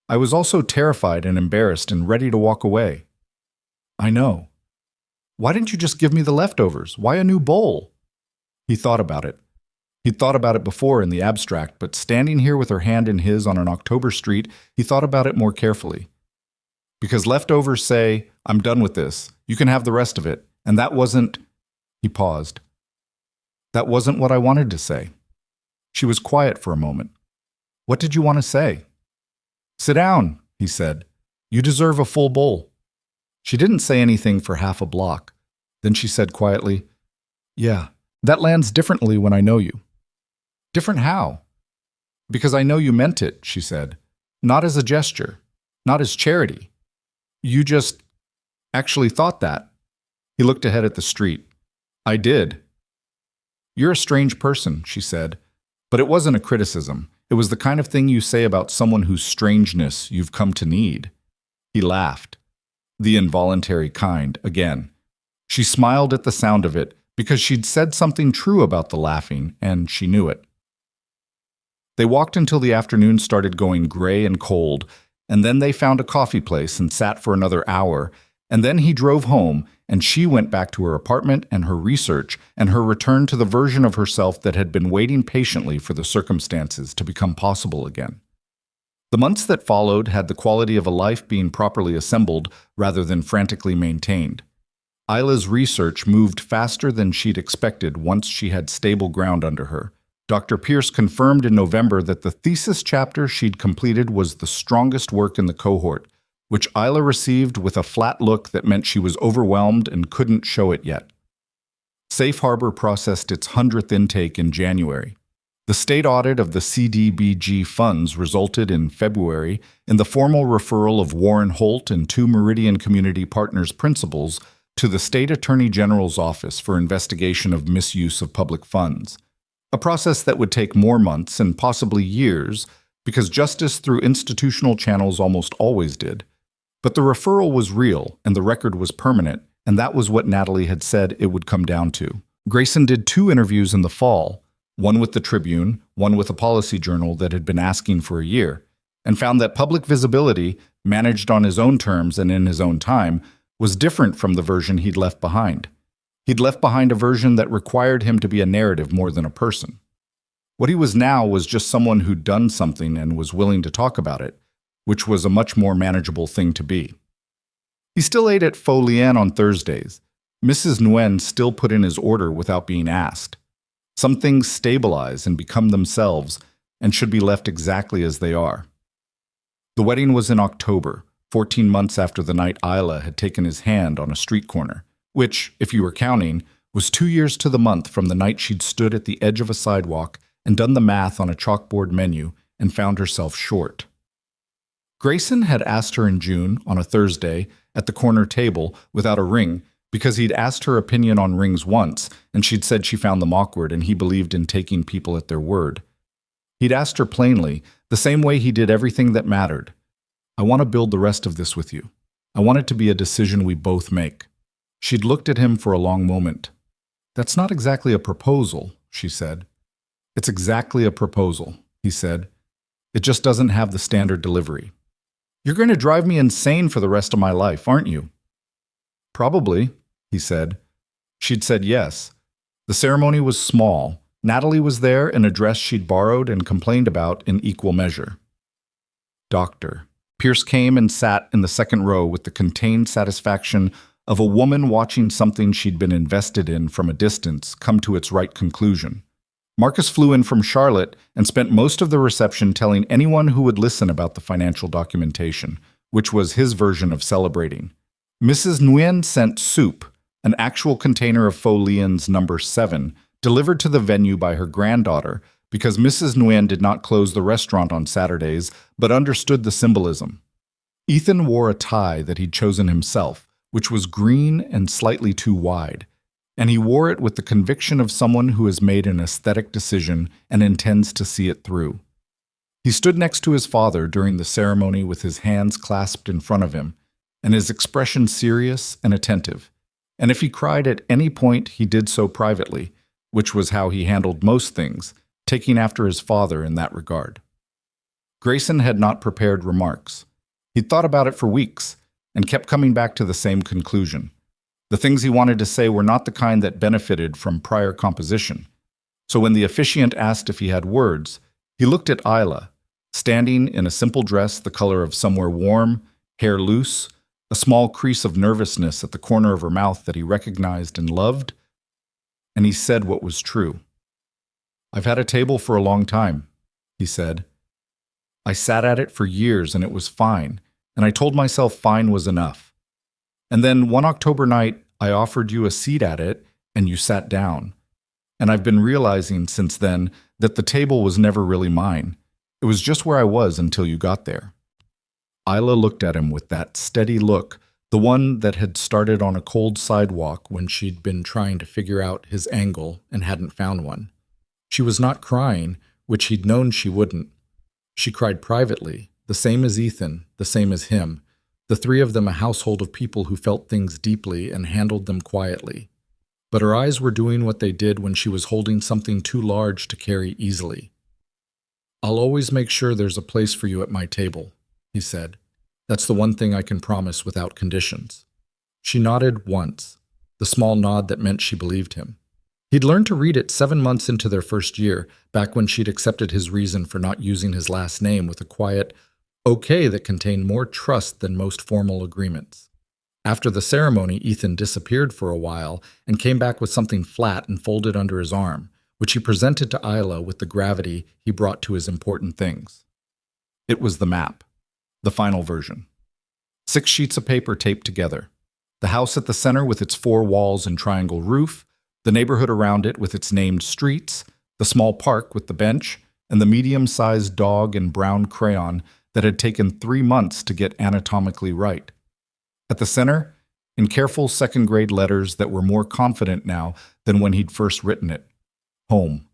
"I was also terrified and embarrassed and ready to walk away." "I know. Why didn't you just give me the leftovers? Why a new bowl?" He thought about it. He'd thought about it before in the abstract, but standing here with her hand in his on an October street, he thought about it more carefully. Because leftovers say, "I'm done with this. You can have the rest of it." And that wasn't... He paused. "That wasn't what I wanted to say." She was quiet for a moment. "What did you want to say?" "Sit down," he said. "You deserve a full bowl." She didn't say anything for half a block. Then she said quietly, "Yeah, that lands differently when I know you." "Different how?" "Because I know you meant it," she said. "Not as a gesture, not as charity. You just actually thought that." He looked ahead at the street. "I did." "You're a strange person," she said. But it wasn't a criticism. It was the kind of thing you say about someone whose strangeness you've come to need. He laughed. The involuntary kind, again. She smiled at the sound of it, because she'd said something true about the laughing, and she knew it. They walked until the afternoon started going gray and cold, and then they found a coffee place and sat for another hour, and then he drove home, and she went back to her apartment and her research and her return to the version of herself that had been waiting patiently for the circumstances to become possible again. The months that followed had the quality of a life being properly assembled rather than frantically maintained. Isla's research moved faster than she'd expected once she had stable ground under her. Dr. Pierce confirmed in November that the thesis chapter she'd completed was the strongest work in the cohort, which Isla received with a flat look that meant she was overwhelmed and couldn't show it yet. Safe Harbor processed its 100th intake in January. The state audit of the CDBG funds resulted in February in the formal referral of Warren Holt and 2 Meridian Community Partners principals to the State Attorney General's office for investigation of misuse of public funds. A process that would take more months and possibly years, because justice through institutional channels almost always did. But the referral was real, and the record was permanent, and that was what Natalie had said it would come down to. Grayson did 2 interviews in the fall, one with the Tribune, one with a policy journal that had been asking for a year, and found that public visibility, managed on his own terms and in his own time, was different from the version he'd left behind. He'd left behind a version that required him to be a narrative more than a person. What he was now was just someone who'd done something and was willing to talk about it, which was a much more manageable thing to be. He still ate at Faux Lien on Thursdays. Mrs. Nguyen still put in his order without being asked. Some things stabilize and become themselves and should be left exactly as they are. The wedding was in October, 14 months after the night Isla had taken his hand on a street corner, which, if you were counting, was 2 years to the month from the night she'd stood at the edge of a sidewalk and done the math on a chalkboard menu and found herself short. Grayson had asked her in June, on a Thursday, at the corner table, without a ring, because he'd asked her opinion on rings once, and she'd said she found them awkward and he believed in taking people at their word. He'd asked her plainly, the the same way he did everything that mattered. I want to build the rest of this with you. I want it to be a decision we both make. She'd looked at him for a long moment. That's not exactly a proposal, she said. It's exactly a proposal, he said. It just doesn't have the standard delivery. You're going to drive me insane for the rest of my life, aren't you? Probably, he said. She'd said yes. The ceremony was small. Natalie was there in a dress she'd borrowed and complained about in equal measure. Doctor. Pierce came and sat in the second row with the contained satisfaction of a woman watching something she'd been invested in from a distance come to its right conclusion. Marcus flew in from Charlotte and spent most of the reception telling anyone who would listen about the financial documentation, which was his version of celebrating. Mrs. Nguyen sent soup, an actual container of faux liens number 7, delivered to the venue by her granddaughter because Mrs. Nguyen did not close the restaurant on Saturdays but understood the symbolism. Ethan wore a tie that he'd chosen himself, which was green and slightly too wide, and he wore it with the conviction of someone who has made an aesthetic decision and intends to see it through. He stood next to his father during the ceremony with his hands clasped in front of him, and his expression serious and attentive. And if he cried at any point, he did so privately, which was how he handled most things, taking after his father in that regard. Grayson had not prepared remarks. He'd thought about it for weeks, and kept coming back to the same conclusion. The things he wanted to say were not the kind that benefited from prior composition. So when the officiant asked if he had words, he looked at Isla, standing in a simple dress the color of somewhere warm, hair loose, a small crease of nervousness at the corner of her mouth that he recognized and loved, and he said what was true. I've had a table for a long time, he said. I sat at it for years and it was fine, and I told myself fine was enough. And then one October night, I offered you a seat at it, and you sat down. And I've been realizing since then that the table was never really mine. It was just where I was until you got there. Isla looked at him with that steady look, the one that had started on a cold sidewalk when she'd been trying to figure out his angle and hadn't found one. She was not crying, which he'd known she wouldn't. She cried privately, the same as Ethan, the same as him, the three of them a household of people who felt things deeply and handled them quietly. But her eyes were doing what they did when she was holding something too large to carry easily. I'll always make sure there's a place for you at my table, he said. That's the one thing I can promise without conditions. She nodded once, the small nod that meant she believed him. He'd learned to read it 7 months into their first year, back when she'd accepted his reason for not using his last name with a quiet okay that contained more trust than most formal agreements. After the ceremony, Ethan disappeared for a while and came back with something flat and folded under his arm, which he presented to Isla with the gravity he brought to his important things. It was the map, the final version. 6 sheets of paper taped together. The house at the center with its 4 walls and triangle roof, the neighborhood around it with its named streets, the small park with the bench, and the medium-sized dog in brown crayon that had taken 3 months to get anatomically right. At the center, in careful second-grade letters that were more confident now than when he'd first written it, home.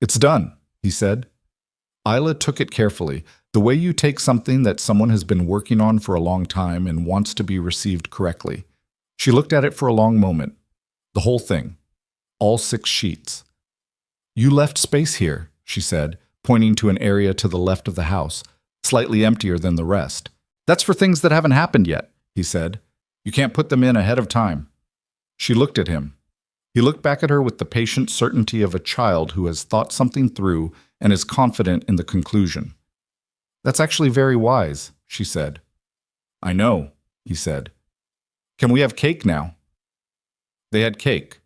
It's done, he said. Isla took it carefully, the way you take something that someone has been working on for a long time and wants to be received correctly. She looked at it for a long moment. The whole thing. All 6 sheets. You left space here, she said, pointing to an area to the left of the house, slightly emptier than the rest. That's for things that haven't happened yet, he said. You can't put them in ahead of time. She looked at him. He looked back at her with the patient certainty of a child who has thought something through and is confident in the conclusion. That's actually very wise, she said. I know, he said. Can we have cake now? They had cake.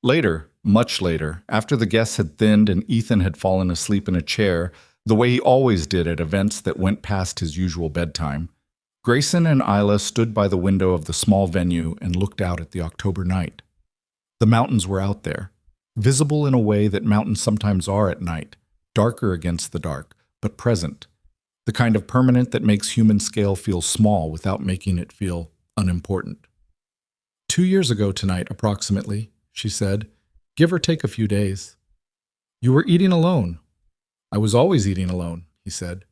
Later, much later, after the guests had thinned and Ethan had fallen asleep in a chair, the way he always did at events that went past his usual bedtime, Grayson and Isla stood by the window of the small venue and looked out at the October night. The mountains were out there, visible in a way that mountains sometimes are at night, darker against the dark, but present, the kind of permanent that makes human scale feel small without making it feel unimportant. 2 years ago tonight, approximately, she said, give or take a few days. You were eating alone. I was always eating alone, he said.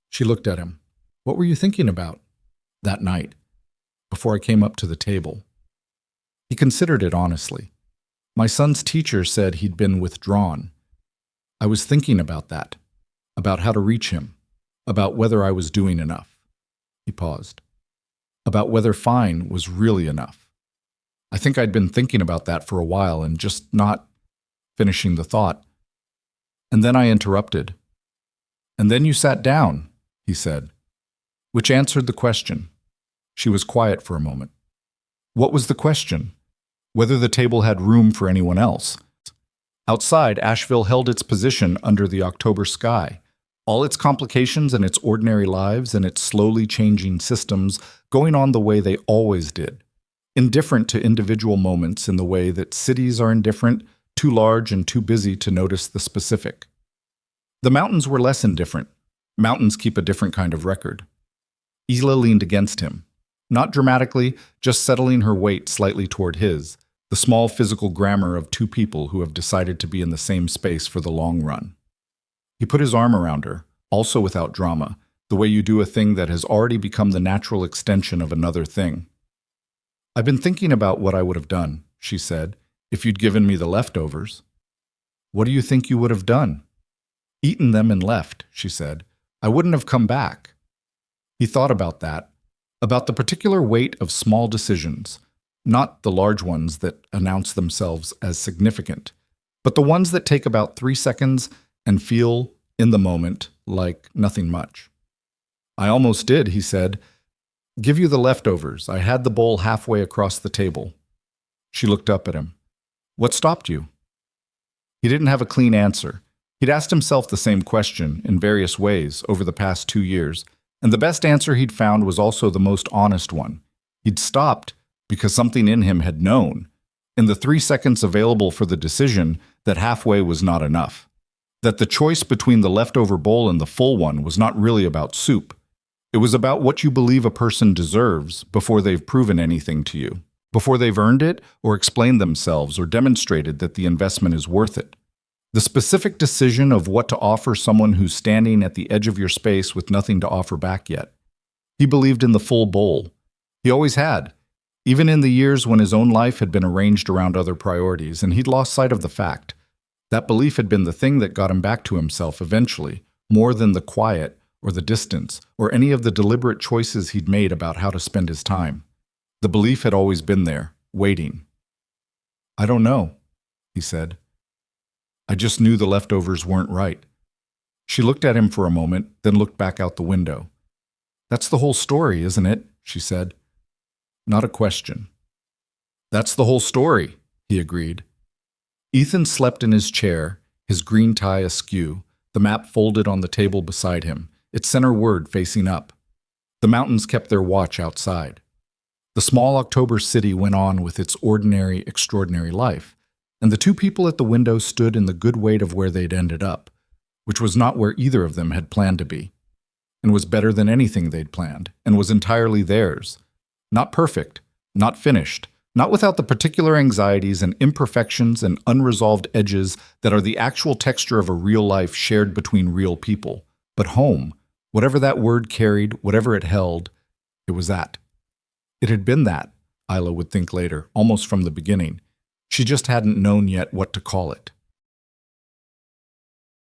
She looked at him. What were you thinking about? That night, before I came up to the table. He considered it honestly. My son's teacher said he'd been withdrawn. I was thinking about that, about how to reach him, about whether I was doing enough. He paused. About whether fine was really enough. I think I'd been thinking about that for a while and just not finishing the thought. And then I interrupted. And then you sat down, he said, which answered the question. She was quiet for a moment. What was the question? Whether the table had room for anyone else. Outside, Asheville held its position under the October sky, all its complications and its ordinary lives and its slowly changing systems going on the way they always did, indifferent to individual moments in the way that cities are indifferent, too large and too busy to notice the specific. The mountains were less indifferent. Mountains keep a different kind of record. Isla leaned against him, not dramatically, just settling her weight slightly toward his, the small physical grammar of two people who have decided to be in the same space for the long run. He put his arm around her, also without drama, the way you do a thing that has already become the natural extension of another thing. I've been thinking about what I would have done, she said, if you'd given me the leftovers. What do you think you would have done? Eaten them and left, she said. I wouldn't have come back. He thought about that, about the particular weight of small decisions, not the large ones that announce themselves as significant, but the ones that take about 3 seconds and feel, in the moment, like nothing much. I almost did, he said. Give you the leftovers. I had the bowl halfway across the table. She looked up at him. What stopped you? He didn't have a clean answer. He'd asked himself the same question in various ways over the past 2 years, and the best answer he'd found was also the most honest one. He'd stopped because something in him had known, in the 3 seconds available for the decision, that halfway was not enough. That the choice between the leftover bowl and the full one was not really about soup. It was about what you believe a person deserves before they've proven anything to you, before they've earned it or explained themselves or demonstrated that the investment is worth it. The specific decision of what to offer someone who's standing at the edge of your space with nothing to offer back yet. He believed in the full bowl. He always had, even in the years when his own life had been arranged around other priorities, and he'd lost sight of the fact. That belief had been the thing that got him back to himself eventually, more than the quiet or the distance or any of the deliberate choices he'd made about how to spend his time. The belief had always been there, waiting. I don't know, he said. I just knew the leftovers weren't right. She looked at him for a moment, then looked back out the window. That's the whole story, isn't it? She said. Not a question. That's the whole story, he agreed. Ethan slept in his chair, his green tie askew, the map folded on the table beside him, its center word facing up. The mountains kept their watch outside. The small October city went on with its ordinary, extraordinary life, and the two people at the window stood in the good weight of where they'd ended up, which was not where either of them had planned to be, and was better than anything they'd planned, and was entirely theirs. Not perfect, not finished, not without the particular anxieties and imperfections and unresolved edges that are the actual texture of a real life shared between real people, but home, whatever that word carried, whatever it held, it was that. It had been that, Isla would think later, almost from the beginning. She just hadn't known yet what to call it.